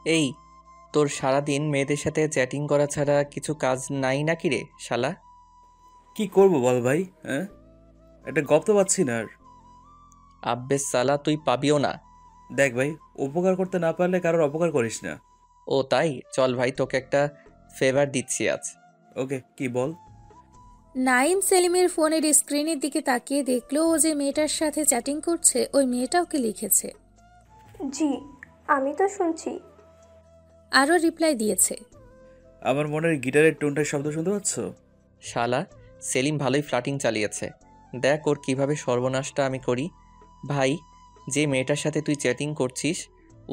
এই, তোর সারাদিন মেয়েদের সাথে চ্যাটিং করা ছাড়া কিছু কাজ নাই নাকি রে শালা? কি করব বল ভাই? হ্যাঁ, একটা গপ তো পাচ্ছি না আর। আব্বে সালা, তুই পাবিও না। দেখ ভাই, উপকার করতে না পারলে কারোর অপকার করিস না। ও তাই, চল ভাই, তোকে একটা ফেভার দিচ্ছি আজ। ওকে, কি বল? নাইম সেলিমের ফোনের স্ক্রিনের দিকে তাকিয়ে দেখলো ও যে মেয়েটার সাথে চ্যাটিং করছে ওই মেয়েটা ওকে লিখেছে। জি, আমি তো শুনছি। আরও রিপ্লাই দিয়েছে। আমার মনের গিটারের টোনটার শব্দ শুনতে পাচ্ছ? শালা, সেলিম ভালোই ফ্লাটিং চালিয়েছে। দেখ ওর কিভাবে সর্বনাশটা আমি করি। ভাই, যে মেয়েটার সাথে তুই চ্যাটিং করছিস,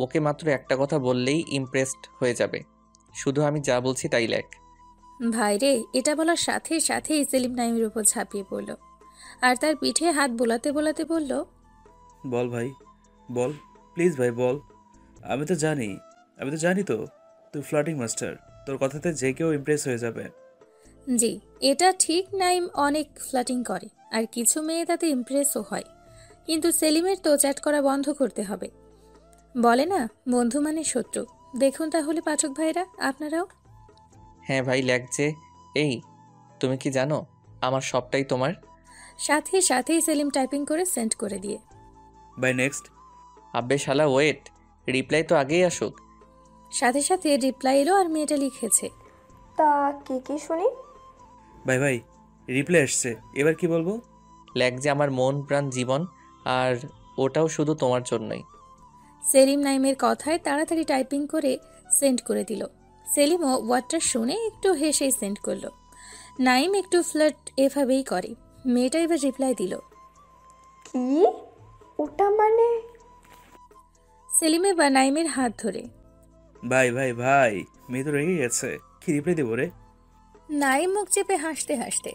ওকে মাত্র একটা কথা বললেই ইমপ্রেসড হয়ে যাবে। শুধু আমি যা বলছি তাই লেখ। ভাইরে, এটা বলার সাথে সাথেই সেলিম নাইমের উপর ঝাঁপিয়ে পড়ল আর তার পিঠে হাত বোলাতে বোলাতে বলল, বল ভাই, বল, প্লিজ ভাই বল। আমি তো জানি, আমি তো জানি তো তুই ফ্লার্টিং মাস্টার। তোর কথাতে যে কেউ ইমপ্রেস হয়ে যাবে। জি, এটা ঠিক, নাইম অনেক ফ্লাটিং করে আর কিছু মেয়ে তাতে ইমপ্রেসও হয়, কিন্তু সেলিমের তো চ্যাট করা বন্ধ করতে হবে। বলে না, বন্ধু মানে শত্রু। দেখুন তাহলে পাঠক ভাইরা, আপনারাও। হ্যাঁ ভাই, লেখ যে। এই, তুমি কি জানো আমার সবটাই তোমার? সাথে সাথেই সেলিম টাইপিং করে সেন্ড করে দিয়ে। Bye next. আব্বে শালা ওয়েট, রিপ্লাই তো আগেই আসুক। সাথে সাথে রিপ্লাই এলো আর মেয়েটা লিখেছে, তা কি কি শুনি? বাই ভাই, রিপ্লাই আসছে, এবার কি বলবো? লেখ যে আমার মন প্রাণ জীবন, আর ওটাও শুধু তোমার জন্যই। সেলিম নাইমের কথায় তাড়াতাড়ি টাইপিং করে সেন্ড করে দিল। সেলিমও ওয়ার্ডটা শুনে একটু হেসেই সেন্ড করলো। নাইম একটু ফ্লার্ট এভাবেই করে। মেয়েটা এবার রিপ্লাই দিল, কি? ওটা মানে? সেলিমে বা নাইমের হাত ধরে। ভাই ভাই ভাই, মেয়ে তো রেগে গেছে, কি রিপ্লাই দেবো রে? নাইম মুখ চেপে হাসতে হাসতে,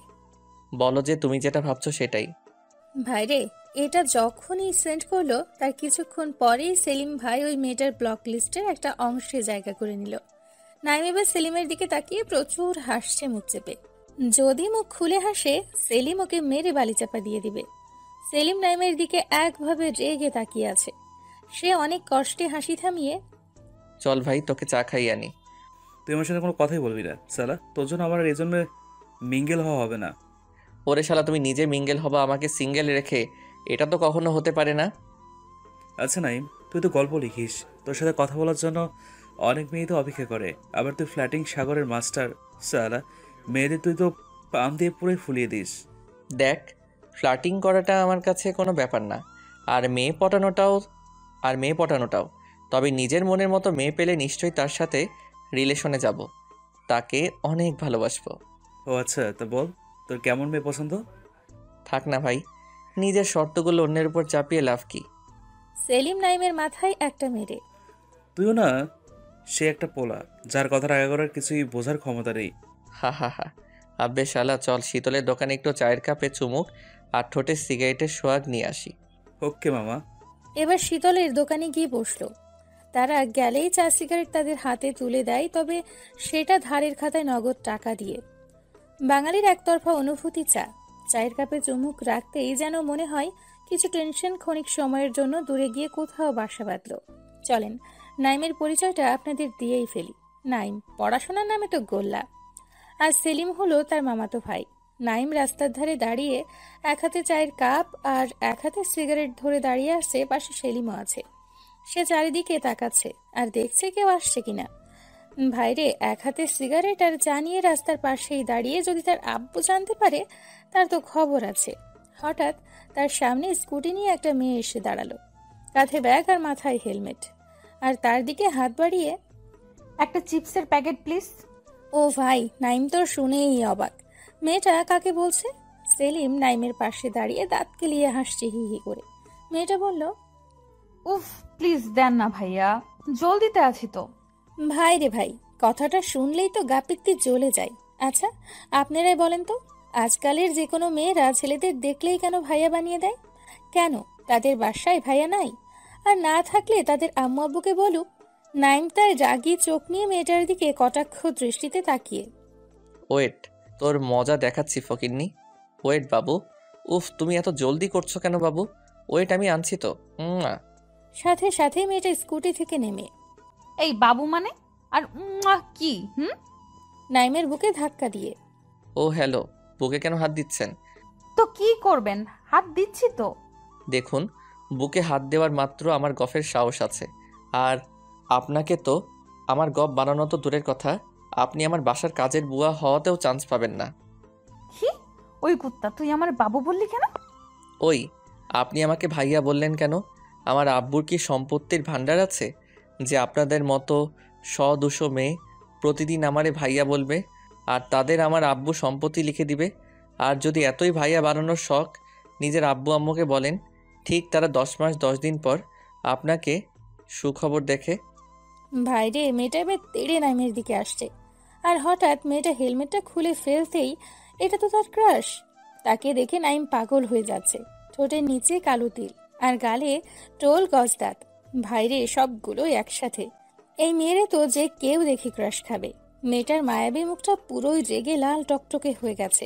বলো যে তুমি যেটা ভাবছো সেটাই। ভাইরে, এটা যখনই সেন্ড করলো তার কিছুক্ষণ পরেই সেলিম ভাই ওই মেয়েটার ব্লক লিস্টের একটা অংশে জায়গা করে নিল। নাইম এবার সেলিমের দিকে তাকিয়ে প্রচুর হাসছে মুখ চেপে। যদি মুখ খুলে হাসে, সেলিম ওকে মেরে বালিচাপা দিয়ে দিবে। সেলিম নাইমের দিকে একভাবে রেগে তাকিয়ে আছে। সে অনেক কষ্টে হাসি থামিয়ে, চল ভাই, তোকে চা খাই আনি। তুই আমার সাথে কোনো কথাই বলবি না সালা, তোর জন্য আমার এই জন্য মিঙ্গেল হওয়া হবে না। ওরে শালা, তুমি নিজে মিঙ্গেল হবা আমাকে সিঙ্গেল রেখে? এটা তো কখনো হতে পারে না। আচ্ছা নাইম, তুই তো গল্প লিখিস, তোর সাথে কথা বলার জন্য অনেক মেয়ে তো অপেক্ষা করে। আবার তুই ফ্ল্যাটিং সাগরের মাস্টার। সালা, মেয়েদের তুই তো পাম দিয়ে পুরো ফুলিয়ে দিস। দেখ, ফ্লার্টিং করাটা আমার কাছে কোনো ব্যাপার না, আর মেয়ে পটানোটাও। তবে নিজের মনের মতো মেয়ে পেলে নিশ্চয়ই তার সাথে রিলেশনে যাব, তাকে অনেক ভালোবাসবো। ও আচ্ছা, তা বল তোর কেমন মেয়ে পছন্দ? থাক না ভাই, নিজের শর্তগুলো অন্যের উপর চাপিয়ে লাভ কি? সেলিম নাইমের মাথায় একটা মেরে, তুইও না, সে একটা পোলা যার কথার আগে করার কিছুই বোঝার ক্ষমতা নেই। হা হা হা। আব্বে শালা, চল শীতলের দোকানে একটু চায়ের কাপে চুমুক আর ঠোঁটে সিগারেটের সোয়াগ নিয়ে আসি। ওকে মামা। এবার শীতলের দোকানে গিয়ে বসলো। তারা গেলেই চা সিগারেট তাদের হাতে তুলে দেয়, তবে সেটা ধারের খাতায় নগদ টাকা দিয়ে। বাঙালির একতরফা অনুভূতি চা। চায়ের কাপে চুমুক রাখতেই যেন মনে হয় কিছু টেনশন ক্ষণিক সময়ের জন্য দূরে গিয়ে কোথাও বাসা বাঁধল। চলেন, নাইমের পরিচয়টা আপনাদের দিয়েই ফেলি। নাইম পড়াশোনার নামে তো গোল্লা, আর সেলিম হলো তার মামাতো ভাই। নাইম রাস্তার ধারে দাঁড়িয়ে এক হাতে চায়ের কাপ আর এক হাতে সিগারেট ধরে দাঁড়িয়ে আসছে, পাশে সেলিমও আছে। সে চারিদিকে তাকাচ্ছে আর দেখছে কেউ আসছে কিনা। ভাইরে, এক হাতে সিগারেট আর চা নিয়ে রাস্তার পাশেই দাঁড়িয়ে যদি তার আব্বু জানতে পারে, তার তো খবর আছে। হঠাৎ তার সামনে স্কুটি নিয়ে একটা মেয়ে এসে দাঁড়ালো, কাঁধে ব্যাগ আর মাথায় হেলমেট, আর তার দিকে হাত বাড়িয়ে, একটা চিপসের প্যাকেট প্লিজ। ও ভাই, নাইম তো শুনেই অবাক। মেয়েটা কাকে বলছে? সেলিম নাইমের পাশে দাঁড়িয়ে দাঁত কেলিয়ে হাসছে হি হি করে। মেয়েটা বলল, উফ, প্লিজ দেন না ভাইয়া, জলদিতে আছি তো। ভাই রে ভাই, কথাটা শুনলেই তো গা পিত্তি জ্বলে যায়। আচ্ছা, আপনারাই বলেন তো, আজকালের যে কোনো মেয়েরা ছেলেদের দেখলেই কেন ভাইয়া বানিয়ে দেয়? কেন তাদের বাসায় ভাইয়া নাই? আর না থাকলে তাদের আম্মু আব্বুকে বলুক। নাইম তার রাগী চোখ নিয়ে মেয়েটার দিকে কটাক্ষ দৃষ্টিতে তাকিয়ে, ওয়েট, তোর মজা দেখাচ্ছি ফকিন্নি। ওয়েট বাবু। উফ, তুমি এত জলদি করছো কেন বাবু? ওয়েট, আমি আনছি তো। সাথে সাথে মেয়েটা স্কুটি থেকে নেমে, এই বাবু মানে? আর কি নাইমের বুকে ধাক্কা দিয়ে। ও হ্যালো, বুকে কেন হাত দিচ্ছেন? তো কি করবেন, হাত দিচ্ছি তো। দেখুন, বুকে হাত দেওয়ার মাত্র আমার গফের সাহস আছে। আর আপনাকে তো আমার গপ বানানো তো দূরের কথা, আপনি আমার বাসার কাজের বুয়া হওয়াতেও চান্স পাবেন না। কি? ওই কুত্তা, তুই আমার বাবু বললি কেন? ওই, আপনি আমাকে ভাইয়া বললেন কেন? আমার আব্বুর কি সম্পত্তির ভাণ্ডার আছে যে আপনাদের মতো 100-200 মেয়ে প্রতিদিন আমারে ভাইয়া বলবে আর তাদের আমার আব্বু সম্পত্তি লিখে দিবে? আর যদি এতই ভাইয়া বানানোর শখ নিজের আব্বু আম্মুকে বলেন, ঠিক তারা 10 মাস 10 দিন পর আপনাকে সুখবর দেখে। ভাইরে, মেয়েটা এবার তেড়ে নাইমের দিকে আসছে। আর হঠাৎ মেয়েটা হেলমেটটা খুলে ফেলতেই এটা তো তার ক্রাশ। তাকে দেখে নাইম পাগল হয়ে যাচ্ছে। ঠোঁটের নিচে কালো তিল আর গালে টোল গজদাঁত। ভাইরে, সবগুলো একসাথে। এই মেয়েরে তো যে কেউ দেখে ক্রাশ খাবে। মেয়েটার মায়াবী মুখটা পুরোই রেগে লাল টকটকে হয়ে গেছে।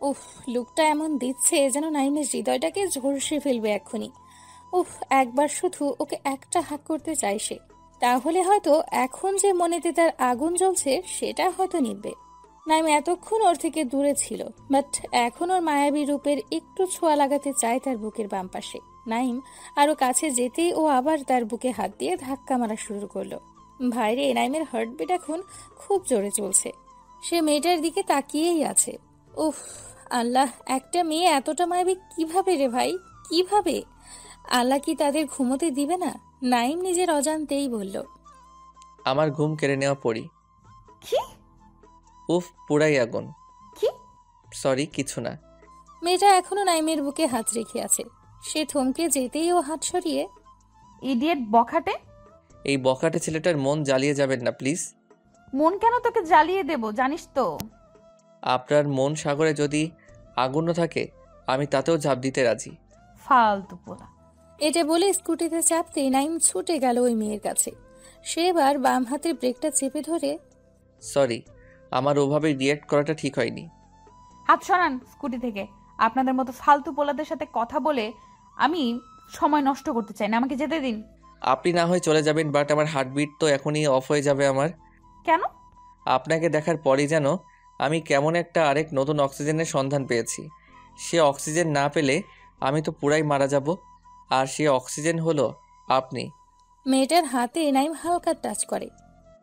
উফ, লুকটা এমন দিচ্ছে যেন নাইমের হৃদয়টাকে ঝলসে ফেলবে এক্ষুনি। উফ, একবার শুধু ওকে একটা হাত করতে চাই সে। তাহলে হয়তো এখন যে মনেতে তার আগুন জ্বলছে সেটা হয়তো নিভবে। নাইম এতক্ষণ ওর থেকে দূরে ছিল, বাট এখন ওর মায়াবী রূপের একটু ছোঁয়া লাগাতে চায় তার বুকের বাম পাশে। নাইম আরো কাছে যেতেই ও আবার তার বুকে হাত দিয়ে ধাক্কা মারা শুরু করলো। ভাইরে, নাইমের হার্টবিট এখন খুব জোরে চলছে। সে মেয়েটার দিকে তাকিয়েই আছে। উফ আল্লাহ, একটা মেয়ে এতটা মায়াবী কিভাবে রে ভাই, কিভাবে? আল্লাহ কি তাদের ঘুমোতে দিবে না? নাইম নিজের অজান্তেই বলল। আমার ঘুম কেড়ে নেওয়া পড়ি। কি? উফ, পুরাই আগুন। কি? সরি, কিছু না। মেয়েটা এখনো নাইমের বুকে হাত রেখে আছে। সে থমকে যেতেই ও হাত সরিয়ে। ইডিয়েট বখাটে! এই বখাটে ছেলেটার মন জ্বালিয়ে যাবেন না প্লিজ। মন কেন তোকে জ্বালিয়ে দেব, জানিস তো। আপনার মন সাগরে যদি আগুনও থাকে আমি তাতেও ঝাঁপ দিতে রাজি। ফালতু পোলা। এটা বলে স্কুটিতে চাপতেই নাইম ছুটে গেল ওই মেয়ের কাছে। সে এবার বাম হাতের ব্রেকটা চেপে ধরে। সরি, আমার ওভাবে রিয়্যাক্ট করাটা ঠিক হয়নি। হাত সরান স্কুটি থেকে। আপনাদের মতো ফালতু পোলাদের সাথে কথা বলে আমি সময় নষ্ট করতে চাই না, আমাকে যেতে দিন। আপনি না হয় চলে যাবেন, বাট আমার হার্টবিট তো এখনই অফ হয়ে যাবে আমার। কেন? আপনাকে দেখার পরই যেন আমি কেমন একটা আরেক নতুন অক্সিজেনের সন্ধান পেয়েছি। সে অক্সিজেন না পেলে আমি তো পুরাই মারা যাব, আর সে অক্সিজেন হলো আপনি। মেয়েটার হাতে নাইম হালকা টাচ করে।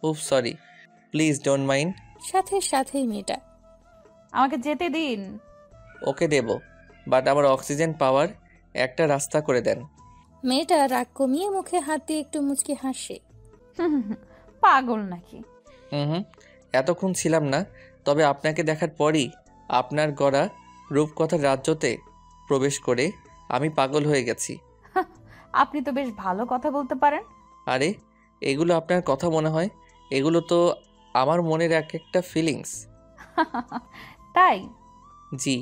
উফ সরি, প্লিজ ডোন্ট মাইন্ড। সাথে সাথেই মেয়েটা। আমাকে যেতে দিন। ওকে দেব, বাট আমার অক্সিজেন পাওয়ার একটা রাস্তা করে দেন। মেয়েটা রাগ কমিয়ে মুখে হাত দিয়ে একটু মুচকি হাসে। পাগল নাকি? হুম, এতক্ষণ ছিলাম না, তবে আপনাকে দেখার পরই আপনার গড়া রূপকথার রাজ্যতে প্রবেশ করে আমি পাগল হয়ে গেছি। আপনি তো বেশ ভালো কথা বলতে পারেন। আরে, এগুলো আপনার কথা মনে হয়? এগুলো তো আমার মনের এক একটা ফিলিংস। তাই? জি।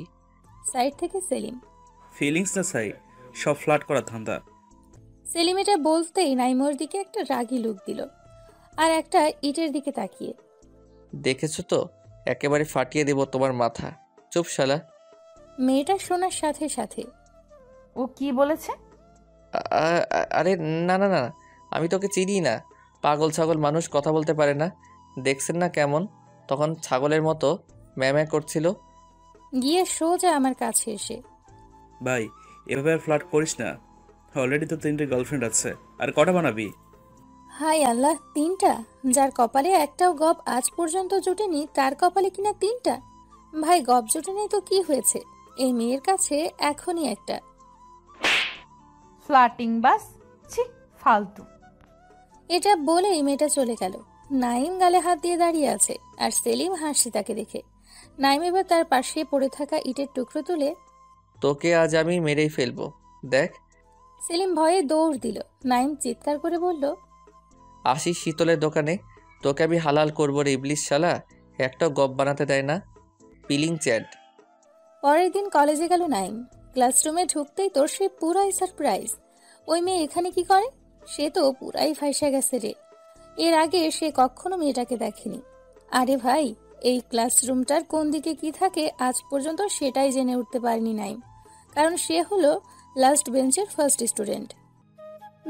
সাইড থেকে সেলিম। ফিলিংস না চাই, সব ফ্ল্যাট করা ধান্দা। সেলিম এটা বলতেই নাইমোর দিকে একটা রাগী লুক দিল আর একটা ইটের দিকে তাকিয়ে। দেখেছো তো, একেবারে ফাটিয়ে দেব তোমার মাথা। চুপ শালা। মেয়েটা শোনার সাথে সাথে। ও কি বলেছে? আরে না না না, আমি তোকে চিনি না। পাগল ছাগল মানুষ কথা বলতে পারে না, দেখছেন না কেমন তখন ছাগলের মতো ম্যামে করছিল। গিয়ে সোজা আমার কাছে এসে। ভাই, এভাবে আর ফ্ল্যাট করিস না। অলরেডি তো 3টে গার্লফ্রেন্ড আছে, আর কটা বানাবি? হাই আল্লাহ, 3টা? যার কপালে একটাও গপ আজ পর্যন্ত জুটেনি তার কপালে কিনা 3টা? ভাই, গপ জুটেনি তো কি হয়েছে, এই মেয়ের কাছে এখনই একটা। ফ্লার্টিং বাস, ছি, ফালতু। এটা বলেই মেয়েটা চলে গেল। নাইম গালে হাত দিয়ে দাঁড়িয়ে আছে আর সেলিম হাসছে তাকে দেখে। নাইম এবার তার পাশে পড়ে থাকা ইটের টুকরো তুলে। তোকে আজ আমি মেরেই ফেলবো, দেখ। সেলিম ভয়ে দৌড় দিল। নাইম চিৎকার করে বলল। আসিস শীতলের দোকানে, তোকে আমি হালাল করবো রে ইবলিশ শালা, একটাও গপ বানাতে দেয় না। Peeling chat. পরের দিন কলেজে গেল নাইম। ক্লাসরুমে ঢুকতেই তোর সে পুরাই সারপ্রাইজ। ওই মেয়ে এখানে কি করে? সে তো পুরাই ফাইসা গেছে রে। এর আগে সে কখনো মেয়েটাকে দেখেনি। আরে ভাই, এই ক্লাসরুমটার কোন দিকে কি থাকে আজ পর্যন্ত সেটাই জেনে উঠতে পারেনি নাইম, কারণ সে হলো লাস্ট বেঞ্চের ফার্স্ট স্টুডেন্ট।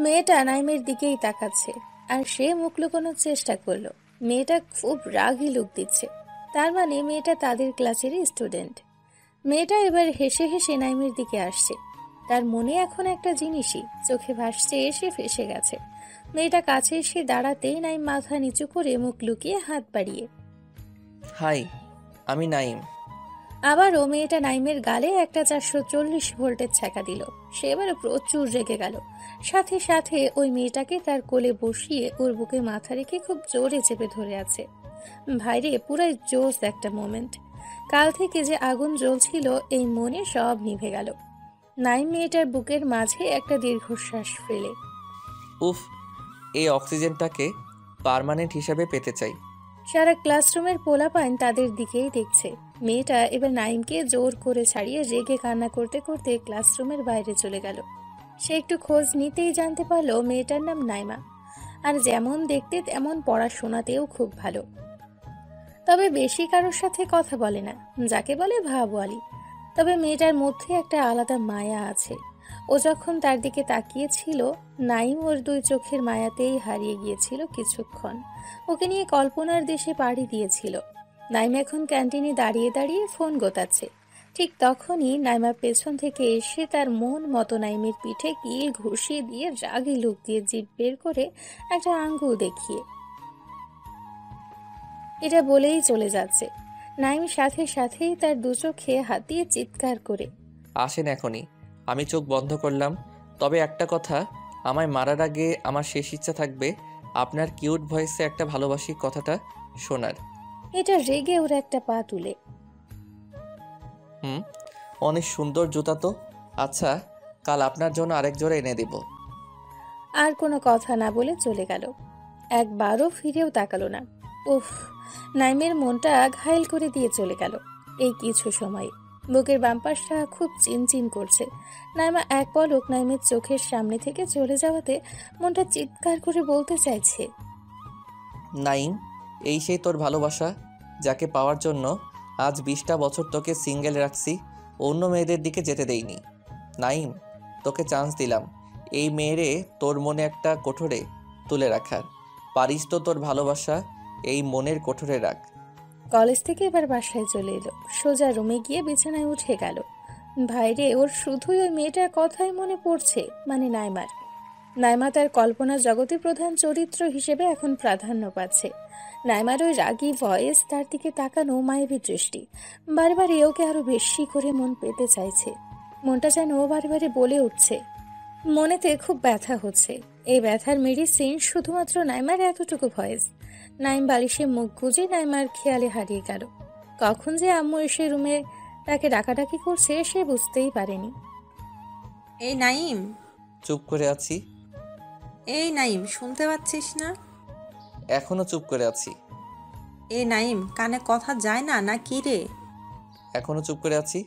মেয়েটা নাইমের দিকেই তাকাচ্ছে। আর সে মুখ লুকোনোর চেষ্টা করলো। মেয়েটা খুব রাগী লুক দিচ্ছে, তার মানে মেয়েটা তাদের ক্লাসেরই স্টুডেন্ট। মেয়েটা এবার হেসে হেসে নাইমের দিকে আসছে। তার মনে এখন একটা জিনিসই চোখে ভাসছে, এসে ফেসে গেছে। মেয়েটা কাছে এসে দাঁড়াতেই নাইম মাথা নিচু করে মুখ লুকিয়ে হাত বাড়িয়ে। হাই, আমি নাইম। আবারও মেয়েটা নাইমের গালে একটা 440 ভোল্টের ছ্যাঁকা দিল। সে এবারে প্রচুর রেগে গেল। সাথে সাথে ওই মেয়েটাকে তার কোলে বসিয়ে ওর বুকে মাথা রেখে খুব জোরে চেপে ধরে আছে। ভাইরে, পুরাই জোস একটা মোমেন্ট। কাল থেকে যে আগুন জ্বলছিল এই মনে সব নিভে গেল। নাইম মেয়েটার বুকের মাঝে একটা দীর্ঘশ্বাস ফেলে। উফ, এই অক্সিজেনটাকে পার্মানেন্ট হিসাবে পেতে চাই। সারা ক্লাসরুমের পোলাপাইন তাদের দিকেই দেখছে। মেয়েটা এবার নাইমকে জোর করে ছাড়িয়ে রেগে কান্না করতে করতে ক্লাসরুমের বাইরে চলে গেল। সে একটু খোঁজ নিতেই জানতে পারলো মেয়েটার নাম নাইমা, আর যেমন দেখতে তেমন পড়াশোনাতেও খুব ভালো। তবে বেশি কারোর সাথে কথা বলে না, যাকে বলে ভাবওয়ালি। তবে মেয়েটার মধ্যে একটা আলাদা মায়া আছে। ও যখন তার দিকে তাকিয়েছিল, নাইম ওর দুই চোখের মায়াতেই হারিয়ে গিয়েছিল কিছুক্ষণ। ওকে নিয়ে কল্পনার দেশে পাড়ি দিয়েছিল। নাইম এখন ক্যান্টিনে দাঁড়িয়ে দাঁড়িয়ে ফোন গোতাচ্ছে। ঠিক তখনই নাইমার পেছন থেকে এসে তার মন মতো নাইমের পিঠে কিল ঘুষিয়ে দিয়ে রাগী লুক দিয়ে জিভ বের করে একটা আঙ্গুল দেখিয়ে এটা বলেই চলে যাচ্ছে। নাইম সাথে সাথেই তার দু চোখে হাত দিয়ে চিৎকার করে, আসেন এখনই। আমি চোখ বন্ধ করলাম। তবে একটা কথা, আমায় মারার আগে আমার শেষ ইচ্ছা থাকবে আপনার কিউট ভয়েসে একটা ভালোবাসি কথাটা শোনার। এটা রেগে ওর একটা পা তুলে। অনেক সুন্দর জুতা তো। আচ্ছা, কাল আপনার জন্য আরেক জোড়া এনে দেব। আর কোনো কথা না বলে চলে গেল। একবারও ফিরেও তাকালো না। উফ, নাইমের মনটা ঘায়েল করে দিয়ে চলে গেল। এই কিছু সময় বুকের বাম পাশটা খুব চিনচিন করছে। নাইমা এক পলক নাইমের চোখের সামনে থেকে চলে যাওয়াতে মনটা চিৎকার করে বলতে চাইছে, নাইম, এই সেই তোর ভালোবাসা যাকে পাওয়ার জন্য আজ 20টা বছর তোকে সিঙ্গেল রাখছি, অন্য মেয়েদের দিকে যেতে দেইনি। নাইম, তোকে চান্স দিলাম এই মেয়েরে তোর মনে একটা কোঠরে তুলে রাখার। পারিস তো তোর ভালোবাসা এই মনের কোঠরে রাখ। কলেজ থেকে এবার বাসায় চলে এলো। সোজা রুমে গিয়ে বিছানায় উঠে গেল। ভাইরে, ওর শুধুই ওই মেয়েটার কথাই মনে পড়ছে, মানে নাইমার। নাইমা তার কল্পনা জগতে প্রধান চরিত্র হিসেবে এখন প্রাধান্য পাচ্ছে। নাইমার ওই রাগী ভয়েস, তার দিকে তাকানো মায়াবী দৃষ্টি, বারবার ওকে আরো বেশি করে মন পেতে চাইছে। মনটা যেন বারে বারে বলে উঠছে। মনেতে খুব ব্যথা হচ্ছে। এই ব্যথার মেডিসিন শুধুমাত্র নাইমার এতটুকু ভয়েস। নাইম বালিশে মুখ গুজে নাইমার খেয়ালে হারিয়ে গেল। কখন যে আম্মু এসে রুমে তাকে ডাকাডাকি করছে সে বুঝতেই পারেনি। এই নাইম, চুপ করে আছি। এই নাইম, শুনতে পাচ্ছিস না? এখনো চুপ করে আছি। এই নাইম, কানে কথা যায় না না কি রে? এখনো চুপ করে আছি।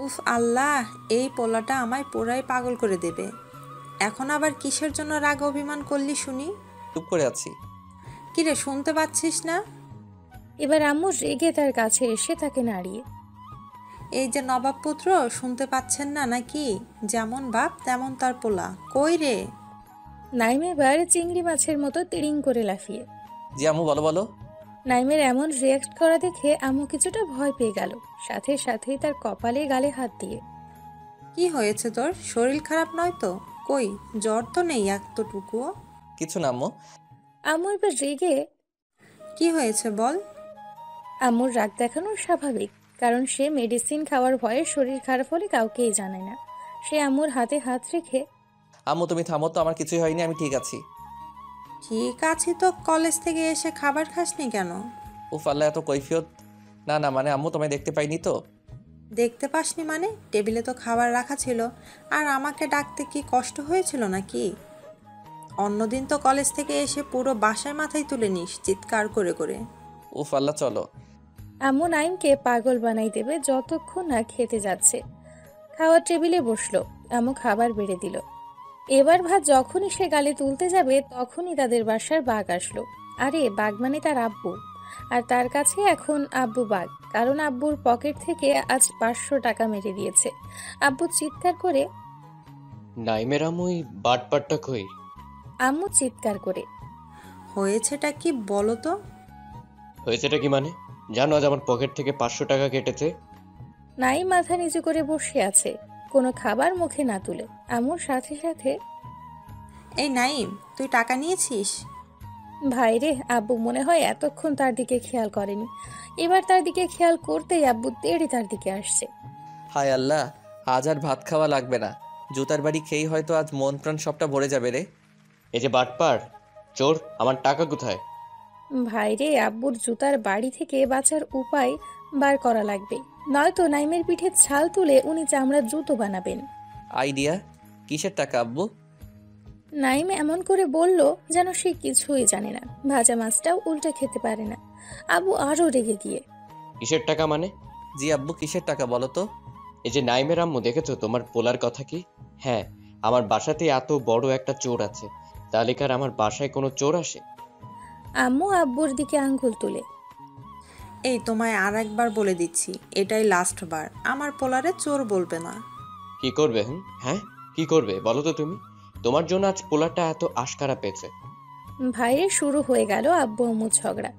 উফ আল্লাহ, এই পোলাটা আমায় পুরাই পাগল করে দেবে। এখন আবার কিসের জন্য রাগ অভিমান করলি শুনি? চুপ করে আছি। কিরে, শুনতে পাচ্ছিস না? এবার আম্মু রেগে তার কাছে এসে তাকে নাড়িয়ে, এই যে নবাব পুত্র, শুনতে পাচ্ছেন না নাকি? যেমন বাপ তেমন তার পোলা। কই রে? নাইম এবার চিংড়ি মাছের মতো তিড়িং করে লাফিয়ে। জি আম্মু, বলো বলো। নাইমের এমন রিয়াক্ট করা দেখে আম্মু কিছুটা ভয় পেয়ে গেল। সাথে সাথেই তার কপালে গালে হাত দিয়ে, কি হয়েছে তোর? শরীর খারাপ নয় তো? কই, জ্বর তো নেই এতটুকুও? কিছু না আম্মু। আম্মু এবার রেগে, কি হয়েছে বল? আম্মুর রাগ দেখানো স্বাভাবিক, কারণ সে মেডিসিন খাওয়ার ভয়ে শরীর খারাপ হলে কাউকেই জানায় না। সে আম্মুর হাতে হাত রেখে, আম্মু তুমি থামো তো, আমার কিছুই হয়নি, আমি ঠিক আছি। ঠিক আছে তো, কলেজ থেকে এসে খাবার খাসনি কেন? উফ আল্লাহ, এত কৈফিয়ত। না না, মানে আম্মু তোমায় দেখতে পাইনি তো। দেখতে পাসনি মানে? টেবিলে তো খাবার রাখা ছিল। আর আমাকে ডাকতে কি কষ্ট হয়েছিল নাকি? অন্যদিন তো কলেজ থেকে এসে পুরো বাসায় মাথায় তুলে নিস চিৎকার করে করে। উফ আল্লাহ, চলো। আম্মু নাইমকে পাগল বানাই দেবে যতক্ষণ না খেতে যাচ্ছে। খাওয়ার টেবিলে বসলো। আম্মু খাবার বেড়ে দিল। এবার ভাত যখনই সে গালে তুলতে যাবে তখনই তাদের বাসার বাঘ আসলো। আরে বাঘ মানে তার আব্বু, আর তার কাছে এখন আব্বু বাঘ, কারণ আব্বুর পকেট থেকে আজ 500 টাকা মেরে দিয়েছে। আব্বু চিৎকার করে, নাইমের আম্মু এই বাটপাটটা কই? আম্মু চিৎকার করে। হয়েছেটা কি বলো তো? হয়েছেটা কি মানে? জানো আজ আমার পকেট থেকে 500 টাকা কেটেছে। নাইম মাথা নিচু করে বসে আছে, কোনো খাবার মুখে না তুলে। আম্মুর সাথে সাথে, এই নাইম, তুই টাকা নিয়েছিস? ভাইরে, আব্বু মনে হয় এতক্ষণ তার দিকে খেয়াল করেনি। এবার তার দিকে খেয়াল করতেই আব্বু তেড়ে তার দিকে আসছে। হায় আল্লাহ, আজ আর ভাত খাওয়া লাগবে না। জুতার বাড়ি খেয়েই হয়তো আজ মন প্রাণ সবটা ভরে যাবে রে। এই যে বাটপার, চোর, আমার টাকা কোথায়? ভাইরে, আব্বুর জুতার বাড়ি থেকে বাঁচার উপায় বার করা লাগবে, নয়তো নাইমের পিঠে ছাল তুলে উনি চামড়ার জুতো বানাবেন। আইডিয়া, কিসের টাকা আব্বু? নাইম এমন করে বলল যেন সে কিছুই জানে না, ভাজা মাছটাও উল্টে খেতে পারে না। আব্বু আরো রেগে গিয়ে, কিসের টাকা মানে? জি আব্বু, কিসের টাকা বলো তো? এই যে নাইমের আম্মু, দেখেছো তোমার পোলার কথা কি? হ্যাঁ, আমার বাসাতে এত বড় একটা চোর আছে, তালিকার আমার বাসায় কোনো চোর আসে? আম্মু আব্বুর দিকে আঙ্গুল তুলে, এই তোমায় আর একবার বলে দিচ্ছি, এটাই লাস্ট বার, আমার পোলারে চোর বলবে না। কি করবে? হ্যাঁ, কি করবে বলো তো তুমি? তোমার জন্য আজ পোলারটা এত আশকারা পেয়েছে। ভাইরে শুরু হয়ে গেল আব্বু আম্মু ঝগড়া।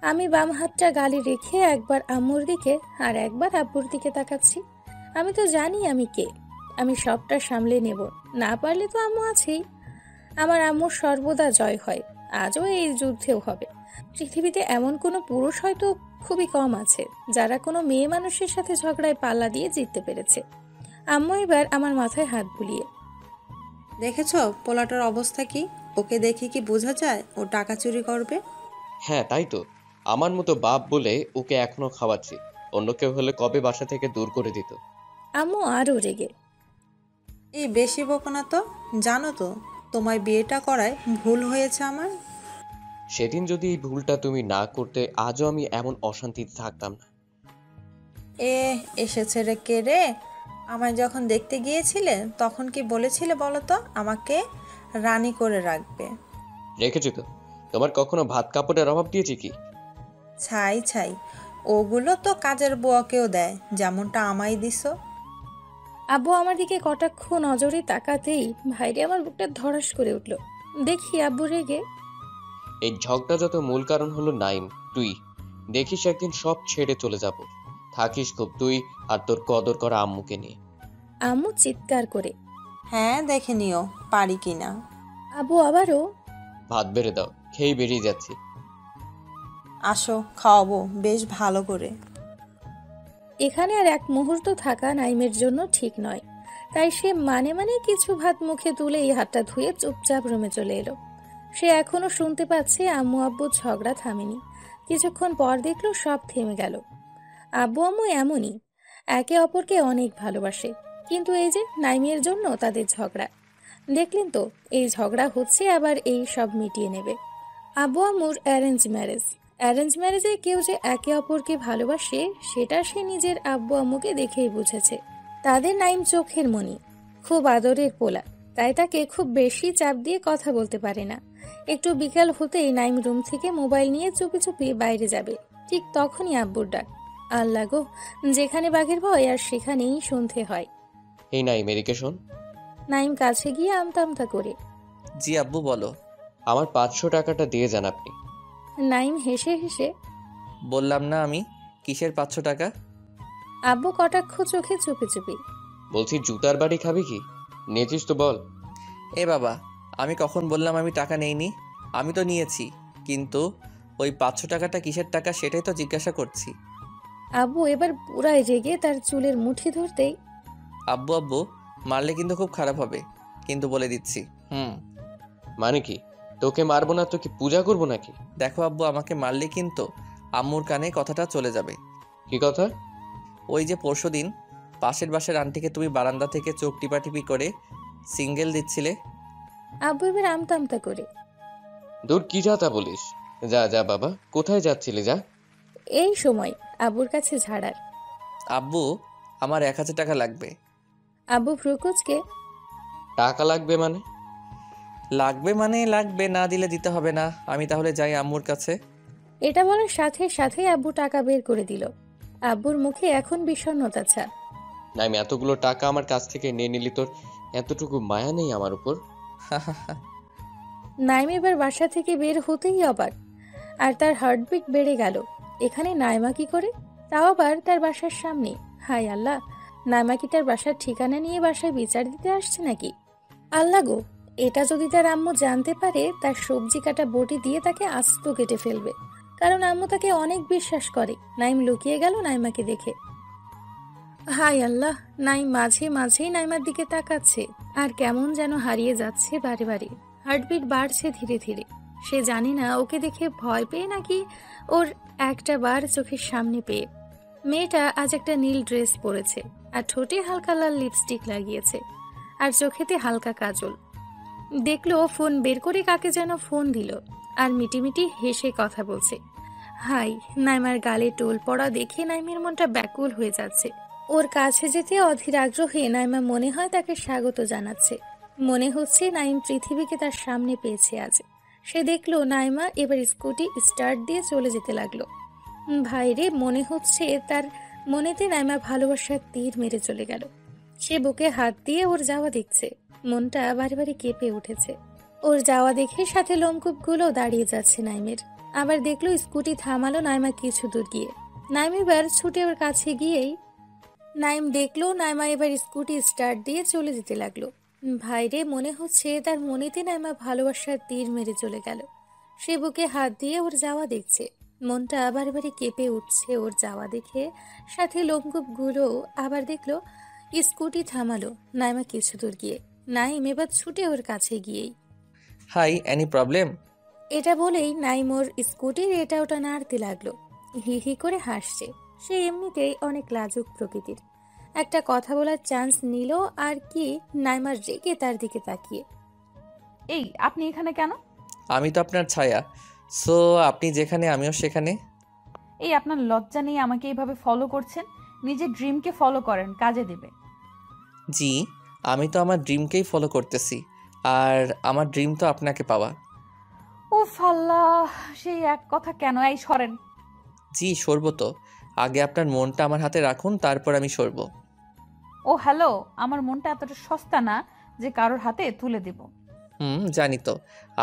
আমি বাম হাতটা গালে রেখে একবার আম্মুর দিকে আর একবার আব্বুর দিকে তাকাচ্ছি। আমি তো জানি আমি কে, আমি সবটা সামলে নেব, না পারলে তো আম্মু আছেই। আমার আম্মুর সর্বদা জয় হয়, আজও এই যুদ্ধেও হবে। পৃথিবীতে এমন কোনো পুরুষ হয়তো খুবই কম আছে যারা কোনো মেয়ে মানুষের সাথে ঝগড়ায় পাল্লা দিয়ে জিততে পেরেছে। আম্মু এবার আমার মাথায় হাত বুলিয়ে, দেখেছো পোলাটার অবস্থা কি? ওকে দেখে কি বোঝা যায় ও টাকা চুরি করবে? হ্যাঁ তাই তো, আমার মতো বাপ বলে ওকে এখনো খাওয়াচ্ছি, অন্য কেউ হলে কবে বাসা থেকে দূর করে দিত। আম্মু আরও রেগে, এই বেশি বকো না তো, জানো তো তোমায় বিয়েটা করায় ভুল হয়েছে আমার। সেদিন যদি এই ভুলটা তুমি না করতে, আজও আমি এমন অশান্তিতে থাকতাম না। এ এসেছে রে, কে রে? আমায় যখন দেখতে গিয়েছিলে তখন কি বলেছিলে বলো তো, আমাকে রানী করে রাখবে? রেখেছি তো, তোমার কখনো ভাত কাপড়ের অভাব দিয়েছি কি? ছাই ছাই, ওগুলো তো কাজের বুয়াকেও দেয়, যেমনটা আমায় দিছো। আব্বু আমার দিকে কটাক্ষ নজরে তাকাতেই ভাইরে আমার বুকটা ধড়াস করে উঠল। দেখি আব্বু রেগে, এই ঝগড়া যত মূল কারণ হলো নাইম, তুই। দেখিস একদিন সব ছেড়ে চলে যাব, থাকিস খুব তুই আর তোর কদর করা আম্মুকে নিয়ে। আম্মু চিৎকার করে। হ্যাঁ দেখে নিও পারি কিনা। আব্বু আবারও, ভাত বেড়ে দাও, খেয়েই বেরিয়ে যাচ্ছি। আসো খাওয়াবো বেশ ভালো করে। এখানে আর এক মুহূর্ত থাকা নাইমের জন্য ঠিক নয়, তাই সে মানে মানে কিছু ভাত মুখে তুলে এই হাতটা ধুয়ে চুপচাপ রুমে চলে এলো। সে এখনো শুনতে পাচ্ছে আম্মু আব্বুর ঝগড়া থামেনি। কিছুক্ষণ পর দেখলো সব থেমে গেল। আব্বু আম্মু এমনই, একে অপরকে অনেক ভালোবাসে, কিন্তু এই যে নাইমের জন্য তাদের ঝগড়া। দেখলেন তো, এই ঝগড়া হচ্ছে আবার এই সব মিটিয়ে নেবে। আব্বু আম্মুর অ্যারেঞ্জ ম্যারেজ। অ্যারেঞ্জ ম্যারেজে কেউ যে একে অপরকে ভালোবাসে সেটা সে নিজের আব্বু আম্মুকে দেখেই বুঝেছে। তাদের নাইম চোখের মণি, খুব আদরের পোলা, তাই তাকে খুব বেশি চাপ দিয়ে কথা বলতে পারে না। একটু বিকাল হতেই নাইম রুম থেকে মোবাইল নিয়ে চুপি চুপি বাইরে যাবে, ঠিক তখনই আব্বুর ডাক। আল্লাহ গো, যেখানে বাঘের ভয় আর সেখানেই সন্ধে হয়। এই নাইম, এদিকে শোন। নাইম কাছে গিয়ে আমতা আমতা করে, জি আব্বু বলো। আমার 500 টাকাটা দিয়ে যান আপনি। নাইম হেসে হেসে, বললাম না আমি, কিসের 500 টাকা? আব্বু কটাক্ষ চোখে চুপি চুপি, বলছি জুতার বাড়ি খাবি কি? নিয়েছিস তো বল। এ বাবা, আমি কখন বললাম আমি টাকা নেইনি? আমি তো নিয়েছি, কিন্তু ওই 500 টাকাটা কিসের টাকা সেটাই তো জিজ্ঞাসা করছি। আব্বু এবার পুরাই রেগে তার চুলের মুঠি ধরতেই, আব্বু আব্বু মারলে কিন্তু খুব খারাপ হবে, কিন্তু বলে দিচ্ছি। মানে কি? তোকে মারবো না তো কি পূজা করবো নাকি? দেখো আব্বু, আমাকে মারলে কিন্তু আম্মুর কানে কথাটা চলে যাবে। কি কথা? ওই যে পরশুদিন পাশের বাসার আন্টিকে তুমি বারান্দা থেকে চোখ টিপাটিপি করে সিঙ্গেল দিচ্ছিলে। আব্বু এবার আমতা আমতা করে, দূর, কি যাতা বলিস? যা যা বাবা, কোথায় যাচ্ছিলি যা। এই সময় আব্বুর কাছে ঝাড়ার। আব্বু, আমার 1000 টাকা লাগবে। আব্বু ভ্রুকুচকে, টাকা লাগবে মানে? লাগবে মানে লাগবে, না দিলে দিতে হবে না। আমি তাহলে যাই আম্মুর কাছে। এটা বলার সাথে সাথে আব্বু টাকা বের করে দিল। আব্বুর মুখে এখন বিষণ্ণতা ছাপ। নাইম, এতগুলো টাকা আমার কাছ থেকে নিয়ে নিলি, তোর এতটুকু মায়া নেই আমার উপর? নাইম এবার বাসা থেকে বের হতেই অবাক, আর তার হার্টবিট বেড়ে গেল। এখানে নাইমা কি করে, তাও আবার তার বাসার সামনে? হায় আল্লাহ, নাইমা কি তার বাসার ঠিকানা নিয়ে বাসায় বিচার দিতে আসছে নাকি? আল্লাহ গো, এটা যদি তার আম্মু জানতে পারে, তার সবজি কাটা বটি দিয়ে তাকে আস্ত কেটে ফেলবে। কারণ আম্মু তাকে অনেক বিশ্বাস করে। নাইম লুকিয়ে গেল নাইমাকে দেখে। হায় আল্লাহ, নাইম মাঝে মাঝেই নাইমার দিকে তাকাচ্ছে, আর কেমন যেন হারিয়ে যাচ্ছে বারে বারে। হার্টবিট বাড়ছে ধীরে ধীরে। সে জানে না ওকে দেখে ভয় পেয়ে নাকি ওর একটা বার চোখের সামনে পেয়ে। মেয়েটা আজ একটা নীল ড্রেস পরেছে, আর ঠোঁটে হালকা লাল লিপস্টিক লাগিয়েছে, আর চোখেতে হালকা কাজল। দেখলো ফোন বের করে কাকে যেন ফোন দিল, আর মিটিমিটি হেসে কথা বলছে। হাই, নাইমার গালে টোল পড়া দেখে নাইমের মনটা ব্যাকুল হয়ে যাচ্ছে। ওর কাছে যেতে অধীর আগ্রহে নাইমা মনে হয় তাকে স্বাগত জানাচ্ছে। মনে হচ্ছে নাইম পৃথিবীকে তার সামনে পেয়েছে আজ। সে দেখলো নাইমা এবার স্কুটি স্টার্ট দিয়ে চলে যেতে লাগলো। ভাইরে, মনে হচ্ছে তার মনেতে নাইমা ভালোবাসার তীর মেরে চলে গেল। সে বুকে হাত দিয়ে ওর যাওয়া দেখছে, মনটা বারে বারে কেঁপে উঠেছে। ওর যাওয়া দেখে সাথে লোমকূপগুলো দাঁড়িয়ে যাচ্ছে নাইমের। আবার দেখলো স্কুটি থামালো নাইমা কিছু দূর গিয়ে। নাইম এবার ছুটে ওর কাছে গিয়েই নাইম দেখলো নাইমা এবার স্কুটি স্টার্ট দিয়ে চলে যেতে লাগলো। ভাইরে, মনে হচ্ছে তার মনেতে নাইমা ভালোবাসার তীর মেরে চলে গেল। সে বুকে হাত দিয়ে ওর যাওয়া দেখছে, মনটা বারে বারে কেঁপে উঠছে ওর যাওয়া দেখে। সাথে লোমকূপগুলো আবার দেখলো স্কুটি থামালো নাইমা কিছু দূর গিয়ে। নাইম এবার ছুটে ওর কাছে গিয়েই হাই, এনি প্রবলেম? এটা বলেই নাইম ওর স্কুটির এটা ওটা নাড়তে লাগলো। হি হি করে হাসছে। সে এমনিতেই অনেক লাজুক প্রকৃতির। একটা কথা বলার চান্স নিল আর কি, নাইমার রেগে তার দিকে তাকিয়ে। এই, আপনি এখানে কেন? আমি তো আপনার ছায়া, সো আপনি যেখানে আমিও সেখানে। এই, আপনার লজ্জা নেই আমাকে এইভাবে ফলো করছেন? নিজের ড্রিমকে ফলো করেন, কাজে দেবে। জি, আমি তো আমার ড্রিমকেই ফলো করতেছি, আর আমার ড্রিম তো আপনাকে পাওয়া। উফ আল্লাহ, সেই এক কথা কেন? এই সরেন। জি, সরবো তো। আগে আপনার মনটা আমার হাতে রাখুন, তারপর আমি সরবো। ও হ্যালো, আমার মনটা এতটা সস্তা না যে কারোর হাতে তুলে দেব। জানি তো,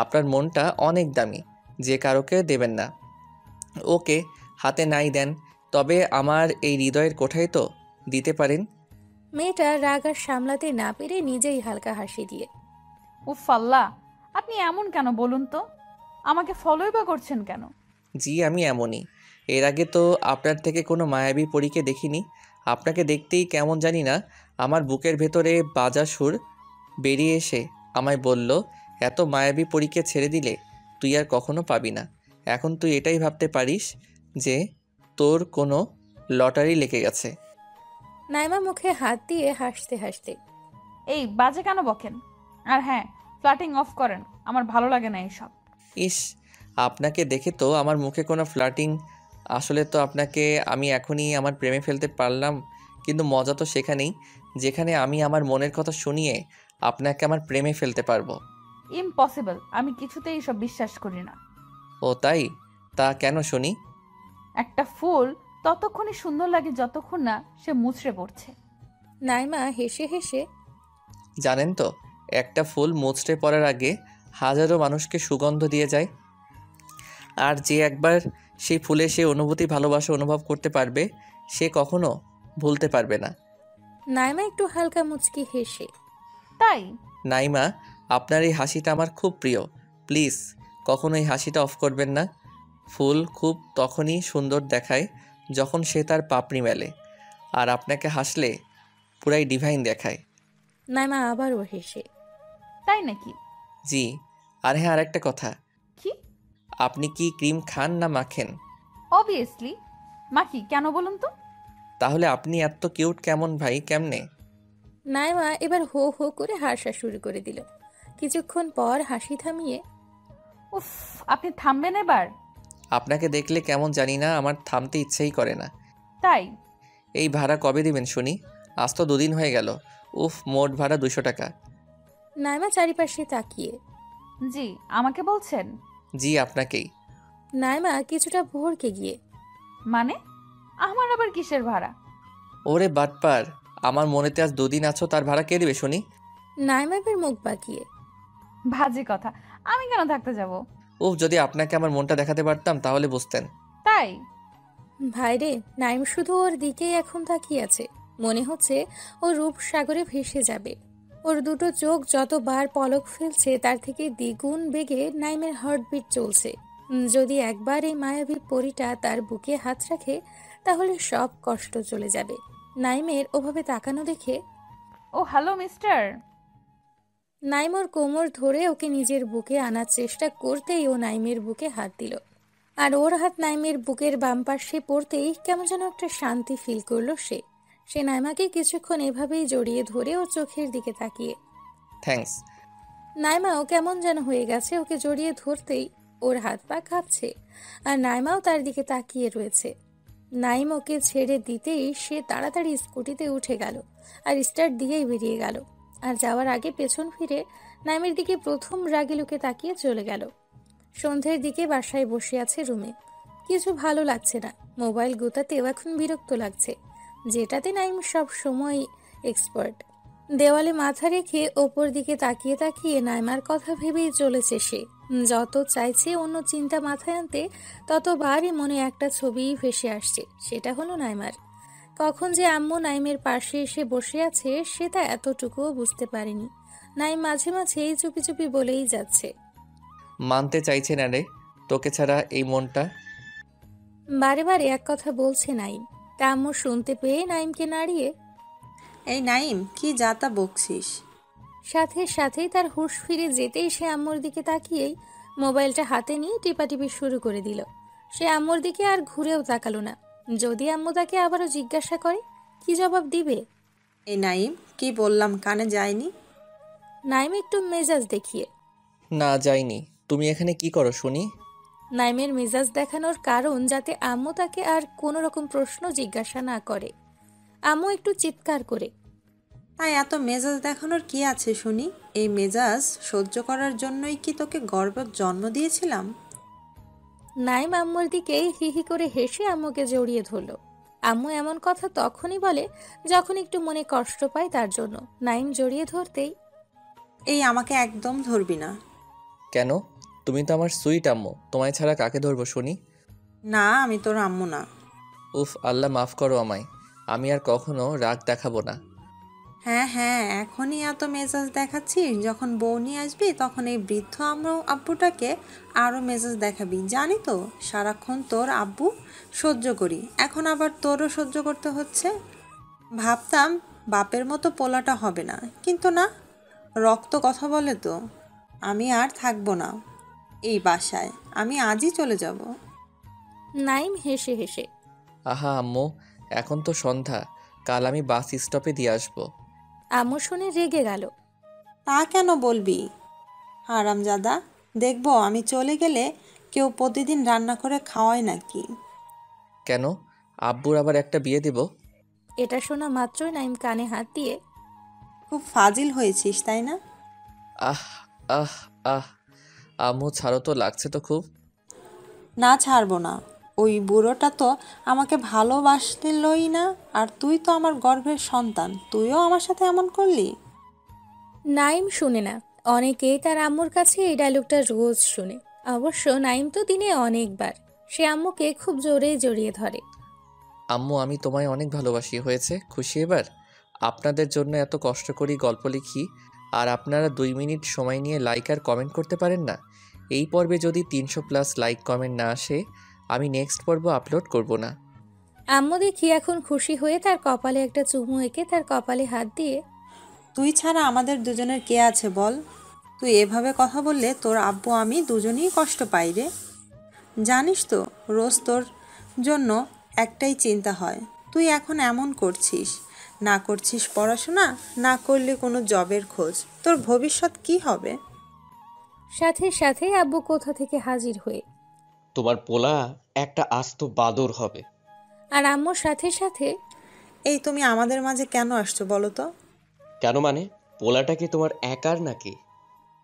আপনার মনটা অনেক দামি, যে কারোকে দেবেন না। ওকে, হাতে নাই দেন, তবে আমার এই হৃদয়ের কোঠায় তো দিতে পারেন। মেয়েটা রাগ আর সামলাতে না পেরে নিজেই হালকা হাসি দিয়ে উফ আল্লাহ, আপনি এমন কেন বলুন তো? আমাকে ফলোই বা করছেন কেন? জি, আমি এমনই। এর আগে তো আপনার থেকে কোনো মায়াবী পরীকে দেখিনি। আপনাকে দেখতেই কেমন জানি না, আমার বুকের ভেতরে বাজা সুর বেরিয়ে এসে আমায় বলল, এত মায়াবী পরীকে ছেড়ে দিলে তুই আর কখনো পাবি না। এখন তুই এটাই ভাবতে পারিস যে তোর কোনো লটারি লেগে গেছে। নাইমা মুখে হাত দিয়ে হাসতে হাসতে এই বাজে কেন বকেন? আর হ্যাঁ, ফ্লার্টিং অফ করেন, আমার ভালো লাগে না এইসব। ইস, আপনাকে দেখে তো আমার মুখে কোনো ফ্লার্টিং। আসলে তো আপনাকে আমি এখনই আমার প্রেমে ফেলতে পারলাম, কিন্তু মজা তো সেখানেই যেখানে আমি আমার মনের কথা শুনিয়ে আপনাকে আমার প্রেমে ফেলতে পারবো। ইম্পসিবল, আমি কিছুতেই এসব বিশ্বাস করি না। ও তাই? তা কেন শুনি? একটা ফুল ততক্ষণই সুন্দর লাগে যতক্ষণ না সে মুচড়ে পড়ছে। নাইমা হেসে হেসে জানেন তো, একটা ফুল মুচড়ে পড়ার আগে হাজারো মানুষকে সুগন্ধ দিয়ে যায়। আর যে একবার সেই ফুলে সে অনুভূতি ভালোবাসা অনুভব করতে পারবে, সে কখনো ভুলতে পারবে না। নাইমা একটু হালকা মুচকি হেসে তাই? নাইমা, আপনার এই হাসিটা আমার খুব প্রিয়। প্লিজ কখনো এই হাসিটা অফ করবেন না। ফুল খুব তখনই সুন্দর দেখায় যখন সে তার পাপড়ি মেলে, আর আপনাকে হাসলে পুরাই ডিভাইন দেখায়। নাইমা আবারও হেসে তাই নাকি? জি, আর হ্যাঁ, আরেকটা কথা, কি? আপনি কি ক্রিম খান না মাখেন? অবভিয়াসলি মাখি, কেন বলুন তো? তাহলে আপনি এত কিউট কেমন ভাই, কেমনে? নাইমা এবার হো হো করে হাসা শুরু করে দিল। কিছুক্ষণ পর হাসি থামিয়ে উফ, আপনি থামবেন এবার? আপনাকে দেখলে কেমন জানি না, আমার থামতে ইচ্ছেই করে না। তাই? এই ভাড়া কবে দিবেন শুনি? আজ তো 2 দিন হয়ে গেল। উফ, মোট ভাড়া 200 টাকা। নাইমা চারিপাশে তাকিয়ে জি, আমাকে বলছেন? জি, আপনাকেই। নাইমা কিছুটা ভোরকে গিয়ে মানে আমার আবার কিসের ভাড়া? ওরে বাটপার, আমার মনেতে আজ 2 দিন আছো, তার ভাড়া কে দিবে শুনি? নাইমা এবার মুখ বাঁকিয়ে বাজে কথা, আমি কেন থাকতে যাব? উফ, যদি আপনাকে আমার মনটা দেখাতে পারতাম তাহলে বুঝতেন। তাই? ভাইরে, নাইম শুধু ওর দিকেই এখন তাকিয়ে আছে। মনে হচ্ছে ও রূপ সাগরে ভেসে যাবে। ওর দুটো চোখ যতবার পলক ফেলছে তার থেকে দ্বিগুণ বেগে নাইমের হার্টবিট চলছে। যদি একবার এই মায়াবী পরীটা তার বুকে হাত রাখে তাহলে সব কষ্ট চলে যাবে। নাইমের ওভাবে তাকানো দেখে ও হ্যালো মিস্টার। নাইম ওর কোমর ধরে ওকে নিজের বুকে আনার চেষ্টা করতেই ও নাইমের বুকে হাত দিল। আর ওর হাত নাইমের বুকের বাম পাশে পড়তেই কেমন যেন একটা শান্তি ফিল করলো সে। সে নাইমাকে কিছুক্ষণ এভাবেই জড়িয়ে ধরে ওর চোখের দিকে তাকিয়ে। থ্যাঙ্কস। নাইমাও কেমন যেন হয়ে গেছে ওকে জড়িয়ে ধরতেই। ওর হাত পা কাঁপছে আর নাইমাও তার দিকে তাকিয়ে রয়েছে। নাইম ওকে ছেড়ে দিতেই সে তাড়াতাড়ি স্কুটিতে উঠে গেল আর স্টার্ট দিয়েই বেরিয়ে গেল। আর যাওয়ার আগে পেছন ফিরে নাইমের দিকে প্রথম রাগে লোকে তাকিয়ে চলে গেল। সন্ধ্যের দিকে বাসায় বসে আছে রুমে। কিছু ভালো লাগছে না। মোবাইল গোতাতেও এখন বিরক্ত লাগছে, যেটাতে নাইম সব সময় এক্সপার্ট। দেওয়ালে মাথা রেখে ওপর দিকে তাকিয়ে তাকিয়ে নাইমার কথা ভেবেই চলেছে সে। যত চাইছে অন্য চিন্তা মাথায় আনতে ততবারই মনে একটা ছবিই ভেসে আসছে, সেটা হলো নাইমার। কখন যে আম্মু নাইমের পাশে এসে বসে আছে সেটা এতটুকুও বুঝতে পারেনি। নাইম মাঝে মাঝে এই চুপি চুপি বলেই যাচ্ছে, মানতে চাইছে না রে, তোকে ছাড়া এই মনটা। বারে বারে এক কথা বলছে নাইম। তা আম্মু শুনতে পেয়ে নাইমকে নাড়িয়ে এই নাইম, কি যাতা বকছিস? সাথে সাথেই তার হুঁশ ফিরে যেতেই সে আম্মুর দিকে তাকিয়েই মোবাইলটা হাতে নিয়ে টিপাটিপি শুরু করে দিল। সে আম্মুর দিকে আর ঘুরেও তাকালো না। যদি আম্মু তাকে আবারও জিজ্ঞাসা করে কি জবাব দিবে? এই নাইম, কি বললাম কানে যায়নি? নাইম একটু মেজাজ দেখিয়ে, না যাইনি। তুমি এখানে কি করো শুনি? নাইমের মেজাজ দেখানোর কারণ যাতে আম্মু তাকে আর কোনো রকম প্রশ্ন জিজ্ঞাসা না করে। আম্মু একটু চিৎকার করে, তাই এত মেজাজ দেখানোর কি আছে শুনি? এই মেজাজ সহ্য করার জন্যই কি তোকে গর্ভের জন্ম দিয়েছিলাম? নাইম আম্মুর দিকে হি হি করে হেসে আম্মুকে জড়িয়ে ধরল। আম্মু এমন কথা তখনই বলে যখন একটু মনে কষ্ট পায় তার জন্য। নাইম জড়িয়ে ধরতেই, এই আমাকে একদম ধরবি না। কেন? তুমি তো আমার সুইট আম্মু, তোমায় ছাড়া কাকে ধরবো শুনি? না, আমি তোর আম্মু না। উফ, আল্লাহ মাফ করো আমায়। আমি আর কখনো রাগ দেখাবো না। হ্যাঁ হ্যাঁ, এখনই এত মেজাজ দেখাচ্ছিস, যখন বউ নিয়ে আসবি তখন এই বৃদ্ধ আব্বুটাকে আরও মেজাজ দেখাবি। জানি তো সারাক্ষণ তোর আব্বু সহ্য করি, এখন আবার তোরও সহ্য করতে হচ্ছে। ভাবতাম বাপের মতো পোলাটা হবে না, কিন্তু না, রক্ত কথা বলে তো। আমি আর থাকবো না এই বাসায়, আমি আজই চলে যাব। নাইম হেসে হেসে, আহা আম্মু, এখন তো সন্ধ্যা, কাল আমি বাস স্টপে দিয়ে আসবো। আম্মু শুনে রেগে গেল। তা কেন বলবি হারামজাদা? দেখবো আমি চলে গেলে কেউ প্রতিদিন রান্না করে খাওয়ায় নাকি? কেন? আব্বুর আবার একটা বিয়ে দেব? এটা শোনা মাত্রই নাইম কানে হাত দিয়ে, খুব ফাজিল হয়েছিস তাই না? আহ আহ আহ আম্মু ছাড়ো তো, লাগছে তো খুব। না, ছাড়বো না। ওই বুড়োটা তো আমাকে ভালোবাসলই না, আর তুই তো আমার গর্ভের সন্তান, তুইও আমার সাথে এমন করলি। নাইম শুনে না। অনেকেই তার আম্মুর কাছে এই ডায়লগটা রোজ শুনে। অবশ্য নাইম তো দিনে অনেকবার। সে আম্মুকে খুব জোরে জড়িয়ে ধরে। আম্মু, আমি তোমায় অনেক ভালোবাসি। হয়েছে খুশি এবার? আপনাদের জন্য এত কষ্ট করি, গল্প লিখি, আর আপনারা 2 মিনিট সময় নিয়ে লাইক আর কমেন্ট করতে পারেন না। এই পর্বে যদি 300+ লাইক কমেন্ট না আসে, আমি নেক্সট পর্ব আপলোড করব না। আম্মু দেখি এখন খুশি হয়ে তার কপালে একটা চুমু এঁকে তার কপালে হাত দিয়ে, তুই ছাড়া আমাদের দুজনের কে আছে বল? তুই এভাবে কথা বললে তোর আব্বু আমি দুজনেই কষ্ট পাই রে। জানিস তো রোজ তোর জন্য একটাই চিন্তা হয়, তুই এখন এমন করছিস, না করছিস পড়াশোনা, না করলে কোনো জবের খোঁজ, তোর ভবিষ্যৎ কি হবে? সাথে সাথে আব্বু কোথা থেকে হাজির হয়ে, তোমার পোলা একটা আস্ত বাদর হবে। আর আম্মুর সাথে সাথে, এই তুমি আমাদের মাঝে কেন আসছো বলো তো? কেন মানে? পোলাটা কি তোমার একার নাকি?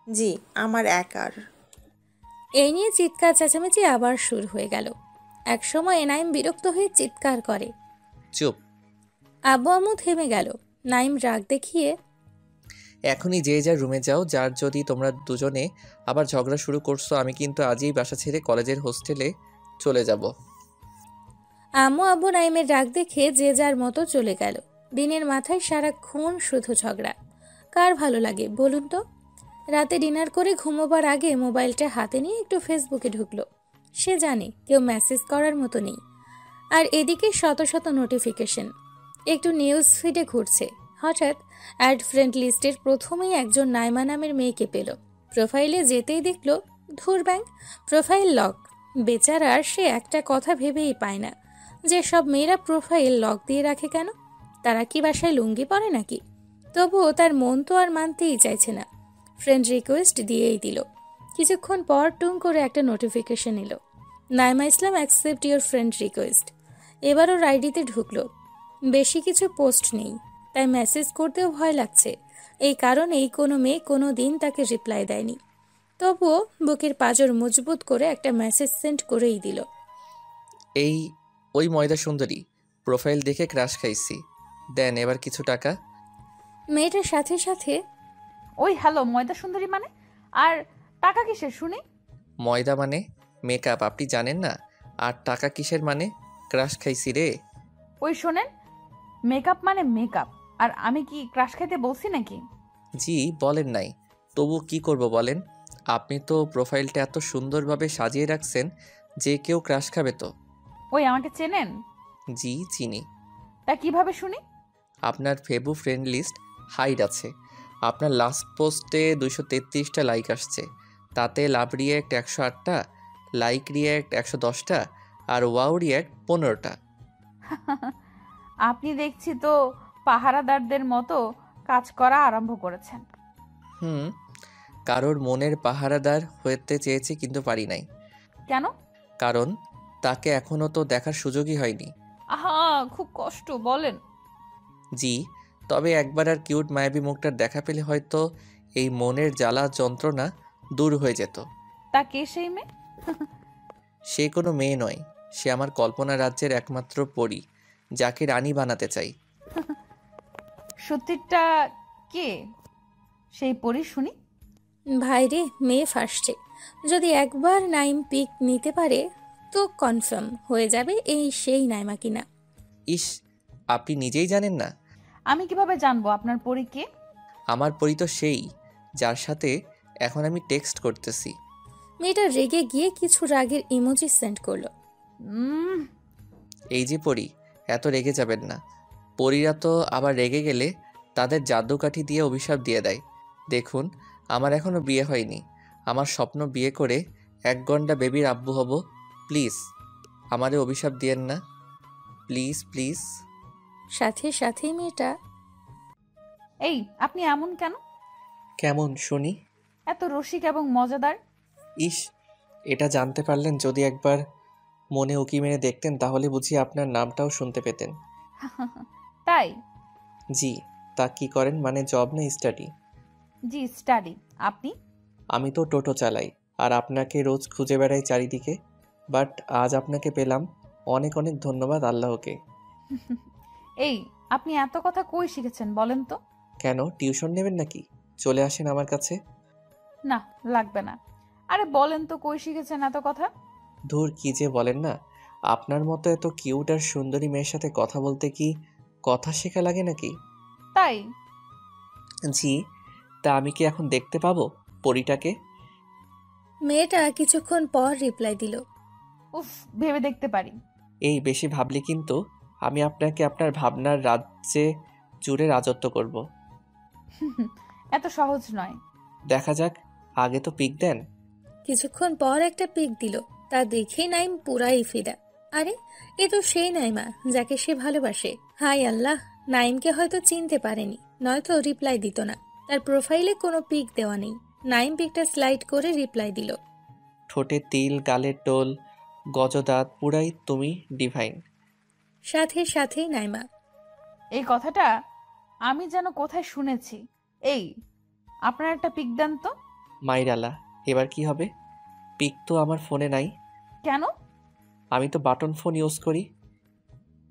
জি, আমার একার। এই নিয়ে চিৎকার চেঁচামেচি আবার শুরু হয়ে গেল। একসময় নাইম বিরক্ত হয়ে চিৎকার করে। চুপ। আব্বু আম্মু থেমে গেল। নাইম রাগ দেখিয়ে, এখনই যে যার রুমে যাও। যার যদি তোমরা দুজনে আবার ঝগড়া শুরু করছো, আমি কিন্তু আজই বাসা ছেড়ে কলেজের হোস্টেলে চলে যাব। আম্মু আব্বু নাইমের রাগ দেখে যে যার মতো চলে গেল। দিনের মাথায় সারাক্ষণ শুধু ঝগড়া। কার ভালো লাগে বলুন তো? রাতে ডিনার করে ঘুমোবার আগে মোবাইলটা হাতে নিয়ে একটু ফেসবুকে ঢুকলো। সে জানে কেউ মেসেজ করার মতো নেই। আর এদিকে শত শত নোটিফিকেশন। একটু নিউজ ফিডে ঘুরছে। হঠাৎ অ্যাড ফ্রেন্ড লিস্টের প্রথমেই একজন নাইমা নামের মেয়েকে পেল। প্রোফাইলে যেতেই দেখলো ধুর ব্যাং, প্রোফাইল লক। বেচারার সে একটা কথা ভেবেই পায় না যে সব মেয়েরা প্রোফাইল লক দিয়ে রাখে কেন? তারা কি বাসায় লুঙ্গি পরে নাকি? তবুও তার মন তো আর মানতেই চাইছে না। ফ্রেন্ড রিকোয়েস্ট দিয়েই দিল। কিছুক্ষণ পর টুং করে একটা নোটিফিকেশন এলো, নাইমা ইসলাম অ্যাকসেপ্ট ইউর ফ্রেন্ড রিকোয়েস্ট। এবারও আইডিতে ঢুকলো। বেশি কিছু পোস্ট নেই, তাই মেসেজ করতেও ভয় লাগছে। এই কারণেই কোনো মেয়ে কোনো দিন তাকে রিপ্লাই দেয়নি। তবুও বুকের পাঁজর মজবুত করে একটা মেসেজ সেন্ড করেই দিল। ওই ময়দা সুন্দরী, প্রোফাইল দেখে ক্রাশ খাইছি, দেন এবার কিছু টাকা। মেয়েটার সাথে সাথে ওই হ্যালো, ময়দা সুন্দরী মানে? আর টাকা কিসের শুনি? ময়দা মানে মেকআপ, আপনি জানেন না? আর টাকা কিসের মানে? ক্রাশ খাইছি রে। ওই শোনেন, মেকআপ মানে মেকআপ, আর আমি কি ক্রাশ খাইতে বলছি নাকি? জি বলেন নাই, তবু কি করব বলেন? আপনি তো প্রোফাইলটা এত সুন্দরভাবে সাজিয়ে রাখছেন যে কেউ ক্রাশ খাবে তো। ওই আমাকে চেনেন? জি চিনি। তা কিভাবে শুনি? আপনার ফেবু ফ্রেন্ড লিস্ট হাইড আছে। আপনার লাস্ট পোস্টে 233টা লাইক আসছে, তাতে লাভ রিয়্যাক্ট 108টা, লাইক রিয়্যাক্ট 110টা, আর ওয়াও রিয়্যাক্ট 15টা। আপনি দেখছি তো পাহারাদারদের মতো কাজ করা আরম্ভ করেছেন। কারোর মনের পাহারাদার হতে চেয়েছি কিন্তু পারি নাই। কেন? কারণ তাকে এখনও তো দেখার সুযোগই হয়নি। আহা, খুব কষ্ট, বলেন। জি, তবে একবার আর কিউট মায়াবী মুখটার দেখা পেলে হয়তো এই মনের জ্বালা যন্ত্রণা দূর হয়ে যেত। তা কে সেই মেয়ে? সে কোনো মেয়ে নয়, সে আমার কল্পনা রাজ্যের একমাত্র পরী, যাকে রানী বানাতে চাই। সত্যিটা কে সেই পরি শুনি? ভাইরে, মেয়ে ফাঁসছে। যদি একবার নাইম পিক নিতে পারে তো কনফার্ম হয়ে যাবে এই সেই নাইমা কিনা। ইস, আপনি নিজেই জানেন না? আমি কিভাবে জানবো আপনার পরি কে? আমার পরী তো সেই, যার সাথে এখন আমি টেক্সট করতেছি। মেয়েটা রেগে গিয়ে কিছু রাগের ইমোজি সেন্ড করলো। এই যে পরী, এত রেগে যাবেন না। পরীরা তো আবার রেগে গেলে তাদের জাদুকাঠি দিয়ে অভিশাপ দিয়ে দেয়। দেখুন, আমার এখনও বিয়ে হয়নি। আমার স্বপ্ন বিয়ে করে 1 ঘন্টা বেবির আব্বু হব। প্লিজ আমারে অভিশাপ দিয়েন না, প্লিজ প্লিজ। সাথে সাথেই মেয়েটা, এই আপনি এমন কেন? কেমন শুনি? এত রসিক এবং মজাদার। ইস, এটা জানতে পারলেন? যদি একবার মনে উকি মেরে দেখতেন তাহলে বুঝি আপনার নামটাও শুনতে পেতেন। তাই? জি। তা কি করেন, মানে জব না স্টাডি? জি স্টাডি। আপনি? আমি তো টোটো চালাই, আর আপনাকে রোজ খুঁজে বেড়াই চারিদিকে। বাট আজ আপনাকে পেলাম, অনেক অনেক ধন্যবাদ আল্লাহকে। এই আপনি এত কথা কই শিখেছেন বলেন তো? কেন, টিউশন নেবেন নাকি? চলে আসেন আমার কাছে। না, লাগবে না। আরে বলেন তো কই শিখেছেন এত কথা? ধুর, কি যে বলেন না। আপনার মতো এত কিউট আর সুন্দরী মেয়ের সাথে কথা বলতে কি কথা শেখা লাগে নাকি? তাই? জি। তা আমি কি এখন দেখতে পাবো পরীটাকে? মেয়েটা কিছুক্ষণ পর রিপ্লাই দিল। উফ, ভেবে দেখতে পারি। এই বেশি ভাবলে কিন্তু আমি আপনাকে আপনার ভাবনার রাজ্যে জুড়ে রাজত্ব করব। এত সহজ নয়। দেখা যাক, আগে তো পিক দেন। কিছুক্ষণ পর একটা পিক দিল। তা দেখেই নাইম পুরাই ফিদা। আরে, এ তো সেই নাইমা যাকে সে ভালোবাসে। হাই আল্লাহ, নাইমকে হয়তো চিনতে পারেনি, নয়তো রিপ্লাই দিত না। তার প্রোফাইলে কোনো পিক দেওয়া নেই। নাইম পিকটা স্লাইড করে রিপ্লাই দিল। ঠোঁটে তিল, গালের টোল, গজদাঁত, পুরাই তুমি ডিভাইন। সাথে সাথেই নাইমা, এই কথাটা আমি যেন কোথায় শুনেছি। এই আপনার একটা পিক দেন তো। মাইরালা, এবার কি হবে? পিক তো আমার ফোনে নাই। কেন? আমি তো বাটন ফোন ইউজ করি।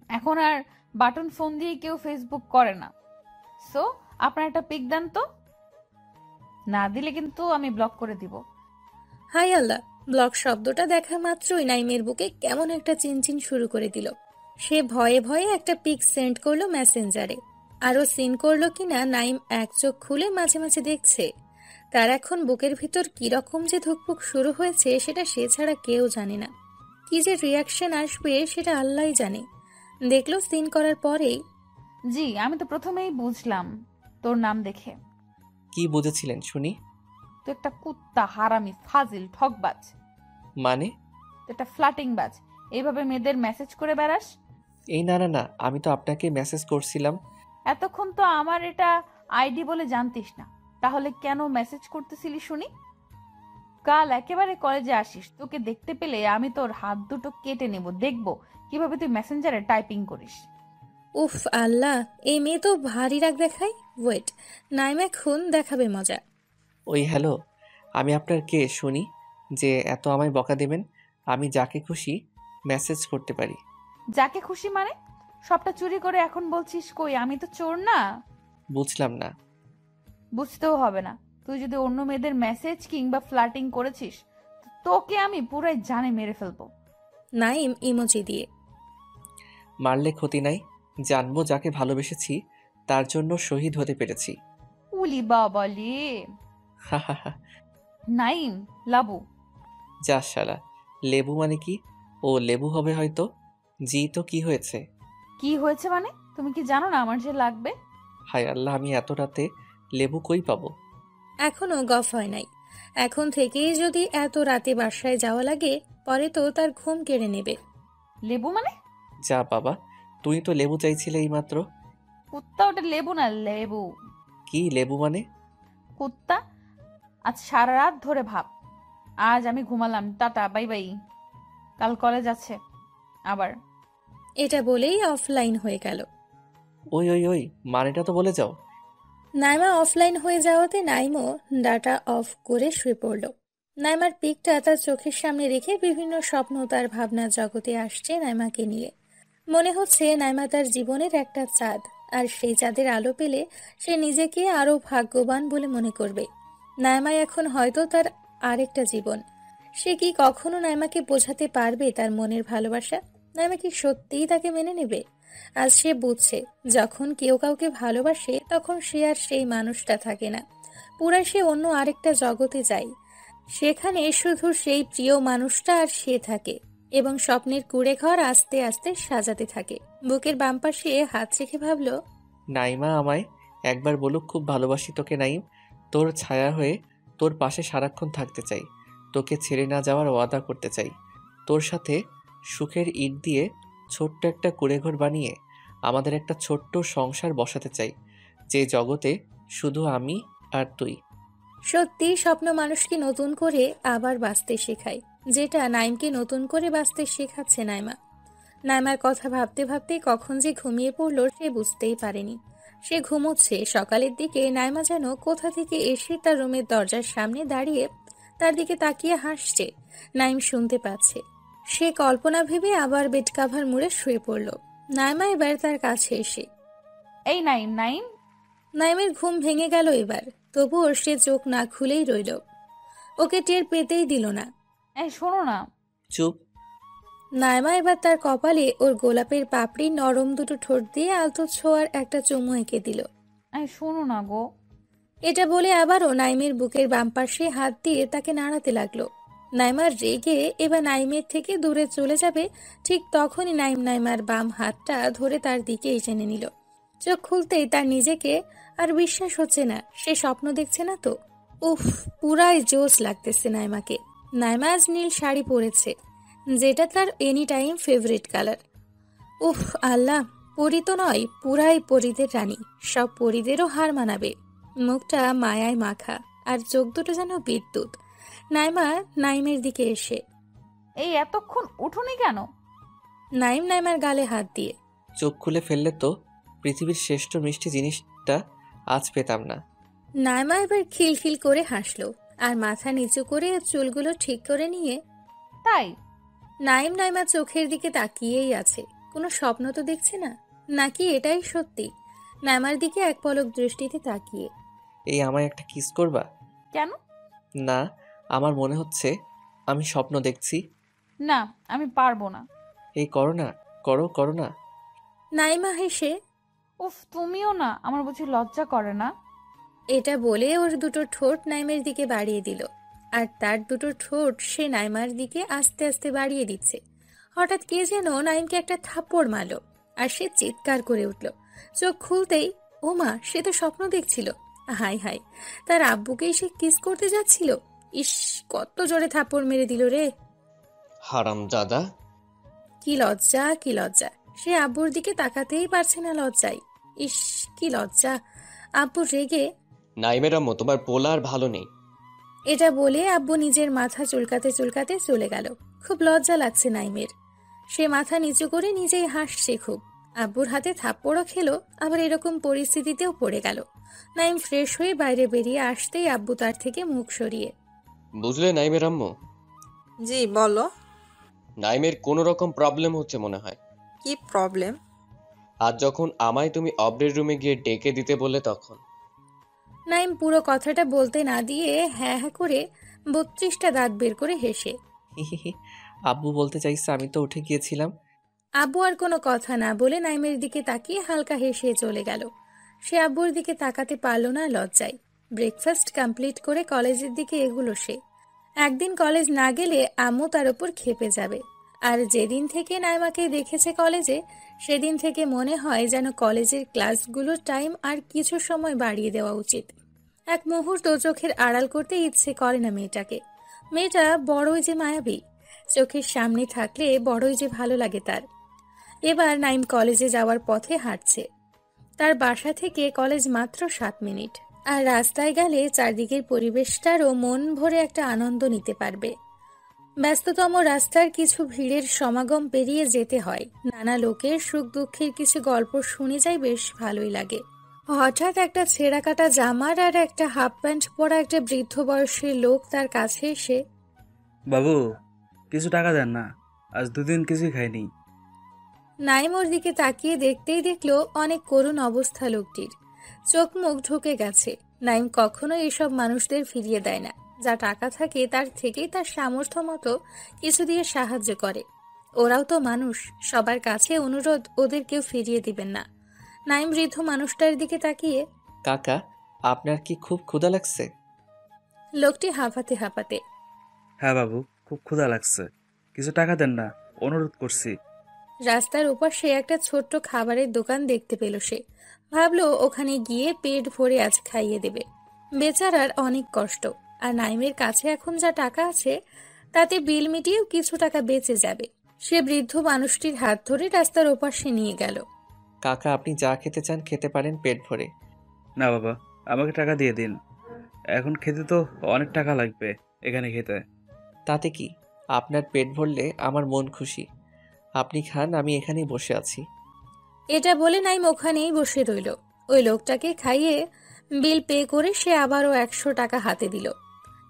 এখন আর বাটন ফোন দিয়ে কেউ ফেসবুক করে না। সো আপনার একটা পিক দেন তো। না দিলে কিন্তু আমি ব্লক করে দিব। হাই আল্লাহ, ব্লক শব্দটা দেখা মাত্রই নাইমের বুকে কেমন একটা চিনচিন শুরু করে দিল। সে ভয়ে ভয়ে একটা পিক সেন্ড করলো মেসেঞ্জারে। আরও সিন করলো কিনা নাইম এক চোখ খুলে মাঝে মাঝে দেখছে। তার এখন বুকের ভিতর কিরকম যে ধুকপুক শুরু হয়েছে সেটা সে ছাড়া কেউ জানে না। কি যে রিয়াকশন আসবে সেটা আল্লাহই জানে। দেখলো সিন করার পরেই। জি, আমি তো প্রথমেই বুঝলাম তোর নাম দেখে। কি বুঝেছিলেন শুনি? তুই একটা কুত্তা, হারামি, ফাজিল, ঠকবাজ। মানে? তুই একটা ফ্লাটিং বাজ। এইভাবে মেয়েদের মেসেজ করে বেড়াস। এই না না না, আমি তো আপনাকে মেসেজ করছিলাম। এতক্ষণ তো আমার এটা আইডি বলে জানতিস না, তাহলে কেন মেসেজ করতেছিলি শুনি? কাল একেবারে কলেজে আসিস, তোকে দেখতে পেলে আমি তোর হাত দুটো কেটে নেব, দেখবো কিভাবে তুই মেসেঞ্জারে টাইপিং করিস। উফ আল্লাহ, এই মেয়ে তো ভারী রাগ দেখায়। ওয়েট, নাইম এখন দেখাবে মজা। ওই হ্যালো, আমি আপনার কে শুনি যে এত আমায় বকা দেবেন? আমি যাকে খুশি মেসেজ করতে পারি। যাকে খুশি মানে? সবটা চুরি করে এখন বলছিস কই আমি তো চোর না? বুঝলাম না। বুঝতেও হবে না। তুই যদি অন্য মেয়েদের মেসেজ কিংবা ফ্লার্টিং করেছিস, তোকে আমি পুরাই জানে মেরে ফেলবো। নাইম ইমোজি দিয়ে। মারলে ক্ষতি নাই, জানবো যাকে ভালোবেসেছি তার জন্য শহীদ হতে পেরেছি। উলি বাবা লে। হা হা হা। নাইম লাবু। যা শালা, লেবু মানে কি? ও লেবু হবে হয়তো। জি তো কি হয়েছে? কি হয়েছে মানে? তুমি কি জানো না আমার যে লাগবে? হায় আল্লাহ, আমি এত রাতে লেবু কই পাবো? এখনো গফ হয় নাই। এখন থেকেই যদি এত রাতে বাসায় যাওয়া লাগে, পরে তো তার ঘুম কেড়ে নেবে। লেবু মানে? যা বাবা, তুই তো লেবু চাইছিলে এইমাত্র। কুত্তা, ওটা লেবু না, লেবু। কি লেবু মানে? কুত্তা। আজ সারা রাত ধরে ভাব। আজ আমি ঘুমালাম, টাটা, বাই বাই। কাল কলেজ আছে আবার। এটা বলেই অফলাইন হয়ে গেল। ওই ওই ওই, মানেটা তো বলে যাও। নাইমা অফলাইন হয়ে যাওয়াতে নাইমও ডাটা অফ করে শুয়ে পড়ল। নাইমার পিকটা তার চোখের সামনে রেখে বিভিন্ন স্বপ্ন তার ভাবনার জগতে আসছে নাইমাকে নিয়ে। মনে হচ্ছে নাইমা তার জীবনের একটা চাঁদ, আর সেই চাঁদের আলো পেলে সে নিজেকে আরো ভাগ্যবান বলে মনে করবে। নাইমা এখন হয়তো তার আরেকটা জীবন। সে কি কখনো নাইমাকে বোঝাতে পারবে তার মনের ভালোবাসা? নাইমা কি সত্যিই তাকে মেনে নেবে? আজ সে বুঝছে, যখন কেউ কাউকে ভালোবাসে তখন সে আর সেই মানুষটা থাকে না, পুরা সে অন্য আরেকটা জগতে যায়। সেখানে শুধু সেই প্রিয় মানুষটা আর সে থাকে, এবং স্বপ্নের কুঁড়ে ঘর আস্তে আস্তে সাজাতে থাকে। বুকের বাম পাশে হাত রেখে ভাবল, নাইমা আমায় একবার বলুক, খুব ভালোবাসি তোকে নাইম। তোর ছায়া হয়ে তোর পাশে সারাক্ষণ থাকতে চাই। তোকে ছেড়ে না যাওয়ার ওয়াদা করতে চাই। তোর সাথে সুখের ইট দিয়ে ছোট্ট একটা কুঁড়েঘর বানিয়ে আমাদের একটা ছোট্ট সংসার বসাতে চাই, যে জগতে শুধু আমি আর তুই। সত্যি স্বপ্ন মানুষকে নতুন করে আবার বাঁচতে শেখায়, যেটা নাইমকে নতুন করে বাঁচতে শেখাচ্ছে নাইমা। নাইমার কথা ভাবতে ভাবতে কখন যে ঘুমিয়ে পড়ল সে বুঝতেই পারেনি। সে ঘুমোচ্ছে। সকালের দিকে নাইমা যেন কোথা থেকে এসে তার রুমের দরজার সামনে দাঁড়িয়ে তার দিকে তাকিয়ে হাসছে। নাইম শুনতে পাচ্ছে। সে কল্পনা ভেবে আবার বেড কাভার মুড়ে শুয়ে পড়ল। নাইমা এবার তার কাছে এসে, এই নাইম, নাইম। নাইমের ঘুম ভেঙে গেল এবার, তবুও সে চোখ না খুলেই রইল। ওকে টের পেতেই দিল না। এই শোনো না। চুপ। নাইমা এবার তার কপালে ওর গোলাপের পাপড়ি নরম দুটো ঠোঁট দিয়ে আলতো ছোঁয়ার একটা চুমু এঁকে দিল। এই শোনো না গো। এটা বলে আবারও নাইমের বুকের বাম পাশে হাত দিয়ে তাকে নাড়াতে লাগলো। নাইমার রেগে এবার নাইমের থেকে দূরে চলে যাবে, ঠিক তখনই নাইম নাইমার বাম হাতটা ধরে তার দিকেই টেনে নিল। চোখ খুলতেই তার নিজেকে আর বিশ্বাস হচ্ছে না, সে স্বপ্ন দেখছে না তো। উফ, পুরাই জোশ লাগতেছে নাইমাকে। নাইমা আজ নীল শাড়ি পরেছে, যেটা তার এনি টাইম ফেভারিট কালার। উফ আল্লাহ, পরি তো নয়, পুরাই পরিদের রানী। সব পরিদেরও হার মানাবে। মুখটা মায়ায় মাখা, আর চোখ দুটো যেন বিদ্যুৎ। নাইমা নাইমের দিকে এসে, এই এতক্ষণ উঠোনি কেন? নাইম নাইমার গালে হাত দিয়ে, চোখ খুলে ফেললে তো পৃথিবীর শ্রেষ্ঠ মিষ্টি জিনিসটা আজ পেতাম না। নাইমা এবার খিলখিল করে হাসলো, আর মাথা নিচু করে চুলগুলো ঠিক করে নিয়ে। তাই? নাইম নাইমার চোখের দিকে তাকিয়েই আছে। কোনো স্বপ্ন তো দেখছে না, নাকি এটাই সত্যি? নাইমার দিকে এক পলক দৃষ্টিতে তাকিয়ে, এই আমায় একটা কিস করবা? কেন? না, আমার মনে হচ্ছে আমি স্বপ্ন দেখছি। না, আমি পারবো না। এই করো না, করো করো না। নাইমা হেসে উফ, তুমিও না, আমার বুঝি লজ্জা করে না? এটা বলে ওর দুটো ঠোঁট নাইমের দিকে বাড়িয়ে দিল, আর তার দুটো ঠোঁট সে নাইমার দিকে আস্তে আস্তে বাড়িয়ে দিচ্ছে। হঠাৎ কে যেন নাইমকে একটা থাপ্পড় মারল, আর সে চিৎকার করে উঠল। চোখ খুলতেই ওমা, সে তো স্বপ্ন দেখছিল। হাই হাই, তার আব্বুকেই সে কিস করতে যাচ্ছিল। ইস, কত জোরে থাপ্পড় মেরে দিল রে! হারামজাদা। কি লজ্জা, কি লজ্জা! সে আব্বুর দিকে তাকাতেই পারছে না লজ্জায়। ইস, কি লজ্জা! আব্বু রেগে নাইমের আম্মু, তোমার পোলা আর ভালো নেই। এটা বলে আব্বু নিজের মাথা চুলকাতে চুলকাতে চলে গেল। খুব লজ্জা লাগছে নাইমের। সে মাথা নিচু করে নিজেই হাসছে খুব। আব্বুর হাতে থাপ্পড়ও খেলো, আবার এরকম পরিস্থিতিতেও পড়ে গেল। নাইম ফ্রেশ হয়ে বাইরে বেরিয়ে আসতেই আব্বু তার থেকে মুখ সরিয়ে বুঝলে নাইমের আম্মু, জি বলো। নাইমের কোনো রকম প্রবলেম হচ্ছে মনে হয়। কি প্রবলেম? আজ যখন আমায় তুমি অব্রের রুমে গিয়ে ডেকে দিতে বললে তখন। নাইম পুরো কথাটা বলতে না দিয়ে হ্যাঁ হ্যাঁ করে 32টা দাঁত বের করে হেসে। হিহিহি, আব্বু বলতে চাইছে আমি তো উঠে গিয়েছিলাম। আব্বু আর কোনো কথা না বলে নাইমের দিকে তাকিয়ে হালকা হেসে চলে গেল। সে আব্বুর দিকে তাকাতে পারল না লজ্জায়। ব্রেকফাস্ট কমপ্লিট করে কলেজের দিকে এগুলো সে। একদিন কলেজ না গেলে আম্মু তার উপর ক্ষেপে যাবে। আর যেদিন থেকে নাইমাকে দেখেছে কলেজে, সেদিন থেকে মনে হয় যেন কলেজের ক্লাসগুলোর টাইম আর কিছু সময় বাড়িয়ে দেওয়া উচিত। এক মুহূর্ত চোখের আড়াল করতে ইচ্ছে করে না মেয়েটাকে। মেয়েটা বড়ই যে মায়াবী, চোখের সামনে থাকলে বড়ই যে ভালো লাগে তার। এবার নাইম কলেজে যাওয়ার পথে হাঁটছে। তার বাসা থেকে কলেজ মাত্র 7 মিনিট, আর রাস্তায় গেলে চারদিকের পরিবেশটারও মন ভরে একটা আনন্দ নিতে পারবে। ব্যস্ততম রাস্তার কিছু ভিড়ের সমাগম পেরিয়ে যেতে হয়। নানা লোকের সুখ দুঃখের কিছু গল্প শুনে যাই, বেশ ভালোই লাগে। হঠাৎ একটা ছেঁড়া কাটা জামার আর একটা হাফ প্যান্ট পরা একটা বৃদ্ধ বয়সের লোক তার কাছে এসে বাবু, কিছু টাকা দেন না, আজ দুদিন কিছুই খাইনি। নাইম ওর দিকে তাকিয়ে দেখতেই দেখলো অনেক করুণ অবস্থা লোকটির। চোখ মুখ ঢুকে গেছে। নাইম কখনো এসব মানুষদের ফিরিয়ে দেয় না। যা টাকা থাকে তার থেকেই তার সামর্থ্য মতো কিছু দিয়ে সাহায্য করে। ওরাও তো মানুষ, সবার কাছে অনুরোধ ওদের কেউ ফিরিয়ে দিবেন না। নাইম বৃদ্ধ মানুষটার দিকে তাকিয়ে কাকা, আপনার কি খুব ক্ষুধা লাগছে? লোকটি হাঁপাতে হাঁপাতে হ্যাঁ বাবু, খুব ক্ষুধা লাগছে, কিছু টাকা দেন না, অনুরোধ করছি। রাস্তার ওপাশে একটা ছোট্ট খাবারের দোকান দেখতে পেল সে। ভাবলো ওখানে গিয়ে পেট ভরে আজ খাইয়ে দেবে। বেচারার অনেক কষ্ট, আর নাইমের কাছে এখন যা টাকা আছে তাতে বিল মিটিয়েও কিছু টাকা বেঁচে যাবে। সে বৃদ্ধ মানুষটির হাত ধরে রাস্তার ওপাশে নিয়ে গেল। কাকা, আপনি যা খেতে চান খেতে পারেন পেট ভরে। না বাবা, আমাকে টাকা দিয়ে দিন, এখন খেতে তো অনেক টাকা লাগবে এখানে খেতে। তাতে কি, আপনার পেট ভরলে আমার মন খুশি। আপনি খান, আমি এখানেই বসে আছি। এটা বলে নাইম ওখানেই বসে রইল। ওই লোকটাকে খাইয়ে বিল পে করে সে আবারও 100 টাকা হাতে দিল।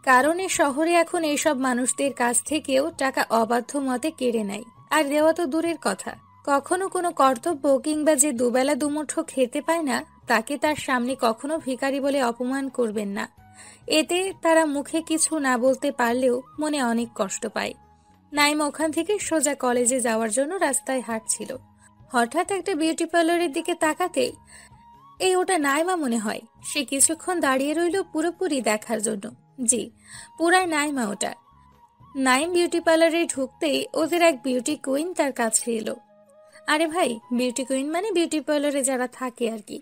কারণ এ শহরে এখন এইসব মানুষদের কাছ থেকেও টাকা অবাধ্য মতে কেড়ে নেয়। আর দেওয়া তো দূরের কথা, কখনো কোনো কর্তব্য কিংবা যে দুবেলা দুমুঠো খেতে পায় না, তাকে তার সামনে কখনো ভিখারি বলে অপমান করবেন না। এতে তারা মুখে কিছু না বলতে পারলেও মনে অনেক কষ্ট পায়। নাইম ওখান থেকে সোজা কলেজে যাওয়ার জন্য রাস্তায় হাঁটছিল। হঠাৎ একটা বিউটি পার্লারের দিকে তাকাতেই এই ওটা নাইমা মনে হয়। সে কিছুক্ষণ দাঁড়িয়ে রইল পুরোপুরি দেখার জন্য। জি, পুরাই নাইমা ওটা। নাইম বিউটি পার্লারে ঢুকতেই ওদের এক বিউটি কুইন তার কাছে এলো। আরে ভাই, বিউটি কুইন মানে বিউটি পার্লারে যারা থাকে আর কি।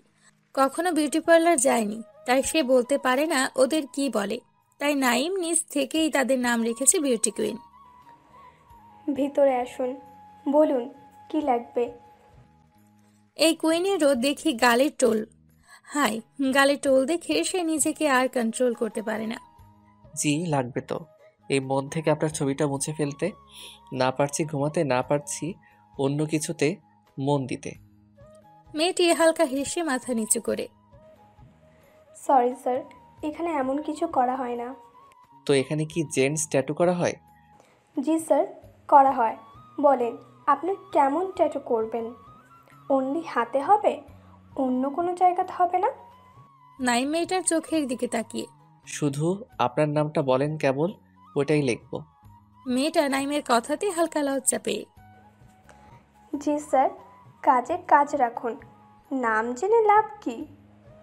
কখনো বিউটি পার্লার যায়নি, তাই সে বলতে পারে না ওদের কি বলে। তাই নাইম নিজ থেকেই তাদের নাম রেখেছে বিউটি কুইন। ভিতরে আসুন, বলুন কি লাগবে। এই কুইনেরও দেখি গালের টোল। হাই, গালের টোল দেখে সে নিজেকে আর কন্ট্রোল করতে পারে না। জি, লাগবে তো। এই মন থেকে আপনার ছবিটা মুছে ফেলতে। না পারছি ঘুমাতে, না পারছি অন্য কিছুতে মন দিতে। মেয়েটি হালকা হেসে মাথা নিচু করে সরি স্যার, এখানে এমন কিছু করা হয় না। তো এখানে কি জেন্টস ট্যাটু করা হয়? জি স্যার, করা হয়। বলেন আপনি কেমন ট্যাটু করবেন? অনলি হাতে হবে, অন্য কোনো জায়গাতে হবে না? নাইম মেয়েটার চোখের দিকে তাকিয়ে শুধু আপনার নামটা বলেন কেবল, ওটাই লিখব। মেয়েটা নাইমের কথাতে হালকা লজ্জা পেয়ে জি স্যার, কাজে কাজ রাখুন, নাম জেনে লাভ কি?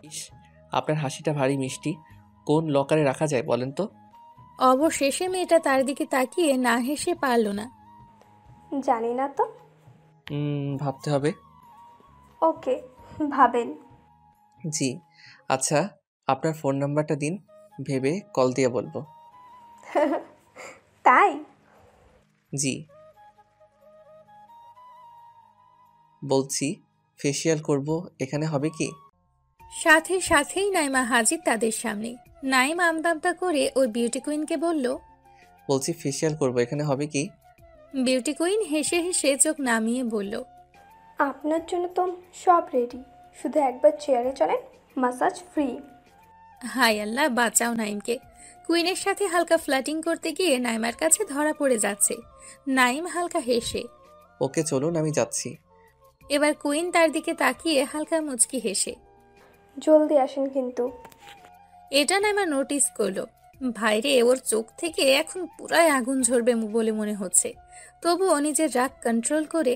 ইস, আপনার হাসিটা ভারী মিষ্টি। কোন লকারে রাখা যায় বলেন তো? অবশেষে মেয়েটা তার দিকে তাকিয়ে না হেসে পারল না। জানি না তো। ভাবতে হবে। ওকে, ভাবেন। জি, আচ্ছা, আপনার ফোন নাম্বারটা দিন, ভেবে কল দিয়ে বলবো। তাই? জি, বলছি ফেসিয়াল করব, এখানে হবে কি? সাথে সাথেই নাইমা হাজির তাদের সামনে। নাইম আমদামদা করে ওই বিউটি কুইনকে বলল। বলছি ফেসিয়াল করব, এখানে হবে কি? বিউটি কুইন হেসে হেসে চোখ নামিয়ে বলল, আপনার জন্য তো সব রেডি, শুধু একবার চেয়ারে চলেন, মাসাজ ফ্রি। হাই আল্লাহ, বাঁচাও নাইমকে। কুইনের সাথে হালকা ফ্লাটিং করতে গিয়ে নাইমার কাছে ধরা পড়ে যাচ্ছে। নাইম হালকা হেসে। ওকে চলুন, আমি যাচ্ছি। এবার কুইন তার দিকে তাকিয়ে হালকা মুচকি হেসে। জলদি আসেন কিন্তু। এটা নাইমা নোটিস করলো। ভাইরে, ওর চোখ থেকে এখন পুরাই আগুন ঝরবে বলে মনে হচ্ছে। তবুও নিজের রাগ কন্ট্রোল করে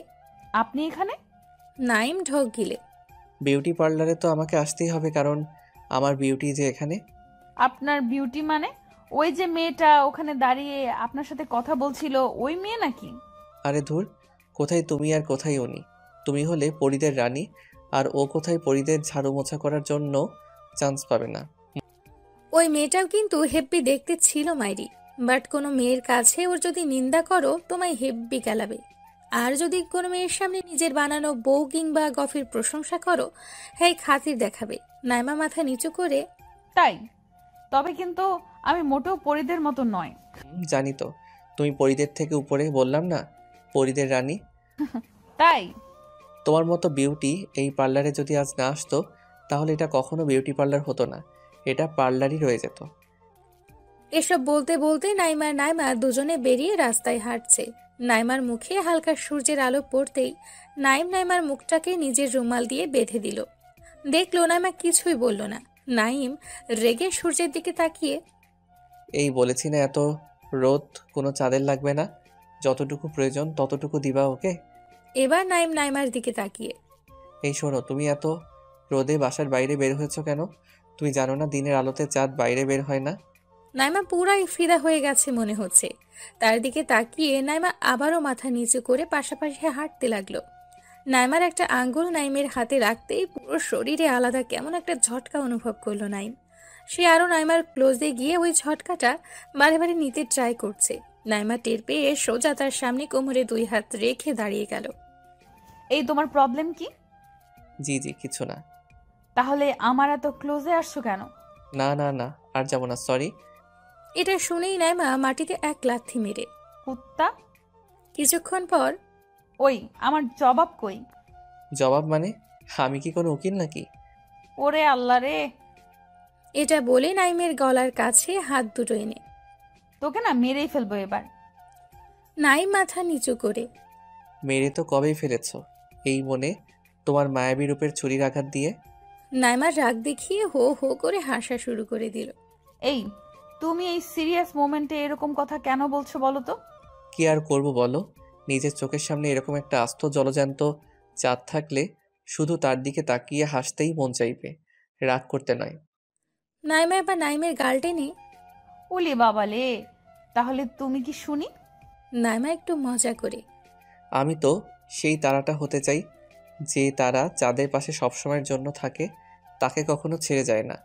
আপনি এখানে? নাইম ঢোক গিলে। বিউটি পার্লারে তো আমাকে আসতেই হবে, কারণ আমার বিউটি যে এখানে। আপনার বিউটি মানে? ওই যে মেয়েটা ওখানে দাঁড়িয়ে আপনার সাথে কথা বলছিল, ওই মেয়ে নাকি? আরে ধুর, কোথায় তুমি আর কোথায় উনি? তুমি হলে পরীদের রানী, আর ও কোথায় পরীদের ঝাড়ু মোছা করার জন্য চান্স পাবে না। ওই মেয়েটাও কিন্তু হেব্বি দেখতে ছিল মাইরি, বাট কোনো মেয়ের কাছে ওর যদি নিন্দা করো তোমায় হেব্বি গেলাবে। আর যদি কোনো মেয়ের সামনে নিজের বানানো বউ কিংবা গফের প্রশংসা করো, হ্যাঁ খাতির দেখাবে। নাইমা মাথা নিচু করে। তাই? তবে কিন্তু আমি মোটেও পরীদের মতো নয়। জানি তো, তুমি পরীদের থেকে উপরে, বললাম না, পরীদের রানী। তাই? তোমার মতো বিউটি এই পার্লারে যদি আজ না আসতো, তাহলে এটা কখনো বিউটি পার্লার হতো না, এটা পার্লারই রয়ে যেত। এসব বলতে বলতে নাইমা দুজনে বেরিয়ে রাস্তায় হাঁটছে। নাইমার মুখে হালকা সূর্যের আলো পড়তেই নাইমার মুখটাকে নিজের রুমাল দিয়ে বেঁধে দিল। দেখলো নাইমা কিছুই বলল না। নাইম রেগে সূর্যের দিকে তাকিয়ে। এই বলেছি না, এত রোদ কোনো চাঁদের লাগবে না, যতটুকু প্রয়োজন ততটুকু দিবা ওকে। এবার নাইমার দিকে তাকিয়ে। এই শোনো, তুমি এত রোদে বাসার বাইরে বের হয়েছো কেন? তুমি জানো না দিনের আলোতে চাঁদ বাইরে বের হয় না? নাইমা পুরাই ফিদা হয়ে গেছে মনে হচ্ছে। তার দিকে তাকিয়ে নাইমা আবারও মাথা নিচু করে পাশাপাশি হাঁটতে লাগলো। নাইমার একটা আঙ্গুল নাইমের হাতে রাখতেই পুরো শরীরে আলাদা কেমন একটা ঝটকা অনুভব করলো নাইম। সে আরো নাইমার ক্লোজে গিয়ে ওই ঝটকাটা বারে বারে নিতে ট্রাই করছে। নাইমা টের পেয়ে সোজা তার সামনে কোমরে দুই হাত রেখে দাঁড়িয়ে গেল। এই তোমার প্রবলেম কি? জি জি, কিছু না। তাহলে আমার এত ক্লোজে আসছো কেন? না না না, আর যাবো না, সরি। এটা শুনেই নাইমা মাটিতে এক লাথি মেরে। কুত্তা! কিছুক্ষণ পর, ওই আমার জবাব কই? জবাব মানে? আমি কি কোনো উকিল নাকি? ওরে আল্লাহ রে! এটা বলে নাইমের গলার কাছে হাত দুটো এনে তোকে না মেরেই ফেলবো এবার। নাইম মাথা নিচু করে। মেরে তো কবেই ফেলেছ, এই মনে তোমার মায়াবী রূপের ছুরির আঘাত দিয়ে। নাইমার রাগ দেখিয়ে হো হো করে হাসা শুরু করে দিল। এই তুমি এই সিরিয়াস মোমেন্টে এরকম কথা কেন বলছো বলো তো? কি আর করব বলো, নিজের চোখের সামনে এরকম একটা আস্ত জলজ্যান্ত চাঁদ থাকলে শুধু তার দিকে তাকিয়ে হাসতেই মন চাইবে, রাগ করতে নয়। নাইমা এবার নাইমের গাল টেনে। ওলে বাবালে, তাহলে তুমি কি শুনি? নাইমা একটু মজা করে। আমি তো সেই তারাটা হতে চাই, যে তারা চাঁদের পাশে সবসময়ের জন্য থাকে, তাকে কখনো ছেড়ে যায় না,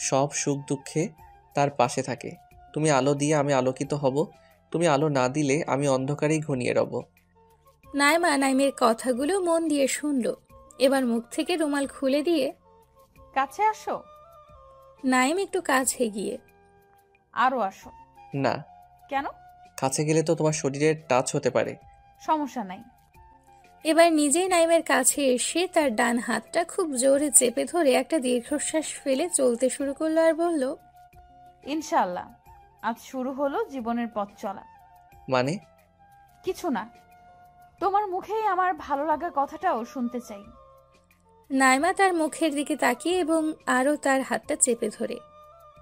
সব সুখ দুঃখে তার পাশে থাকে। তুমি আলো দিয়ে আমি আলোকিত হব, তুমি আলো না দিলে আমি অন্ধকারেই ঘনিয়ে রব। নাইমা নাইমের কথাগুলো মন দিয়ে শুনল। এবার মুখ থেকে রুমাল খুলে দিয়ে কাছে আসো। নাইম একটু কাছে গিয়ে। আরো আসো। না, কেন? কাছে গেলে তো তোমার শরীরের টাচ হতে পারে। সমস্যা নাই। এবার নিজেই নাইমের কাছে এসে তার ডান হাতটা খুব জোরে চেপে ধরে একটা দীর্ঘশ্বাস ফেলে চলতে শুরু করলো আর বলল, ইনশাআল্লাহ আজ শুরু হলো জীবনের পথ চলা। মানে? কিছু না, তোমার মুখেই আমার ভালো লাগা কথাটাও শুনতে চাই। নাইমা তার মুখের দিকে তাকিয়ে এবং আরও তার হাতটা চেপে ধরে।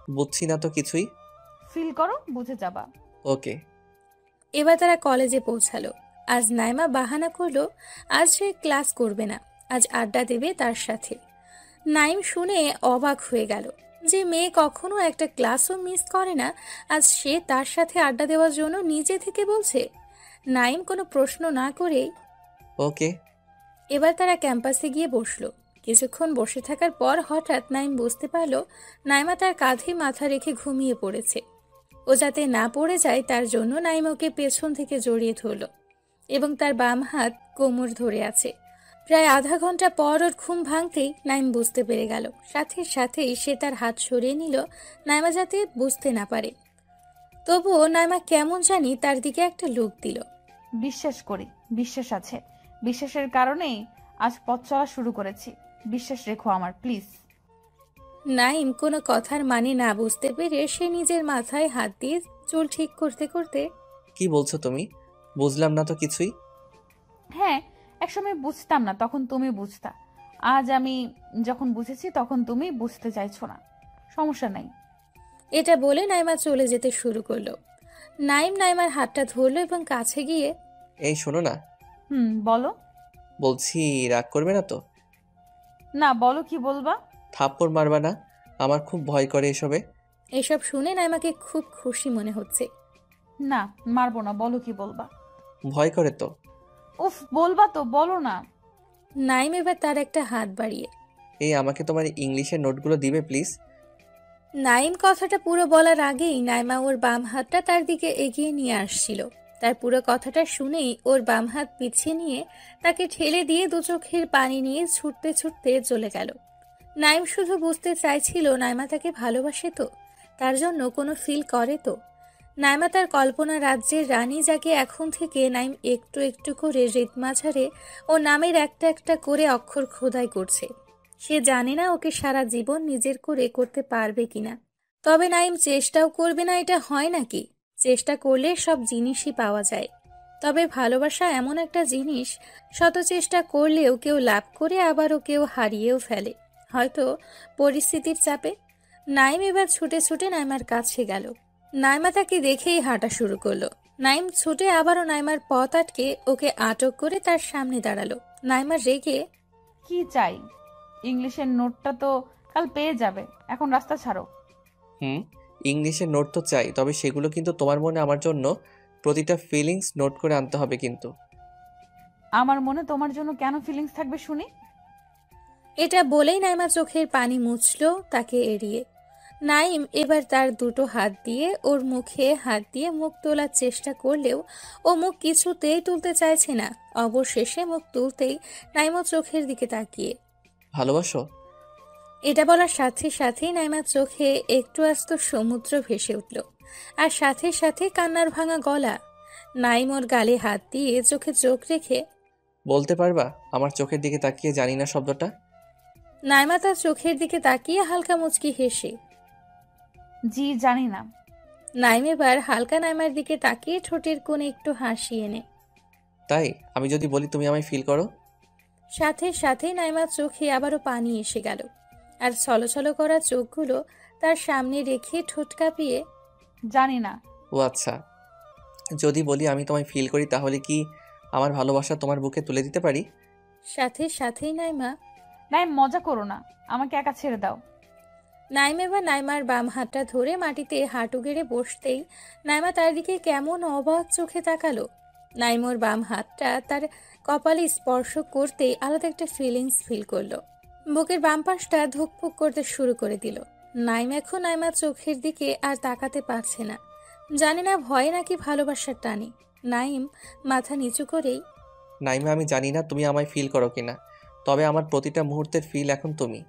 বুঝছি না তো কিছুই। ফিল করো, বুঝে যাবা। ওকে। এবার তারা কলেজে পৌঁছালো। আজ নাইমা বাহানা করলো আজ সে ক্লাস করবে না, আজ আড্ডা দেবে তার সাথে। নাইম শুনে অবাক হয়ে গেল যে মেয়ে কখনো একটা ক্লাসও মিস করে না, আজ সে তার সাথে আড্ডা দেওয়ার জন্য নিজে থেকে বলছে। নাইম কোনো প্রশ্ন না করেই ওকে। এবার তারা ক্যাম্পাসে গিয়ে বসলো। কিছুক্ষণ বসে থাকার পর হঠাৎ নাইম বুঝতে পারল নাইমা তার কাঁধে মাথা রেখে ঘুমিয়ে পড়েছে। ও যাতে না পড়ে যায় তার জন্য নাইম ওকে পেছন থেকে জড়িয়ে ধরল এবং তার বাম হাত কোমর ধরে আছে। প্রায় আধা ঘন্টা পর ওর ঘুম ভাঙতেই নাইম বুঝতে পেরে গেল। সাথে সাথেই সে তার হাত সরিয়ে নিল নাইমা যাতে বুঝতে না পারে। তবুও নাইমা কেমন জানি তার দিকে একটা লুক দিল। বিশ্বাস করি, বিশ্বাস আছে। বিশ্বাসের কারণেই আজ পথ চলা শুরু করেছি। বিশ্বাস রেখো আমার, প্লিজ। নাইম কোনো কথার মানে না বুঝতে পেরে সে নিজের মাথায় হাত দিয়ে চুল ঠিক করতে করতে কি বলছো তুমি? বুঝলাম না তো কিছুই। হ্যাঁ, একসময় বুঝতাম না, তখন তুমি বুঝতা। আজ আমি যখন বুঝেছি তখন তুমি বুঝতে চাইছো না। সমস্যা নাই। এটা বলে নাইমা চলে যেতে শুরু করলো। নাইম নাইমার হাতটা ধরলো এবং কাছে গিয়ে এই শোনো না, বলো। বলছি রাগ করবে না তো? না, বলো কি বলবা। থাপ্পড় মারবা না? আমার খুব ভয় করে এসবে। এসব শুনে নাইমাকে খুব খুশি মনে হচ্ছে। না, মারবো না, বলো কি বলবা। ভয় করে তো। উফ, বলবা তো, বলো না। নাইম এবার তার একটা হাত বাড়িয়ে এই আমাকে তোমার ইংলিশের নোটগুলো দিবে প্লিজ? নাইম কথাটা পুরো বলার আগেই নাইমা ওর বাম হাতটা তার দিকে এগিয়ে নিয়ে আসছিল। তার পুরো কথাটা শুনেই ওর বাম হাত পিছিয়ে নিয়ে তাকে ঠেলে দিয়ে দু চোখের পানি নিয়ে ছুটতে ছুটতে চলে গেল। নাইম শুধু বুঝতে চাইছিল নাইমা তাকে ভালোবাসে তো, তার জন্য কোনো ফিল করে তো। নাইমা তার কল্পনা রাজ্যের রানী, যাকে এখন থেকে নাইম একটু একটু করে রিতমাঝারে ও নামের একটা একটা করে অক্ষর খোদাই করছে। সে জানে না ওকে সারা জীবন নিজের করে করতে পারবে কিনা। তবে নাইম চেষ্টাও করবে না এটা হয় নাকি? চেষ্টা করলে সব জিনিসই পাওয়া যায়। তবে ভালোবাসা এমন একটা জিনিস, শত চেষ্টা করলেও কেউ লাভ করে আবারও কেউ হারিয়েও ফেলে, হয়তো পরিস্থিতির চাপে। নাইম এবার ছুটে ছুটে নাইমার কাছে গেল। নাইমা তাকে দেখেই হাঁটা শুরু করলো। নাইম ছুটে আবারও নাইমার পথ আটকে ওকে আটক করে তার সামনে দাঁড়ালো। নাইমা রেগে কি চাই? ইংলিশের নোটটা তো কাল পেয়ে যাবে, এখন রাস্তা ছাড়ো। ইংলিশের নোট তো চাই, তবে সেগুলো কিন্তু তোমার মনে আমার জন্য প্রতিটা ফিলিংস নোট করে আনতে হবে কিন্তু। আমার মনে তোমার জন্য কেন ফিলিংস থাকবে শুনি? এটা বলেই নাইমা চোখের পানি মুছলো তাকে এড়িয়ে। নাইম এবার তার দুটো হাত দিয়ে ওর মুখে হাত দিয়ে মুখ তোলার চেষ্টা করলেও ও মুখ কিছুতেই তুলতে চাইছে না। অবশেষে মুখ তুলতেই নাইমা চোখের দিকে তাকিয়ে ভালোবাসো? এটা বলার সাথে সাথেই নাইমার চোখে একটু আস্ত সমুদ্র ভেসে উঠল, আর সাথে সাথে কান্নার ভাঙা গলা। নাইম ওর গালে হাত দিয়ে চোখে চোখ রেখে বলতে পারবা আমার চোখের দিকে তাকিয়ে জানি না শব্দটা? নাইমা তার চোখের দিকে তাকিয়ে হালকা মুচকি হেসে জি, জানি না। নাইম এবার হালকা নাইমার দিকে তাকিয়ে ঠোঁটের কোণে একটু হাসি এনে তাই আমি যদি বলি তুমি আমায় ফিল করো? সাথে সাথেই নাইমার চোখে আবারও পানি এসে গেল, আর ছলছল করা চোখগুলো তার সামনে রেখে ঠোঁট কাঁপিয়ে জানি না। ও আচ্ছা, যদি বলি আমি তোমায় ফিল করি তাহলে কি আমার ভালোবাসা তোমার বুকে তুলে দিতে পারি? সাথে সাথেই নাইমা নাই, মজা করো না, আমাকে একা ছেড়ে দাও। নাইম এবার নাইমার বাম হাতটা ধরে মাটিতে হাঁটু গেড়ে বসতেই নাইমা তার দিকে কেমন অবাক চোখে তাকালো। নাইমোর বাম হাতটা তার কপালে স্পর্শ করতেই আলাদা একটা ফিলিংস ফিল করলো। বুকের বাম পাশটা ধুকপুক করতে শুরু করে দিল। নাইম এখন নাইমার চোখের দিকে আর তাকাতে পারছে না, জানি না ভয় নাকি ভালোবাসার টানে। নাইম মাথা নিচু করেই নাইমা, আমি জানি না তুমি আমায় ফিল করো কিনা, তবে আমার প্রতিটা মুহূর্তের ফিল এখন তুমি।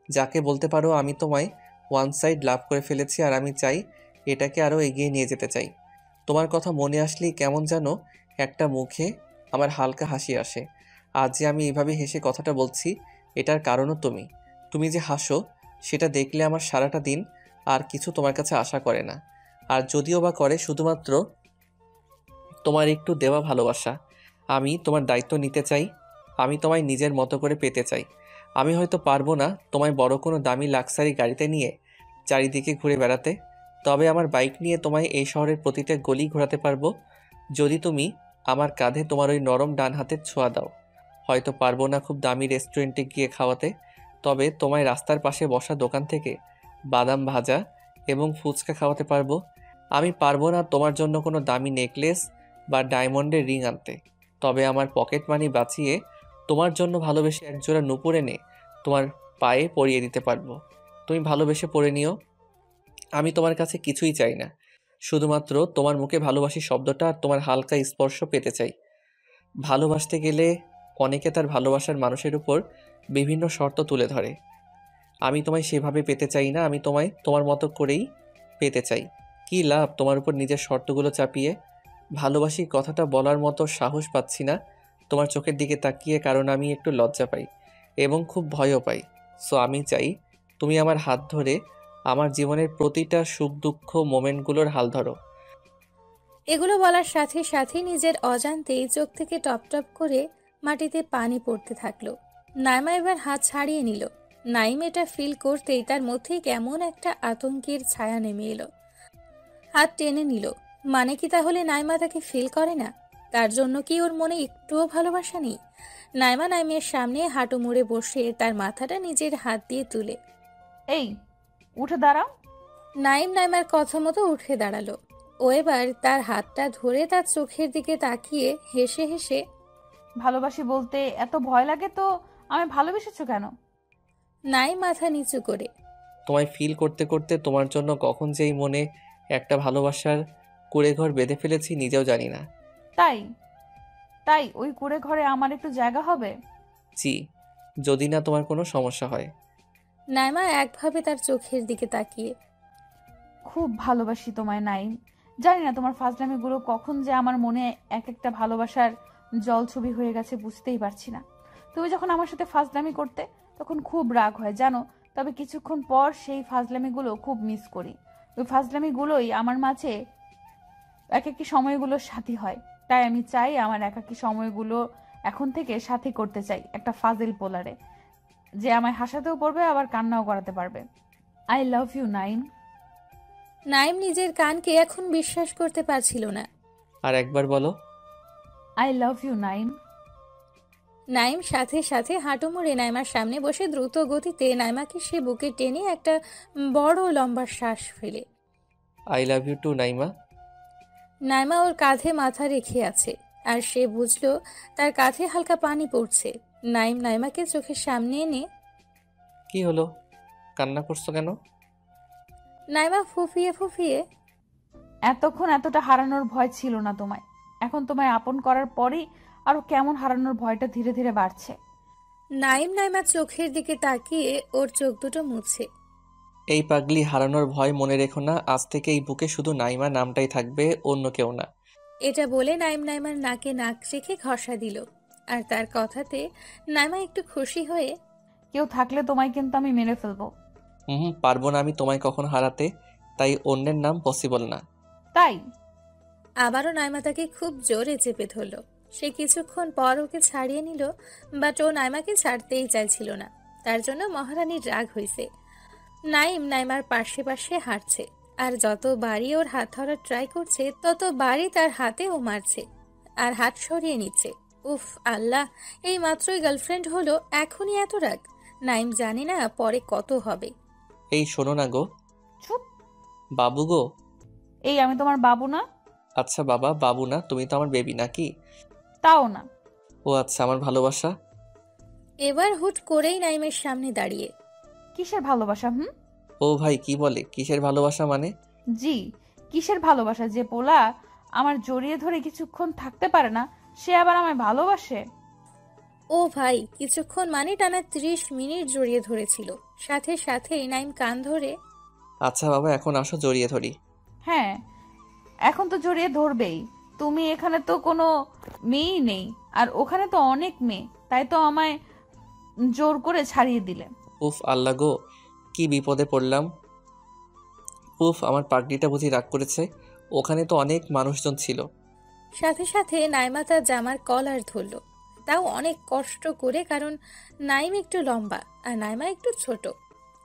যাকে বলতে পারো আমি তোমায় ওয়ান সাইড লাভ করে ফেলেছি, আর আমি চাই এটাকে আরও এগিয়ে নিয়ে যেতে চাই। তোমার কথা মনে আসলেই কেমন যেন একটা মুখে আমার হালকা হাসি আসে। আজ যে আমি এভাবে হেসে কথাটা বলছি এটার কারণও তুমি। তুমি যে হাসো সেটা দেখলে আমার সারাটা দিন আর কিছু তোমার কাছে আশা করে না, আর যদিও বা করে শুধুমাত্র তোমার একটু দেওয়া ভালোবাসা। আমি তোমার দায়িত্ব নিতে চাই, আমি তোমায় নিজের মতো করে পেতে চাই। আমি হয়তো পারবো না তোমায় বড় কোনো দামি লাক্সারি গাড়িতে নিয়ে চারিদিকে ঘুরে বেড়াতে। তবে আমার বাইক নিয়ে তোমায় এই শহরের প্রতিটা গলি ঘোরাতে পারবো, যদি তুমি আমার কাঁধে তোমার ওই নরম ডান হাতের ছোঁয়া দাও। হয়তো পারবো না খুব দামি রেস্টুরেন্টে গিয়ে খাওয়াতে, তবে তোমায় রাস্তার পাশে বসা দোকান থেকে বাদাম ভাজা এবং ফুচকা খাওয়াতে পারবো। আমি পারবো না তোমার জন্য কোনো দামি নেকলেস বা ডায়মন্ডের রিং আনতে, তবে আমার পকেট মানি বাঁচিয়ে তোমার জন্য ভালোবেসে একজোড়া নূপুর এনে তোমার পায়ে পরিয়ে দিতে পারবো। তুমি ভালোবেসে পরে নিও। আমি তোমার কাছে কিছুই চাই না, শুধুমাত্র তোমার মুখে ভালোবাসি শব্দটা আর তোমার হালকা স্পর্শ পেতে চাই। ভালোবাসতে গেলে অনেকে তার ভালোবাসার মানুষের উপর বিভিন্ন শর্ত তুলে ধরে। আমি তোমায় সেভাবে পেতে চাই না, আমি তোমায় তোমার মতো করেই পেতে চাই। কী লাভ তোমার উপর নিজের শর্তগুলো চাপিয়ে? ভালোবাসি কথাটা বলার মতো সাহস পাচ্ছি না তোমার চোখের দিকে তাকিয়ে, কারণ আমি একটু লজ্জা পাই এবং খুব ভয়ও পাই। সো আমি চাই তুমি আমার হাত ধরে আমার জীবনের প্রতিটা সুখ দুঃখ মোমেন্টগুলোর হাল ধরো। এগুলো বলার সাথে সাথে নিজের অজান্তেই চোখ থেকে টপ টপ করে মাটিতে পানি পড়তে থাকলো। নাইমা এবার হাত ছাড়িয়ে নিল। নাইম এটা ফিল করতেই তার মধ্যে কেমন একটা আতঙ্কের ছায়া নেমে এলো। হাত টেনে নিল। মানে কি তাহলে নাইমা তাকে ফিল করে না? তার জন্য কি ওর মনে একটুও ভালোবাসা নেই? নাইমা নাইমের সামনে হাঁটু মুড়ে বসে তার মাথাটা নিজের হাত দিয়ে তুলে। এই উঠে দাঁড়াও। নাইম নাইমার কথা মতো উঠে দাঁড়ালো। ও এবার তার হাতটা ধরে তার চোখের দিকে তাকিয়ে হেসে হেসে, ভালোবাসি বলতে এত ভয় লাগে তো আমি ভালোবেসেছো কেন? নাইম মাথা নিচু করে, তোমায় ফিল করতে করতে তোমার জন্য কখন যেই মনে একটা ভালোবাসার কুঁড়েঘর বেঁধে ফেলেছি নিজেও জানি না। তাই তাই ওই কুঁড়ে ঘরে আমার একটু জায়গা হবে? জি, যদি না তোমার কোনো সমস্যা হয়। নাইমা একভাবে তার চোখের দিকে তাকিয়ে, খুব ভালোবাসি তোমায় নাইম। জানি না তোমার ফাজলামিগুলো কখন যে আমার মনে এক একটা ভালোবাসার জল ছবি হয়ে গেছে বুঝতেই পারছি না। তুমি যখন আমার সাথে ফাজলামি করতে তখন খুব রাগ হয় জানো, তবে কিছুক্ষণ পর সেই ফাজলামিগুলো খুব মিস করি। ওই ফাজলামিগুলোই আমার মাঝে একাকী সময়গুলোর সাথী হয়। তাই আমি চাই আমার একাকী সময়গুলো এখন থেকে সাথী করতে চাই একটা ফাজিল পোলারে, যে আমায় হাসাতেও পারবে আবার কান্নাও করাতে পারবে। I love you Naim. Naim নিজের কানকে এখন বিশ্বাস করতে পারছিল না। আর একবার বলো। I love you Naim. Naim সাথে সাথে হাঁটু মুড়ে নাইমার সামনে বসে দ্রুত গতিতে নাইমাকে সে বুকে টেনে একটা বড় লম্বা শ্বাস ফেলে। I love you too Naima. Naima ওর কাঁধে মাথা রেখে আছে আর সে বুঝলো তার কাঁধে হালকা পানি পড়ছে। নাইম নাইমাকে চোখের সামনে এনে, কি হলো, কান্না করছো কেন? নাইমা ফুফিয়ে ফুফিয়ে, এতক্ষণ এতটা হারানোর ভয় ছিল না তোমায়, এখন তোমায় আপন করার পরেই আরো কেমন হারানোর ভয়টা ধীরে ধীরে বাড়ছে। নাইম নাইমার চোখের দিকে তাকিয়ে ওর চোখ দুটো মুছে। এই পাগলি হারানোর ভয় মনে রেখো না, আজ থেকে এই বুকে শুধু নাইমা নামটাই থাকবে, অন্য কেউ না। এটা বলে নাইম নাইমার নাকে নাক রেখে ঘষা দিল। আর তার কথাতে নাইমা একটু খুশি হয়ে, কেউ থাকলে তোমায় কিন্তু আমি মেরে ফেলবো। পারবো না আমি তোমায় কখন হারাতে, তাই অন্যের নাম পসিবল না। তাই আবারও নাইমা তাকে খুব জোরে চেপে ধরল। সে কিছুক্ষণ পর ওকে ছাড়িয়ে নিল, বাট ও নাইমাকে ছাড়তেই চাইছিল না। তার জন্য মহারানীর রাগ হয়েছে। নাইম নাইমার পাশে পাশে হাঁটছে, আর যত বাড়ি ওর হাত ধরার ট্রাই করছে তত বাড়ি তার হাতে ও মারছে আর হাত সরিয়ে নিচ্ছে। উফ আল্লাহ, এই মাত্রই গার্লফ্রেন্ড হলো, এখনই এত রাগ! নাইম জানি না পরে কত হবে। এই শোনো না গো। চুপ। বাবু গো। এই আমি তোমার বাবু না। আচ্ছা বাবা, বাবু না, তুমি তো আমার বেবি নাকি? তাও না। ও আচ্ছা, আমার ভালোবাসা। এবার হুট করেই নাইমের সামনে দাঁড়িয়ে, কিসের ভালোবাসা? ও ভাই কি বলে, কিসের ভালোবাসা মানে? জি, কিসের ভালোবাসা? যে পোলা আমার জড়িয়ে ধরে কিছুক্ষণ থাকতে পারে না সে আবার আমায় ভালোবাসে? ও ভাই কিছুক্ষণ মানে টানা 30 মিনিট জড়িয়ে ধরেছিল। সাথে সাথে নাইম কান ধরে, আচ্ছা বাবা এখন আসো জড়িয়ে ধরি। হ্যাঁ এখন তো জড়িয়ে ধরবেই। তুমি এখানে তো কোনো মেয়েই নেই, আর ওখানে তো অনেক মেয়ে, তাই তো আমায় জোর করে ছাড়িয়ে দিলে। উফ আল্লাহ গো, কি বিপদে পড়লাম। উফ, আমার পাগড়িটা বুঝি রাগ করেছে, ওখানে তো অনেক মানুষজন ছিল। সাথে সাথে নাইমা তার জামার কলার ধরল, তাও অনেক কষ্ট করে, কারণ নাইম একটু লম্বা আর নাইমা একটু ছোট।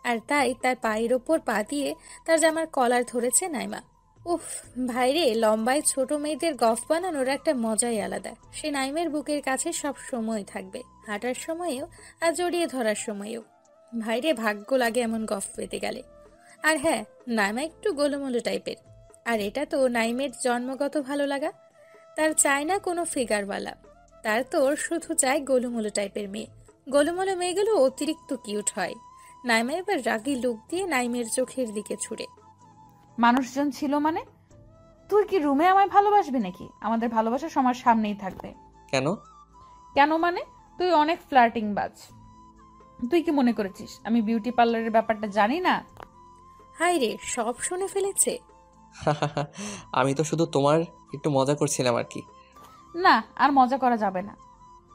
আর তাই তার পায়ের ওপর পা দিয়ে তার জামার কলার ধরেছে নাইমা। উফ, ভাইরে, লম্বায় ছোট মেয়েদের গফ বানানোর একটা মজাই আলাদা। সে নাইমের বুকের কাছে সব সময় থাকবে, হাঁটার সময়েও আর জড়িয়ে ধরার সময়েও। ভাইরে, ভাগ্য লাগে এমন গফ পেতে গেলে। আর হ্যাঁ, নাইমা একটু গোলুমোলু টাইপের। আর এটা তো নাইমের জন্মগত ভালো লাগা। তার চায় না কোনো ফিগারওয়ালা, তার তো শুধু চায় গোলুমোলু টাইপের মেয়ে। গোলুমোলু মেয়েগুলো অতিরিক্ত কিউট হয়। নাইমা এবার রাগী লুক দিয়ে নাইমের চোখের দিকে ছুড়ে। মানুষজন ছিল মানে? তুই কি রুমে আমায় ভালোবাসবি নাকি? আমাদের ভালোবাসা সবার সামনেই থাকবে। কেন? কেন মানে? তুই অনেক ফ্লার্টিং বাজ। তুই কি মনে করেছিস আমি বিউটি পার্লারের ব্যাপারটা জানি না? হাই রে, সব শুনে ফেলেছে। আমি তো শুধু তোমার একটু মজা করছিলাম আর কি। না, আর মজা করা যাবে না।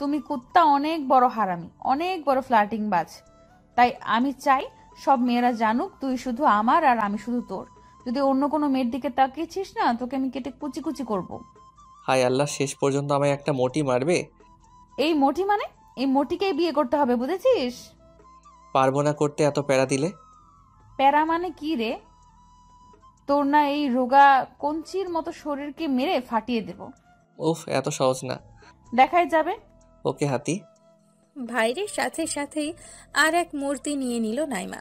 তুমি কুত্তা অনেক বড় হারামি, অনেক বড় ফ্লার্টিং বাজ। তাই আমি চাই সব মেয়েরা জানুক তুই শুধু আমার আর আমি শুধু তোর। যদি অন্য কোনো মেয়ের দিকে তাকিয়েছিস না, তোকে আমি কেটে কুচি কুচি করব। হায় আল্লাহ, শেষ পর্যন্ত আমায় একটা মোটি মারবে? এই মোটি মানে? এই মোটিকেই বিয়ে করতে হবে, বুঝেছিস? পারবো না করতে এত প্যারা দিলে। প্যারা মানে কি রে? তোর না এই রোগা কঞ্চির মতো শরীরকে মেরে ফাটিয়ে দেব। উফ, এত সহজ না। দেখাই যাবে। ওকে হাতি। ভাইরের সাথে সাথেই আর এক মূর্তি নিয়ে নিল নাইমা।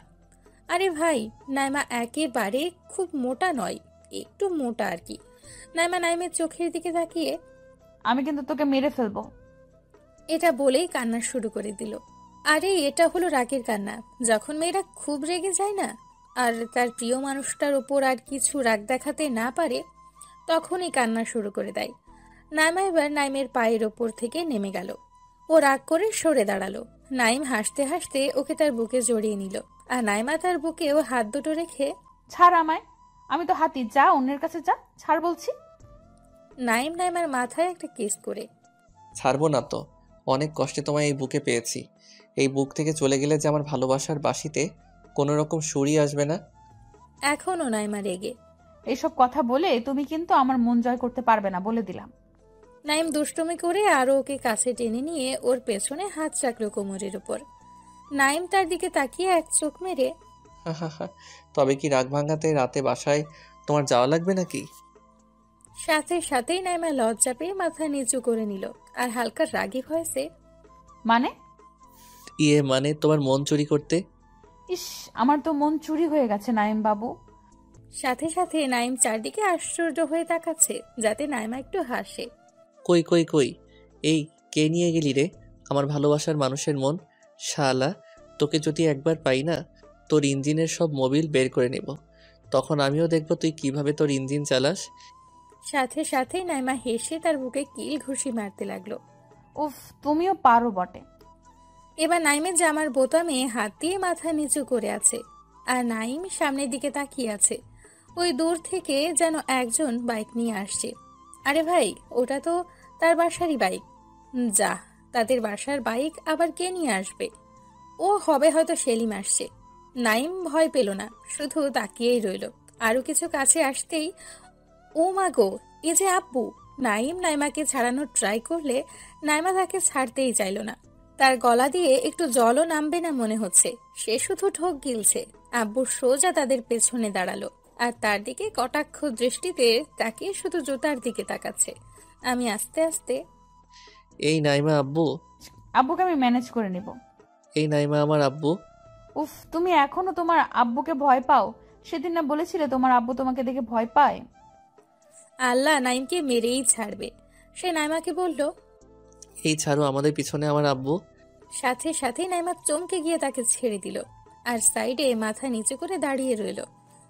আরে ভাই, নাইমা একেবারে খুব মোটা নয়, একটু মোটা আর কি। নাইমা নাইমের চোখের দিকে তাকিয়ে, আমি কিন্তু তোকে মেরে ফেলবো, এটা বলেই কান্না শুরু করে দিল। আরে এটা হলো রাগের কান্না। যখন মেয়েরা খুব রেগে যায় না, আর তার প্রিয় মানুষটার ওপর আর কিছু রাগ দেখাতে না পারে, তখনই কান্না শুরু করে দেয়। নাইমা এবার নাইমের পায়ের ওপর থেকে নেমে গেল। ও রাগ করে সরে দাঁড়ালো। নাইম হাসতে হাসতে ওকে তার বুকে জড়িয়ে নিল, আর নাইমা তার বুকেও হাত দুটো রেখে, ছাড় আমায়, আমি তো হাতি, যা অন্যের কাছে যা, ছাড় বলছি। নাইম নাইমার মাথায় একটা কিস করে, ছাড়বো না তো, অনেক কষ্টে তোমায় এই বুকে পেয়েছি। এই বুক থেকে চলে গেলে যে আমার ভালোবাসার বাঁশিতে কোনো রকম সুরই আসবে না। এখনও নাইমা রেগে। এইসব কথা বলে তুমি কিন্তু আমার মন জয় করতে পারবে না, বলে দিলাম। নাইম দুষ্টুমি করে আরও ওকে কাছে টেনে নিয়ে ওর পেছনে হাত রাখলো কোমরের উপর। নাইম তার দিকে তাকিয়ে এক চোখ মেরে, তবে কি রাগ ভাঙাতে রাতে বাসায় তোমার যাওয়া লাগবে নাকি? সাথে সাথেই নাইমা লজ্জা পেয়ে মাথা নিচু করে নিল আর হালকা রাগী ভয়েসে, মানে? মানে তোমার মন চুরি করতে। ইস, আমার তো মন চুরি হয়ে গেছে নাইম বাবু। সাথে সাথে নাইম চারদিকে আশ্চর্য হয়ে তাকাচ্ছে যাতে নাইমা একটু হাসে। কই কই কই, এই কে নিয়ে গেলি রে আমার ভালোবাসার মানুষের মন? শালা, তোকে যদি একবার পাই না, তোর ইঞ্জিনের সব মোবিল বের করে নেব। তখন আমিও দেখব তুই কিভাবে তোর ইঞ্জিন চালাস। সাথে সাথেই নাইমা হেসে তার বুকে কিল ঘুষি মারতে লাগলো। উফ, তুমিও পারো বটে। এবার নাইমের জামার বোতামে হাত দিয়ে মাথা নিচু করে আছে, আর নাইম সামনের দিকে তাকিয়ে আছে। ওই দূর থেকে যেন একজন বাইক নিয়ে আসছে। আরে ভাই, ওটা তো তার বাসারই বাইক। যা, তাদের বাসার বাইক আবার কে নিয়ে আসবে? ও হবে হয়তো সেলিম আসছে। নাইম ভয় পেল না, শুধু তাকিয়েই রইল। আরো কিছু কাছে আসতেই, ও মা গো, এ যে আব্বু! নাইম নাইমাকে ছাড়ানোর ট্রাই করলে নাইমা তাকে ছাড়তেই চাইল না। তার গলা দিয়ে একটু জলও নামবে না মনে হচ্ছে। সে শুধু ঢোক গিলছে। আব্বু সোজা তাদের পেছনে দাঁড়ালো আর তার দিকে কটাক্ষ দৃষ্টিতে তাকিয়ে শুধু জুতার দিকে তাকাচ্ছে। আমি আস্তে আস্তে, এই নাইমা আব্বু। আব্বুকে আমি ম্যানেজ করে নিব। এই নাইমা আমার আব্বু। উফ, তুমি এখনো তোমার আব্বুকে ভয় পাও? সেদিন না বলেছিলে তোমার আব্বু তোমাকে দেখে ভয় পায়? আল্লাহ নাইমকে মেরেই ছাড়বে। সে নাইমাকে বলল, এই ছাড়ো, আমাদের পিছনে আমার আব্বু। সাথে সাথে নাইমা চমকে গিয়ে তাকে ছেড়ে দিল আর সাইডে মাথা নিচু করে দাঁড়িয়ে রইল।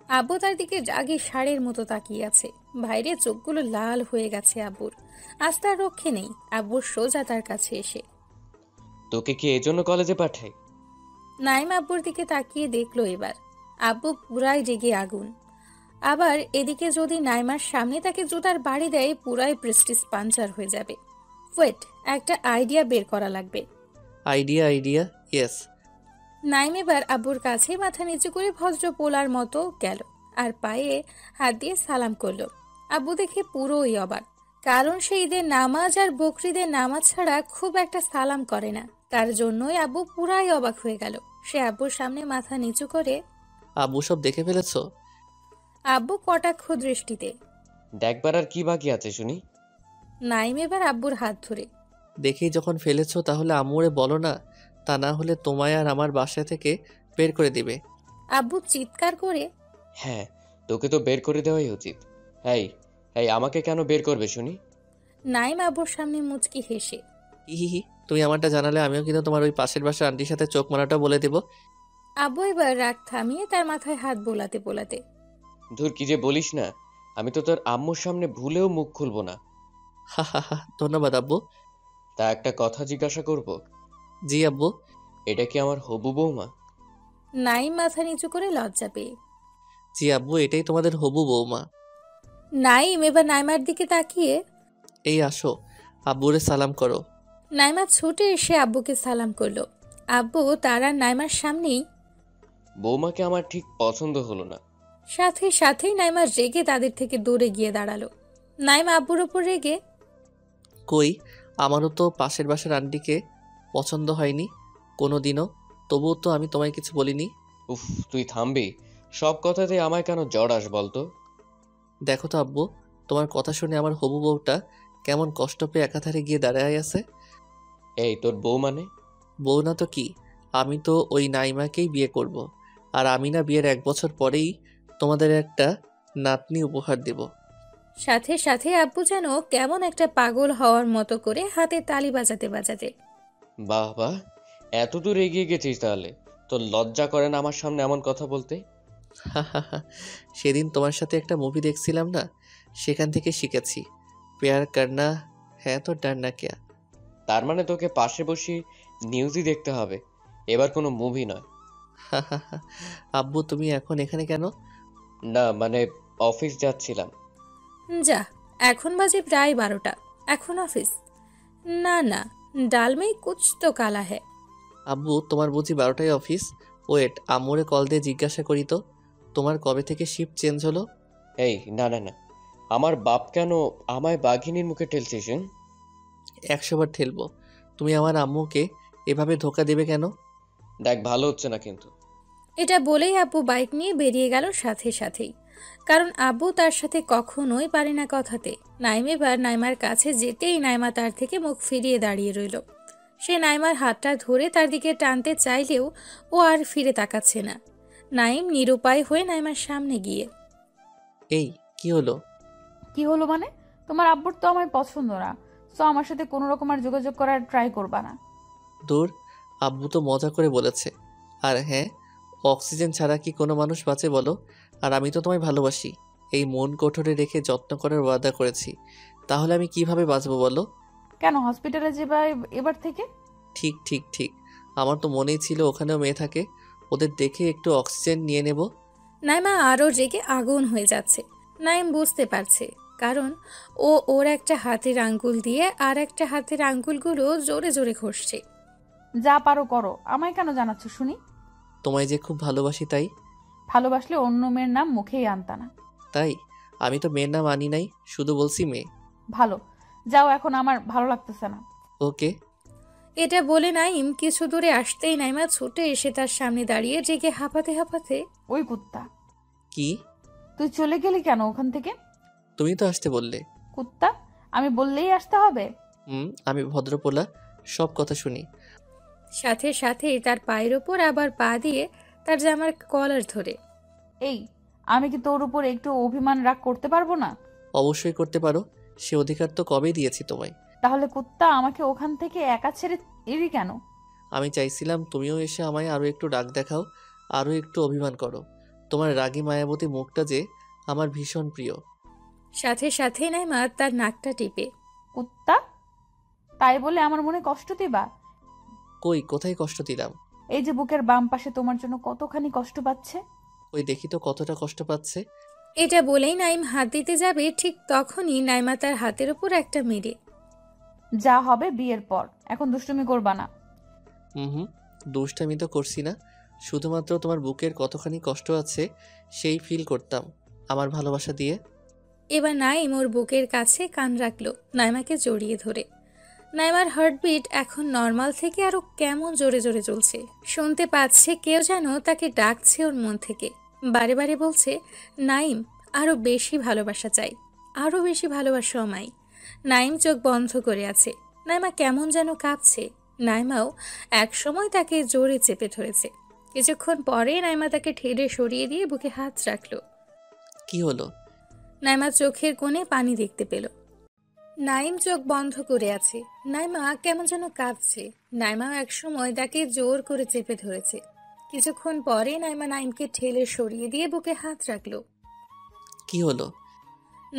আব্বু তার দিকে রাগে ষাঁড়ের মতো তাকিয়ে আছে। বাইরে চোখগুলো লাল হয়ে গেছে আব্বুর। আজ তার রক্ষে নেই। আব্বুর সোজা তার কাছে এসে, তোকে কি এই জন্য কলেজে পাঠাই? নাইম আব্বুর দিকে তাকিয়ে দেখলো এবার। আব্বু পুরাই রেগে আগুন। আবার এদিকে যদি নাইমার সামনে তাকে জুতার বাড়ি দেয়, পুরাই প্রেস্টিজ পাঞ্চার হয়ে যাবে। ওয়েট, একটা আইডিয়া বের করা লাগবে। আইডিয়া? ইয়েস। নাইম এবার আব্বুর কাছে মাথা নিচু করে ভদ্র পোলার মতো গেল আর পায়ে হাত দিয়ে সালাম করলো। আব্বু দেখে পুরোই অবাক, কারণ সে ঈদের নামাজ আর বকরিদের নামাজ ছাড়া খুব একটা সালাম করে না। তার জন্যই আব্বু পুরাই অবাক হয়ে গেল। সে আব্বুর সামনে মাথা নিচু করে। আব্বু সব দেখে ফেলেছো? আব্বু কটাক্ষ দৃষ্টিতে। দেখবার আর কি বাকি আছে শুনি? নাইম এবার আব্বুর হাত ধরে। দেখেই যখন ফেলেছো তাহলে আম্মুরে বলো না, তা না হলে তোমায় আর আমার বাসা থেকে বের করে দিবে। আব্বু চিৎকার করে। হ্যাঁ, তোকে তো বের করে দেওয়াই উচিত। এই এই আমাকে কেন বের করবে শুনি? নাইম আব্বুর সামনে মুচকি হেসে। হি, তুমি আমারটা জানালে আমিও কিন্তু তোমার ওই পাশের বাসার আন্টির সাথে চোখ মারাটা বলে দেব। আব্বু এবার রাগ থামিয়ে তার মাথায় হাত বোলাতে বোলাতে। ধুর, কি যে বলিস না। আমি তো তোর আম্মুর সামনে ভুলেও মুখ খুলবো না। হা হা হা, ধন্যবাদ আব্বু। তা একটা কথা জিজ্ঞাসা করব? জি আব্বু। এটা কি আমার হবু বৌমা? নাইম মাথা নিচু করে লজ্জা পেয়ে। জি আব্বু, এটাই তোমাদের হবু বৌমা। নাইম এবার নাইমার দিকে তাকিয়ে। এই আসো, আব্বুরে সালাম করো। নাইমা ছুটে এসে আব্বুকে সালাম করলো। আব্বু তার আর নাইমার সামনেই। বৌমাকে আমার ঠিক পছন্দ হলো না। সাথে সাথেই নাইমা রেগে তাদের থেকে দূরে গিয়ে দাঁড়ালো। নাইমা আব্বুর ওপর রেগে। কই, আমারও তো পাশের বাসার আন্টিকে পছন্দ হয়নি কোনো দিনও, তবুও তো আমি তোমায় কিছু বলিনি। উফ, তুই থামবি? সব কথাতে আমায় কেন জড়াস বলতো? দেখো তো আব্বু, তোমার কথা শুনে আমার হবু বউটা কেমন কষ্ট পেয়ে একাধারে গিয়ে দাঁড়ায় আছে। এই তোর বউ মানে? বউ না তো কি, আমি তো ওই নাইমাকেই বিয়ে করব। আর আমি না বিয়ের 1 বছর পরেই তোমাদের একটা নাতনি উপহার দেব। সাথে সাথে আব্বু যেন কেমন একটা পাগল হওয়ার মতো করে হাতে তালি বাজাতে বাজাতে। বাহ বাহ, এত দূর এগিয়ে গেছিস তাহলে। তোর লজ্জা করে না আমার সামনে এমন কথা বলতে? সেদিন তোমার সাথে একটা মুভি দেখছিলাম না, সেখান থেকে শিখেছি, প্যার করনা হ্যাঁ তো ডারনা ক্যা। তার মানে তোকে পাশে বসে নিউজই দেখতে হবে, এবার কোনো মুভি নয়। আব্বু তুমি এখন এখানে কেন? না মানে, অফিস যাচ্ছিলাম। যা, এখন বাজে প্রায় 12টা, এখন অফিস? না না, ডাল মে কুছ তো কালা হ্যায়। আব্বু তোমার বুঝি 12টায় অফিস? ওয়েট, আম্মুরে কল দিয়ে জিজ্ঞাসা করি তো, তোমার কবে থেকে শিফট চেঞ্জ হলো? এই না না না, আমার বাপ কেন আমায় বাঘিনীর মুখে ঠেলছিস? 100 বার ঠেলবো। তুমি আমার আম্মুকে এভাবে ধোকা দেবে কেন? দেখ, ভালো হচ্ছে না কিন্তু। এটা বলেই আব্বু বাইক নিয়ে বেরিয়ে গেল সাথে সাথেই। কারণ আব্বু তার সাথে কখনোই পারে না কথাতে। নাইম এবার নাইমার কাছে যেতেই নাইমা তার থেকে মুখ ফিরিয়ে দাঁড়িয়ে রইল। সে নাইমার হাতটা ধরে তার দিকে টানতে চাইলেও ও আর ফিরে তাকাচ্ছে না। নাইম নিরুপায় হয়ে নাইমার সামনে গিয়ে। এই কি হলো? কি হলো মানে? তোমার আব্বুর তো আমায় পছন্দ না, সো আমার সাথে কোনো রকম আর যোগাযোগ করার ট্রাই করবা না। দূর, আব্বু তো মজা করে বলেছে। আর হ্যাঁ, অক্সিজেন ছাড়া কি কোনো মানুষ বাঁচে বলো? আর আমি তো তোমায় ভালোবাসি, এই মন কোঠরে রেখে যত্ন করার ওয়াদা করেছি, তাহলে আমি কিভাবে বাঁচবো বলো? কেন হসপিটালে যাবা এবার থেকে? ঠিক ঠিক ঠিক, আমার তো মনেই ছিল ওখানেও মেয়ে থাকে, ওদের দেখে একটু অক্সিজেন নিয়ে নেব। নাইমা আরও রেগে আগুন হয়ে যাচ্ছে। নাইম বুঝতে পারছে, কারণ ও ওর একটা হাতের আঙ্গুল দিয়ে আর একটা হাতের আঙ্গুলগুলো জোরে জোরে ঘষছে। যা পারো করো, আমায় কেন জানাচ্ছ শুনি? তোমায় যে খুব ভালোবাসি তাই। ভালোবাসলে অন্য মেয়ের নাম মুখেই আনতা না। তাই? আমি তো মেয়ের নাম আনি নাই, শুধু বলছি মেয়ে। ভালো, যাও, এখন আমার ভালো লাগতেছে না। ওকে। এটা বলে নাইম কিছু দূরে আসতেই নাইমা ছুটে এসে তার সামনে দাঁড়িয়ে রেগে হাঁপাতে হাঁপাতে। ওই কুত্তা, কি? তুই চলে গেলি কেন ওখান থেকে? তুমি তো আসতে বললে। কুত্তা, আমি বললেই আসতে হবে? আমি ভদ্রপোলা, সব কথা শুনি। সাথে সাথে তার পায়ের ওপর আবার পা দিয়ে তার জামার কলার ধরে। এই, আমি কি তোর উপর একটু অভিমান রাগ করতে পারবো না? অবশ্যই করতে পারো, সে অধিকার তো কবেই দিয়েছি তোমায়। তাহলে কুত্তা, আমাকে ওখান থেকে একা ছেড়ে এলি কেন? আমি চাইছিলাম তুমিও এসে আমায় আরও একটু রাগ দেখাও, আরও একটু অভিমান করো। তোমার রাগী মায়াবতী মুখটা যে আমার ভীষণ প্রিয়। সাথে সাথে নাইমা তার নাকটা টিপে। কুত্তা, তাই বলে আমার মনে কষ্ট দিবা? কই, কোথায় কষ্ট দিলাম? এই যে বুকের বাম পাশে তোমার জন্য কতখানি কষ্ট পাচ্ছে। ওই দেখি তো কতটা কষ্ট পাচ্ছে। এটা বলেই নাইম হাত দিতে যাবে, ঠিক তখনই নাইমা তার হাতের উপর একটা মেরে। যা হবে বিয়ের পর, এখন দুষ্টুমি করবা না। দুষ্টামি তো করছি না, শুধুমাত্র তোমার বুকের কতখানি কষ্ট আছে সেই ফিল করতাম আমার ভালোবাসা দিয়ে। এবার নাইম ওর বুকের কাছে কান রাখলো, নাইমাকে জড়িয়ে ধরে। নাইমার হার্টবিট এখন নর্মাল থেকে আরো কেমন জোরে জোরে চলছে। শুনতে পাচ্ছে কেউ যেন তাকে ডাকছে ওর মন থেকে। বারে বারে বলছে, নাইম, আরো বেশি ভালোবাসা চাই, আরো বেশি ভালোবাসা আমায়। নাইম চোখ বন্ধ করে আছে। নাইমা কেমন যেন কাঁপছে। নাইমাও একসময় তাকে জোরে চেপে ধরেছে। কিছুক্ষণ পরে নাইমা তাকে ঠেলে সরিয়ে দিয়ে বুকে হাত রাখলো। কি হলো? নাইমা চোখের কোণে পানি দেখতে পেল। নাইম চোখ বন্ধ করে আছে। নাইমা কেমন যেন কাঁপছে। নাইমা একসময় তাকে জোর করে চেপে ধরেছে। কিছুক্ষণ পরে নাইমা নাইমকে ঠেলে সরিয়ে দিয়ে বুকে হাত রাখলো। কি হলো?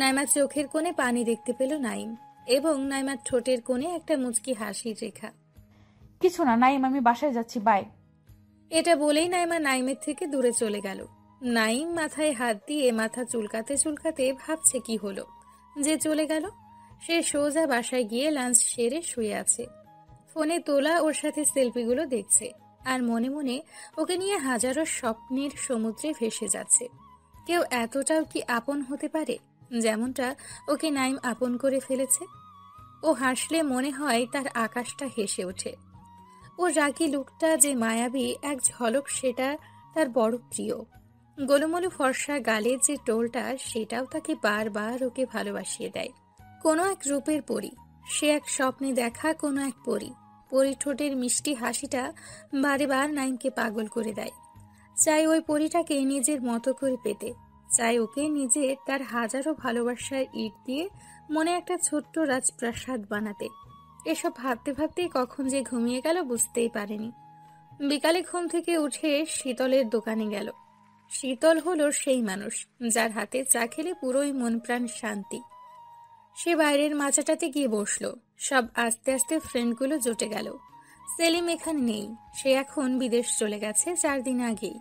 নাইমার চোখের কোণে পানি দেখতে পেল নাইম, এবং নাইমার ঠোঁটের কোণে একটা মুচকি হাসির রেখা। কিছু না নাইম, আমি বাসায় যাচ্ছি, বাই। এটা বলেই নাইমা নাইমের থেকে দূরে চলে গেল। নাইম মাথায় হাত দিয়ে মাথা চুলকাতে চুলকাতে ভাবছে কি হলো যে চলে গেল। সে সোজা বাসায় গিয়ে লাঞ্চ সেরে শুয়ে আছে। ফোনে তোলা ওর সাথে সেলফিগুলো দেখছে, আর মনে মনে ওকে নিয়ে হাজারো স্বপ্নের সমুদ্রে ভেসে যাচ্ছে। কেউ এতটাও কি আপন হতে পারে যেমনটা ওকে নাইম আপন করে ফেলেছে? ও হাসলে মনে হয় তার আকাশটা হেসে ওঠে। ও রাগী লুকটা যে মায়াবী এক ঝলক, সেটা তার বড় প্রিয়। গোলুমলু ফর্সা গালে যে টোলটা, সেটাও তাকে বারবার ওকে ভালোবাসিয়ে দেয়। কোনো এক রূপের পরী, সে এক স্বপ্নে দেখা কোনো এক পরী। পরী ঠোঁটের মিষ্টি হাসিটা বারে বার নাইমকে পাগল করে দেয়। চাই ওই পরীটাকে নিজের মতো করে পেতে, চাই ওকে নিজে তার হাজারো ভালোবাসার ইট দিয়ে মনে একটা ছোট্ট রাজপ্রাসাদ বানাতে। এসব ভাবতে ভাবতেই কখন যে ঘুমিয়ে গেল বুঝতেই পারেনি। বিকালে ঘুম থেকে উঠে শীতলের দোকানে গেল। শীতল হলো সেই মানুষ যার হাতে চা খেলে পুরোই মন প্রাণ শান্তি। সে বাইরের মাচাটাতে গিয়ে বসলো। সব আস্তে আস্তে ফ্রেন্ডগুলো জুটে গেল। সেলিম এখানে নেই, সে এখন বিদেশ চলে গেছে 4 দিন আগেই।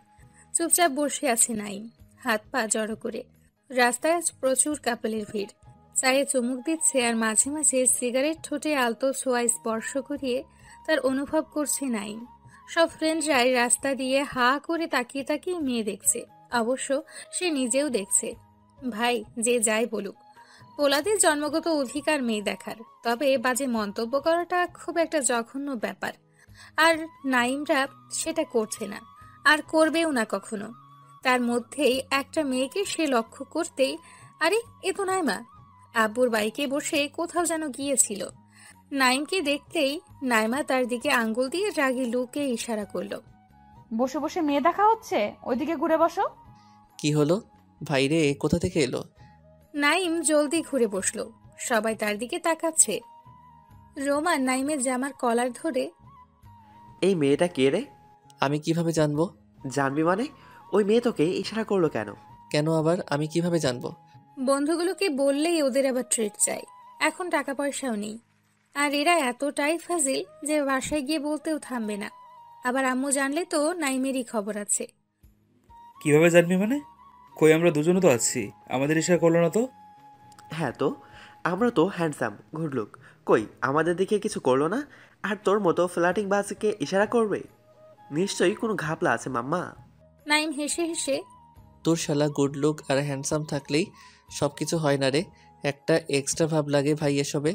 চুপচাপ বসে আছে নাইম, হাত পা জড়ো করে। রাস্তায় আজ প্রচুর কাপলের ভিড়। চায়ে চুমুক দিচ্ছে আর মাঝে মাঝে সিগারেট ঠোঁটে আলতো ছোঁয়া স্পর্শ করিয়ে তার অনুভব করছে নাইম। সব ফ্রেন্ডরাই রাস্তা দিয়ে হা করে তাকিয়ে তাকিয়ে মেয়ে দেখছে। অবশ্য সে নিজেও দেখছে। ভাই যে যাই বলুক, পোলাদের জন্মগত অধিকার মেয়ে দেখার, তবে বাজে মন্তব্য করাটা খুব একটা জঘন্য ব্যাপার। আর নাইমরা সেটা করছে না, আর করবেও না কখনো। তার মধ্যেই একটা মেয়েকে সে লক্ষ্য করতেই, আরে এ তো নাইমা। আব্বুর বাইকে বসে কোথাও যেন গিয়েছিল। নাইমকে দেখতেই নাইমা তার দিকে আঙ্গুল দিয়ে রাগী লুকে ইশারা করলো। বসে বসে মেয়ে দেখা হচ্ছে, ওইদিকে ঘুরে বসো। কি হলো? ভাইরে কোথা থেকে এলো? নাইম জলদি ঘুরে বসলো। সবাই তার দিকে তাকাচ্ছে। রোমান নাইমের জামার কলার ধরে, এই মেয়েটা কে রে? আমি কিভাবে জানবো? জানবি মানে? ওই মেয়ে তোকে ইশারা করলো কেন? কেন আবার আমি কিভাবে জানবো? বন্ধুগুলোকে বললেই ওদের আবার ট্রিট চাই। এখন টাকা পয়সাও নেই, আর এরা এতটাই ফাজিল যে বাসায় গিয়ে বলতেও থামবে না। আবার আম্মু জানলে তো নাইমেরই খবর আছে। কিভাবে জানবি মানে? কই আমরা দুজনে তো আছি, আমাদের ইশারা করলো না তো? হ্যাঁ তো, আমরা তো হ্যান্ডসাম, গুড লুক। কই আমাদের দিকে কিছু করলো না, আর তোর মতো ফ্ল্যাটিং বাসকে ইশারা করবে? নিশ্চয়ই কোনো ঘাপলা আছে মাম্মা। নাইম হেসে হেসে, তোর শালা গুড লুক আর হ্যান্ডসাম থাকলেই সব কিছু হয় না রে, একটা এক্সট্রা ভাব লাগে ভাই এসবে।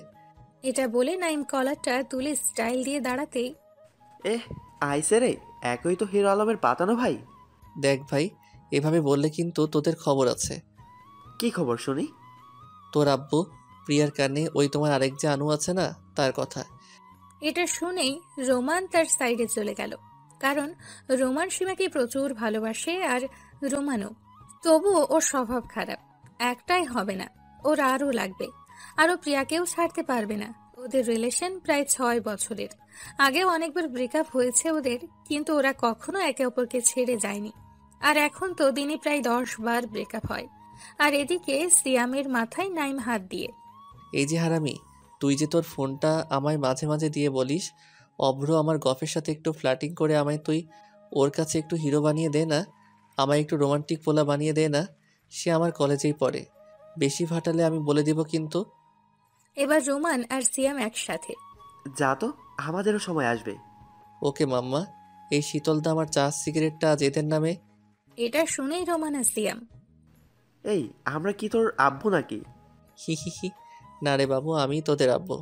এটা বলে নাইম কলারটা তুলে স্টাইল দিয়ে দাঁড়াতেই, আইসে রে, একই তো হিরো আলমের পাতানো ভাই। দেখ ভাই, এভাবে বললে কিন্তু তোদের খবর আছে। কি খবর শুনি? তোর আব্বু প্রিয়ার কানে ওই তোমার আরেক যে আনু আছে না, তার কথা। এটা শুনেই রোমান তার সাইডে চলে গেল। কারণ রোমান সীমাকে প্রচুর ভালোবাসে, আর রোমানও। তবুও ওর স্বভাব খারাপ, একটাই হবে না, ওর আরও লাগবে। আরও প্রিয়াকেও ছাড়তে পারবে না। ওদের রিলেশন প্রায় 6 বছরের। আগেও অনেকবার ব্রেকআপ হয়েছে ওদের, কিন্তু ওরা কখনো একে অপরকে ছেড়ে যায়নি। আর এখন তো দিনে প্রায় 10 বার ব্রেকআপ হয়। আর এদিকে সিয়ামের মাথায় নাইম হাত দিয়ে, এই যে হারামি, তুই যে তোর ফোনটা আমায় মাঝে মাঝে দিয়ে বলিস অভ্র আমার গফের সাথে একটু ফ্ল্যাটিং করে আমায় তুই ওর কাছে একটু হিরো বানিয়ে দে না, আমায় একটু রোমান্টিক পোলা বানিয়ে দে না। সে আমার কলেজেই পড়ে, বেশি ফাটালে আমি বলে দিব কিন্তু। এবার রোমান আর সিয়াম একসাথে, যা তো, আমাদেরও সময় আসবে। ওকে মাম্মা, এই শীতলদা আমার চা সিগারেটটা আজ এদের নামে। এটা শুনেই রোমান আর সিয়াম, এই আমরা কি তোর আব্বু নাকি? হি হি হি, না রে বাবু, আমি তোদের আব্বু।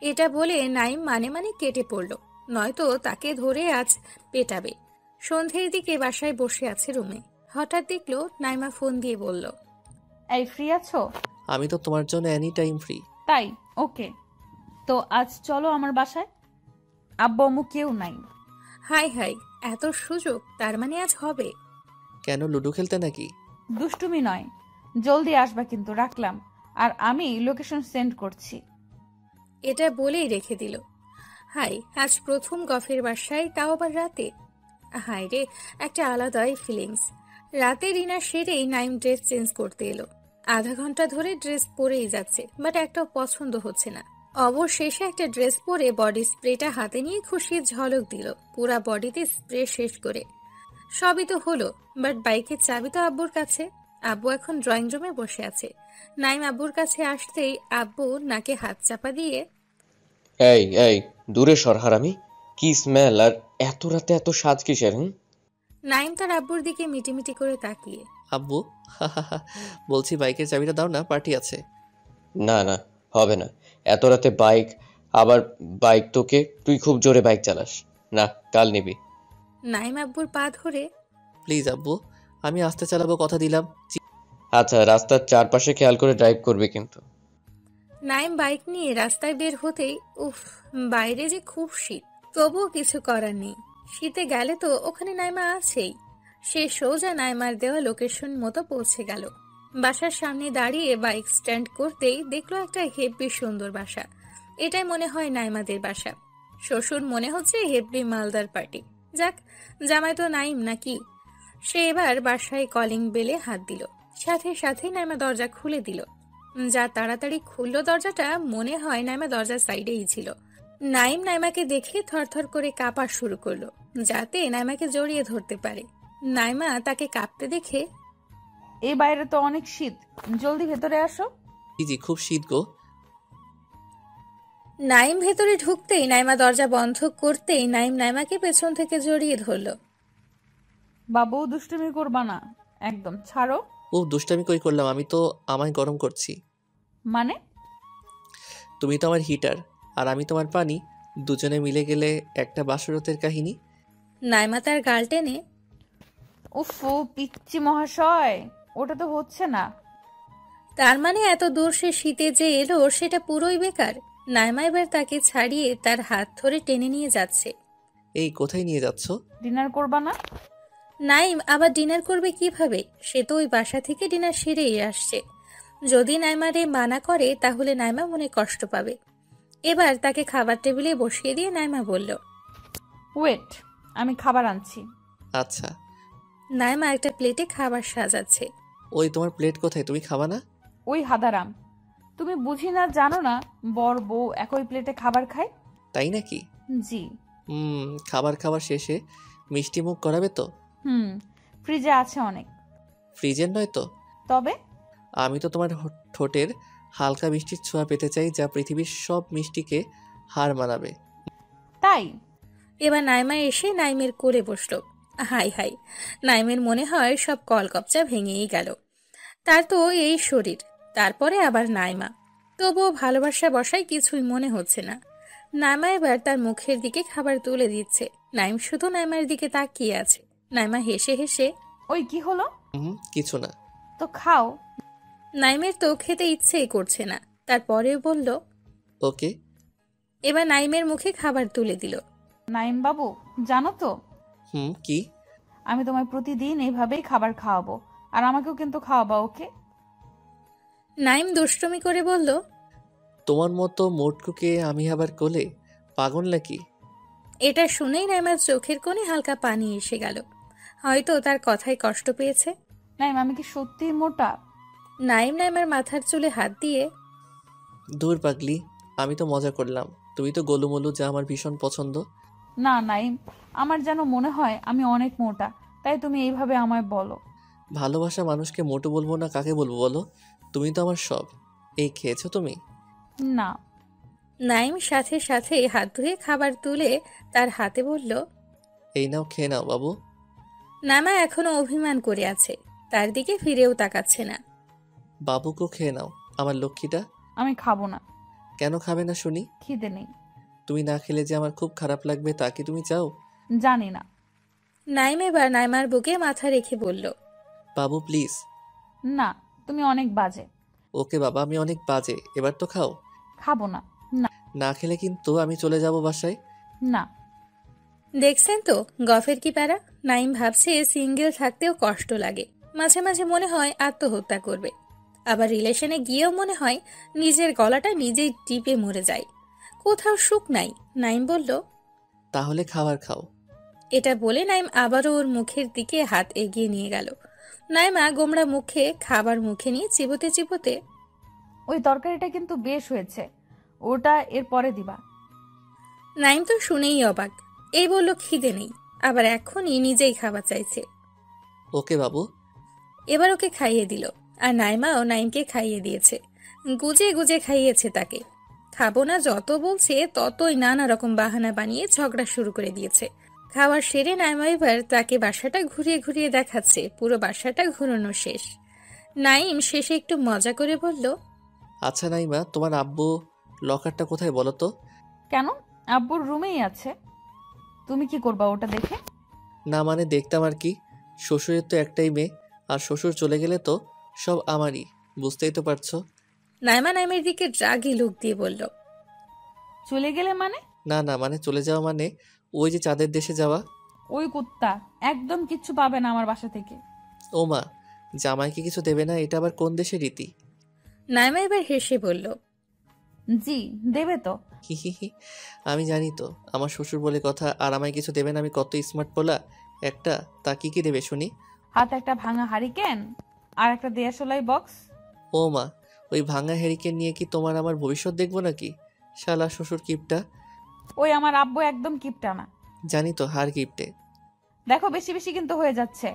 এটা বলে নাইম মানে মানে কেটে পড়ল, নয়তো তাকে ধরে আজ পেটাবে। সন্ধ্যের দিকে বাসায় বসে আছে রুমে, হঠাৎ দেখলো নাইমা ফোন দিয়ে বলল, এই ফ্রি আছো? আমি তো তোমার জন্য এনি টাইম ফ্রি। তাই? ওকে, তো আজ চলো আমার বাসায়। আব্বু আম্মু কেউ নাই। হাই হাই, এত সুযোগ, তার মানে আজ হবে। কেন, লুডো খেলতে নাকি? দুষ্টুমি নয়, জলদি আসবা কিন্তু, রাখলাম। আর আমি লোকেশন সেন্ড করছি। এটা বলেই রেখে দিল। হাই, আজ প্রথম গফের বাসায়, তাও আবার রাতে। হাই রে, একটা আলাদাই ফিলিংস। রাতে ডিনার সেরেই নাইম ড্রেস চেঞ্জ করতে এলো। আধা ঘন্টা ধরে ড্রেস পরেই যাচ্ছে, বাট একটাও পছন্দ হচ্ছে না। অবশেষে একটা ড্রেস পরে বডি স্প্রেটা হাতে নিয়ে খুশির ঝলক দিল পুরা বডিতে স্প্রে শেষ করে। সবই তো হলো, বাট বাইকের চাবি তো আব্বুর কাছে। আব্বু এখন ড্রয়িং রুমে বসে আছে। নাইম আব্বুর কাছে আসতেই আব্বু নাকে হাত চাপা দিয়ে, এই এই, দূরে সর হারামি। কি স্মেল, আর এত রাতে এত সাজ কিসের? নাইম তার আব্বুর দিকে মিটিমিটি করে তাকিয়ে, আব্বু, বলছি বাইকের চাবিটা দাও না, পার্টি আছে। না না, হবে না। এত রাতে বাইক, আবার বাইক তোকে, তুই খুব জোরে বাইক চালাস। না, কাল নিবি। নাইম আব্বুর পা ধরে, প্লিজ আব্বু, আমি আস্তে চালাবো, কথা দিলাম। আচ্ছা, রাস্তার চারপাশে খেয়াল করে ড্রাইভ করবি কিন্তু। নাইম বাইক নিয়ে রাস্তায় বের হতেই উফ, বাইরে যে খুব শীত, তবুও কিছু করার নেই। শীতে গেলে তো ওখানে নাইমা আছেই। সে সোজা নাইমার দেওয়া লোকেশন মতো পৌঁছে গেল। বাসার সামনে দাঁড়িয়ে বাইক স্ট্যান্ড করতেই দেখলো একটা হেব্বি সুন্দর বাসা। এটাই মনে হয় নাইমাদের বাসা। শ্বশুর মনে হচ্ছে হেব্বি মালদার পার্টি। যাক, জামাই তো নাইম নাকি। সে এবার বাসায় কলিং বেলে হাত দিল, সাথে সাথেই নাইমা দরজা খুলে দিল। যা তাড়াতাড়ি খুললো দরজাটা, মনে হয় নাইমা দরজার সাইডেই ছিল। নাইম নাইমাকে দেখে থরথর করে কাঁপা শুরু করলো, যাতে নাইমাকে জড়িয়ে ধরতে পারে। নাইমা তাকে কাঁপতে দেখে, এই বাইরে তো অনেক শীত, জলদি ভেতরে আসো। জি জি, খুব শীত গো। নাইম ভেতরে ঢুকতেই নাইমা দরজা বন্ধ করতেই নাইম নাইমাকে পেছন থেকে জড়িয়ে ধরলো। বাবু, দুষ্টুমি করবা না, একদম ছাড়ো। ও দুষ্টামি কই করলাম, আমি তো আমায় গরম করছি। মানে? তুমি তো আমার হিটার, আর আমি তোমার পানি, দুজনে মিলে গেলে একটা বাসরতের কাহিনী। নাইমা তার গাল টেনে, উফ, পিচ্চি মহাশয়, ওটা তো হচ্ছে না। তার মানে এত দূর সে শীতে যে এলো সেটা পুরোই বেকার। নাইমা এবার তাকে ছাড়িয়ে তার হাত ধরে টেনে নিয়ে যাচ্ছে। এই কোথায় নিয়ে যাচ্ছ? ডিনার করবা না? নাইম আবার ডিনার করবে কিভাবে? সে তো ওই বাসা থেকে ডিনার সেরেই আসছে। যদি নাইমারে মানা করে তাহলে নাইমা মনে কষ্ট পাবে। এবার তাকে খাবার টেবিলে বসিয়ে দিয়ে নাইমা বলল, ওয়েট, আমি খাবার আনছি। আচ্ছা। নাইমা একটা প্লেটে খাবার সাজাচ্ছে। ওই তোমার প্লেট কোথায়, তুমি খাবা না? ওই হাদারাম, তুমি বুঝি না, জানো না বর বউ একই প্লেটে খাবার খায়? তাই নাকি? জি। খাবার খাবার শেষে মিষ্টি মুখ করাবে তো? ফ্রিজে আছে অনেক। ফ্রিজের নয় তো? তবে আমি তো তোমার ঠোঁটের হালকা মিষ্টির ছোঁয়া পেতে চাই, যা পৃথিবীর সব মিষ্টিকে হার মানাবে। তাই? এবার নাইমা এসে নাইমের কোলে বসলো। হাই হাই, নাইমের মনে হয় সব কলকপচা ভেঙেই গেল। তার তো এই শরীর, তারপরে আবার নাইমা। তবুও ভালোবাসা বসায় কিছুই মনে হচ্ছে না। নাইমা এবার তার মুখের দিকে খাবার তুলে দিচ্ছে। নাইম শুধু নাইমার দিকে তাকিয়ে আছে। নাইমা হেসে হেসে, ওই কি হলো? কিছু না। তো খাও। নাইমের তো খেতে ইচ্ছেই করছে না, তারপরেও বলল, ওকে। এবার নাইমের মুখে খাবার তুলে দিল। নাইম বাবু, জানো তো কি? আমি তোমায় প্রতিদিন এইভাবেই খাবার খাওয়াবো, আর আমাকেও কিন্তু খাওয়াবা, ওকে? নাইম দুষ্টুমি করে বলল, তোমার মতো মোটকুকে আমি আবার কোলে, পাগল নাকি? এটা শুনেই নাইমার চোখের কোণে হালকা পানি এসে গেল। হয়তো তার কথায় কষ্ট পেয়েছে। নাইম, আমি কি সত্যিই মোটা? নাইম নাইমার মাথার চুলে হাত দিয়ে, দূর পাগলি, আমি তো মজা করলাম, তুমি তো গোলুমলু, যা আমার ভীষণ পছন্দ। না নাইম, আমার যেন মনে হয় আমি অনেক মোটা, তাই তুমি এইভাবে আমায় বলো। ভালোবাসা মানুষকে মোটু বলবো না কাকে বলবো বলো? তুমি তো আমার সব। এই খেয়েছো তুমি? না। নাইম সাথে সাথে হাত ধুয়ে খাবার তুলে তার হাতে বলল, এই নাও, খেয়ে নাও বাবু। নামা এখনো অভিমান করে আছে, তার দিকে ফিরেও তাকাচ্ছে না। বাবুকেও খেয়ে নাও, আমার লক্ষ্মীটা। আমি খাবো না। কেন খাবে না শুনি? খিদে নেই। তুমি না খেলে যে আমার খুব খারাপ লাগবে তা কি তুমি চাও? জানি না। নাইম এবার নাইমার বুকে মাথা রেখে বলল, বাবু প্লিজ। না, তুমি অনেক বাজে। ওকে বাবা, আমি অনেক বাজে, এবার তো খাও। খাবো না। না। না খেলে কিন্তু আমি চলে যাব বাসায়। না। দেখছেন তো গফের কি প্যারা। নাইম ভাবছে সিঙ্গেল থাকতেও কষ্ট লাগে, মাঝে মাঝে মনে হয় আত্মহত্যা করবে, আবার রিলেশনে গিয়েও মনে হয় নিজের গলাটা নিজেই টিপে মরে যায়। কোথাও সুখ নাই। নাইম বলল, তাহলে খাবার খাও। এটা বলে নাইম আবারও ওর মুখের দিকে হাত এগিয়ে নিয়ে গেল। নাইমা গোমড়া মুখে খাবার মুখে নিয়ে চিবোতে চিবোতে, ওই তরকারিটা কিন্তু বেশ হয়েছে, ওটা এর পরে দিবা। নাইম তো শুনেই অবাক। এই বলল খিদে নেই, আবার এখনই নিজেই খাবার চাইছে। ওকে বাবু। এবার ওকে খাইয়ে দিল, আর নাইমাও নাইমকে খাইয়ে দিয়েছে। গুজে গুজে খাইয়েছে তাকে। খাবো না যত বলছে ততই নানা রকম বাহানা বানিয়ে ঝগড়া শুরু করে দিয়েছে। খাবার সেরে নাইমা এবার তাকে বাসাটা ঘুরিয়ে ঘুরিয়ে দেখাচ্ছে। পুরো বাসাটা ঘুরানো শেষ। নাইম শেষে একটু মজা করে বলল, আচ্ছা নাইমা, তোমার আব্বু লকারটা কোথায় বলো তো? কেন? আব্বুর রুমেই আছে। তুমি কি করবা ওটা দেখে? না মানে দেখতাম আর কি। শ্বশুরের তো একটাই মেয়ে, আর শ্বশুর চলে গেলে তো সব আমারই, বুঝতেই তো পারছো। নাইমা নাইমের দিকে রাগী লুক দিয়ে বলল, চলে গেলে মানে? না না মানে চলে যাওয়া মানে ওই যে চাঁদের দেশে যাওয়া। ওই কুত্তা একদম কিচ্ছু পাবে না আমার বাসা থেকে। ও মা, জামাইকে কিছু দেবে না, এটা আবার কোন দেশের রীতি? নাইমা এবার হেসে বলল, জি দেবে তো। হি হি হি, আমি জানি তো আমার শ্বশুর বলে কথা, আর আমায় কিছু দেবে না। আমি কত স্মার্ট পোলা একটা, তা কি কি দেবে শুনি? হাতে একটা ভাঙা হারিকেন আর একটা দেয়াশলাই বক্স। ও মা, ওই ভাঙা হেরিকেন নিয়ে কি তোমার আমার ভবিষ্যৎ দেখবো নাকি? শালা শ্বশুর কিপটা। ওই আমার আব্বু একদম কিপটা না। জানি তো, হার কিপটে। দেখো বেশি বেশি কিন্তু হয়ে যাচ্ছে।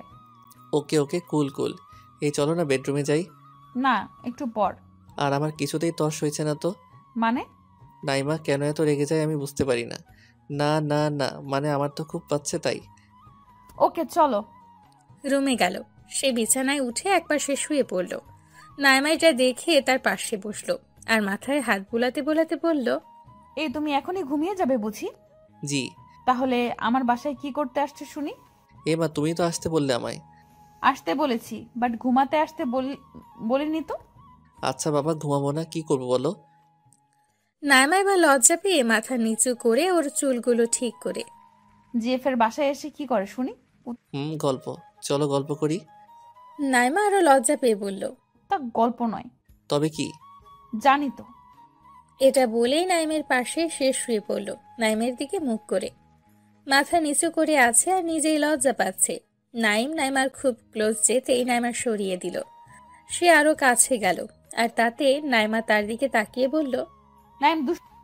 ওকে ওকে, কুল কুল। এই চলো না বেডরুমে যাই। না, একটু পর। আর আমার কিছুতেই তর্স হয়েছে না তো। মানে? নাইমা কেন এত রেগে যায় আমি বুঝতে পারি না। না না না মানে আমার তো খুব পাচ্ছে তাই। ওকে চলো। রুমে গেল। সে বিছানায় উঠে একপাশে শুয়ে পড়ল। নাইমা এটা দেখে তার পাশে বসলো, আর মাথায় হাত বুলাতে বুলাতে বলল, এই তুমি এখনই ঘুমিয়ে যাবে বুঝি? জি। তাহলে আমার বাসায় কি করতে আসছে শুনি? এ মা, তুমি তো আসতে বললে আমায়। আসতে বলেছি, বাট ঘুমাতে আসতে বলিনি তো। আচ্ছা বাবা, ঘুমাবো না, কি করবো বলো? নাইমা এবার লজ্জা পেয়ে মাথা নিচু করে ওর চুলগুলো ঠিক করে, জিএফের বাসায় এসে কি করে শুনি? গল্প। চলো গল্প করি। নাইমা আরো লজ্জা পেয়ে বলল, তা গল্প নয়। তবে কি? জানি তো। এটা বলেই নাইমের পাশে সে শুয়ে পড়ল, নাইমের দিকে মুখ করে। মাথা নিচু করে আছে আর নিজেই লজ্জা পাচ্ছে। নাইম নাইমার খুব ক্লোজ যেতেই নাইমা সরিয়ে দিল। সে আরো কাছে গেল, আর তাতে নাইমা তার দিকে তাকিয়ে বলল, নাইম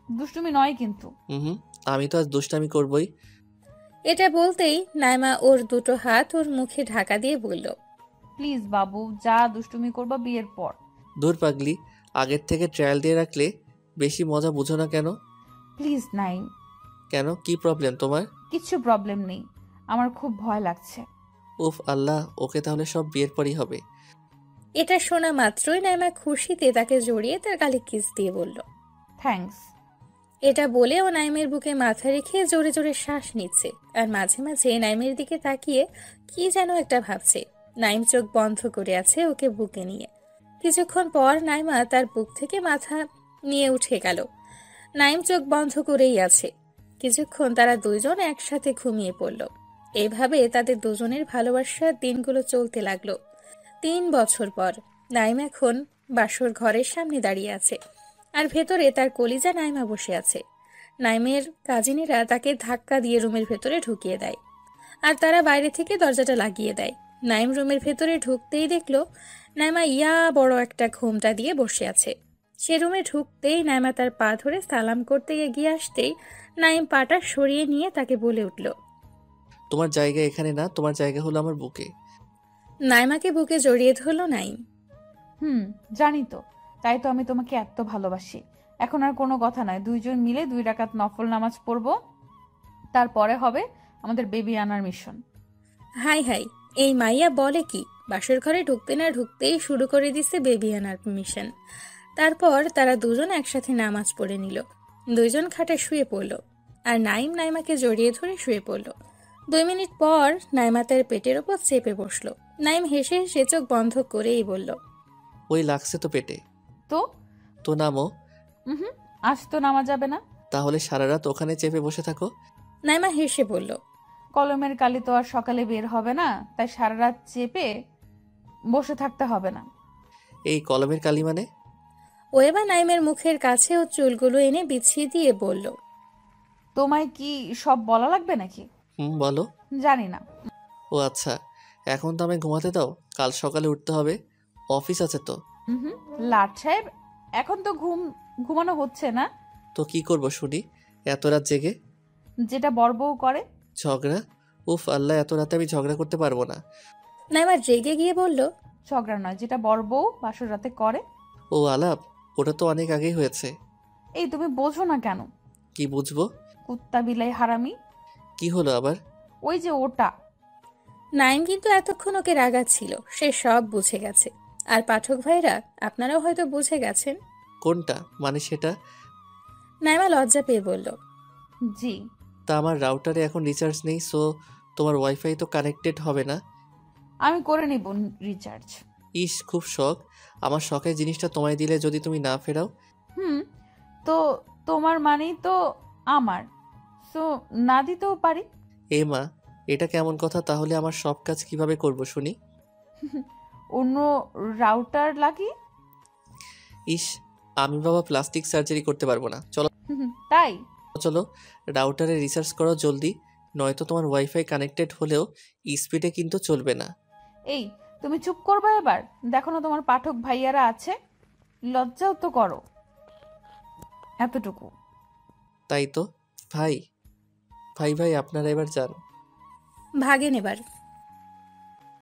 দুষ্টুমি নয় কিন্তু। হুম, আমি তো আজ দুষ্টামি করবই। এটা বলতেই নাইমা ওর দুটো হাত ওর মুখে ঢাকা দিয়ে বলল, প্লিজ বাবু, যা দুষ্টুমি করবা বিয়ের পর। দূর পাগলি, আগের থেকে ট্রায়াল দিয়ে রাখলে বেশি মজা বুঝো না কেন? প্লিজ নাইম। কেন, কি প্রবলেম তোমার? কিচ্ছু প্রবলেম নেই, আমার খুব ভয় লাগছে। উফ আল্লাহ, ওকে তাহলে সব বিয়ের পরই হবে। এটা শোনা মাত্রই নাইমা খুশিতে তাকে জড়িয়ে তার গালে কিস দিয়ে বলল, থ্যাঙ্কস। এটা বলে ও নাইমের বুকে মাথা রেখে জোরে জোরে শ্বাস নিচ্ছে, আর মাঝে মাঝে নাইমের দিকে তাকিয়ে কি যেন একটা ভাবছে। নাইম চোখ বন্ধ করে আছে ওকে বুকে নিয়ে। কিছুক্ষণ পর নাইমা তার বুক থেকে মাথা নিয়ে উঠে গেল। নাইম চোখ বন্ধ করেই আছে। কিছুক্ষণ তারা দুইজন একসাথে ঘুমিয়ে পড়ল। এভাবে তাদের দুজনের ভালোবাসার দিনগুলো চলতে লাগলো। 3 বছর পর নাইম এখন বাসর ঘরের সামনে দাঁড়িয়ে আছে, আর ভেতরে তার কলিজা নাইমা বসে আছে। নাইমের কাজিনেরা তাকে ধাক্কা দিয়ে রুমের ভেতরে ঢুকিয়ে দেয়, আর তারা বাইরে থেকে দরজাটা লাগিয়ে দেয়। নাইম রুমের ভেতরে ঢুকতেই দেখলো নাইমা ইয়া বড় একটা ঘোমটা দিয়ে বসে আছে। সে রুমে ঢুকতেই নাইমা তার পা ধরে সালাম করতে এগিয়ে আসতেই নাইম পাটা সরিয়ে নিয়ে তাকে বলে উঠল, তোমার জায়গা এখানে না, তোমার জায়গা হলো আমার বুকে। নাইমাকে বুকে জড়িয়ে ধরল নাইম। জানি তো, তাই তো আমি তোমাকে এত ভালোবাসি। এখন আর কোনো কথা নয়, দুইজন মিলে 2 রাকাত নফল নামাজ পড়বো, তারপরে হবে আমাদের বেবি আনার মিশন। হাই হাই, এই মাইয়া বলে কি? বাসর ঘরে ঢুকতে না ঢুকতেই শুরু করে দিছে বেবি আনার মিশন। তারপর তারা দুজন একসাথে নামাজ পড়ে নিল। দুইজন খাটে শুয়ে পড়ল আর নাইম নাইমাকে জড়িয়ে ধরে শুয়ে পড়ল। 2 মিনিট পর নাইমা তার পেটের ওপর চেপে বসলো। নাইম হেসে হেসে চোখ বন্ধ করেই বলল, ওই লাগছে তো পেটে। তো তো নামো। হুম, আজ তো নামা যাবে না। তাহলে সারা রাত ওখানে চেপে বসে থাকো। নাইমা হেসে বলল, কলমের কালি তো আর সকালে বের হবে না, তাই সারা রাত চেপে বসে থাকতে হবে না। এই কলমের কালি মানে? ও এবার নাইমের মুখের কাছে ও চুলগুলো এনে বিছিয়ে দিয়ে বলল, তোমায় কি সব বলা লাগবে নাকি? বলো। জানি না। ও আচ্ছা, এখন তো আমায় ঘুমাতে দাও, কাল সকালে উঠতে হবে, অফিস আছে তো। হুম, লাট সাহেব, এখন তো ঘুমানো হচ্ছে না। তো কি করব শুনি এত রাত জেগে? যেটা বড় বউ করে। ঝগড়া? উফ আল্লাহ, এত রাতে আমি ঝগড়া করতে পারবো না। নাইমা রেগে গিয়ে বলল, ঝগড়া নয়, যেটা বড় বউ বাসর রাতে করে। ও আলাপ, ওটা তো অনেক আগেই হয়েছে। এই তুমি বোঝো না কেন? কি বুঝবো? কুত্তা বিলাই হারামি। কি হলো আবার? ওই যে ওটা। নাইম কিন্তু এতক্ষণ ওকে রাগাচ্ছিল, সে সব বুঝে গেছে। আর পাঠক ভাইরা, আপনারাও হয়তো বুঝে গেছেন। কোনটা মানে সেটা? নাইমা লজ্জা পেয়ে বলল, জি। তা আমার রাউটারে এখন রিচার্জ নেই, সো তোমার ওয়াইফাই তো কানেক্টেড হবে না। আমি করে নিব রিচার্জ। ইস, খুব শখ। আমার শখের জিনিসটা তোমায় দিলে যদি তুমি না ফেরাও? তো তোমার মানেই তো আমার, সো না দিতেও পারি। এ মা, এটা কেমন কথা? তাহলে আমার সব কাজ কিভাবে করব শুনি? অন্য রাউটার লাগি। ইস, আমি বাবা প্লাস্টিক সার্জারি করতে পারবো না। চলো তাই চলো, রাউটারে রিসার্চ করো জলদি, নয়তো তোমার ওয়াইফাই কানেক্টেড হলেও স্পিডে কিন্তু চলবে না। এই তুমি চুপ করবে এবার? দেখো না তোমার পাঠক ভাইয়ারা আছে, লজ্জাও তো করো এতটুকু। তাই তো। ভাই ভাই ভাই আপনারা এবার যান। ভাগেন এবার।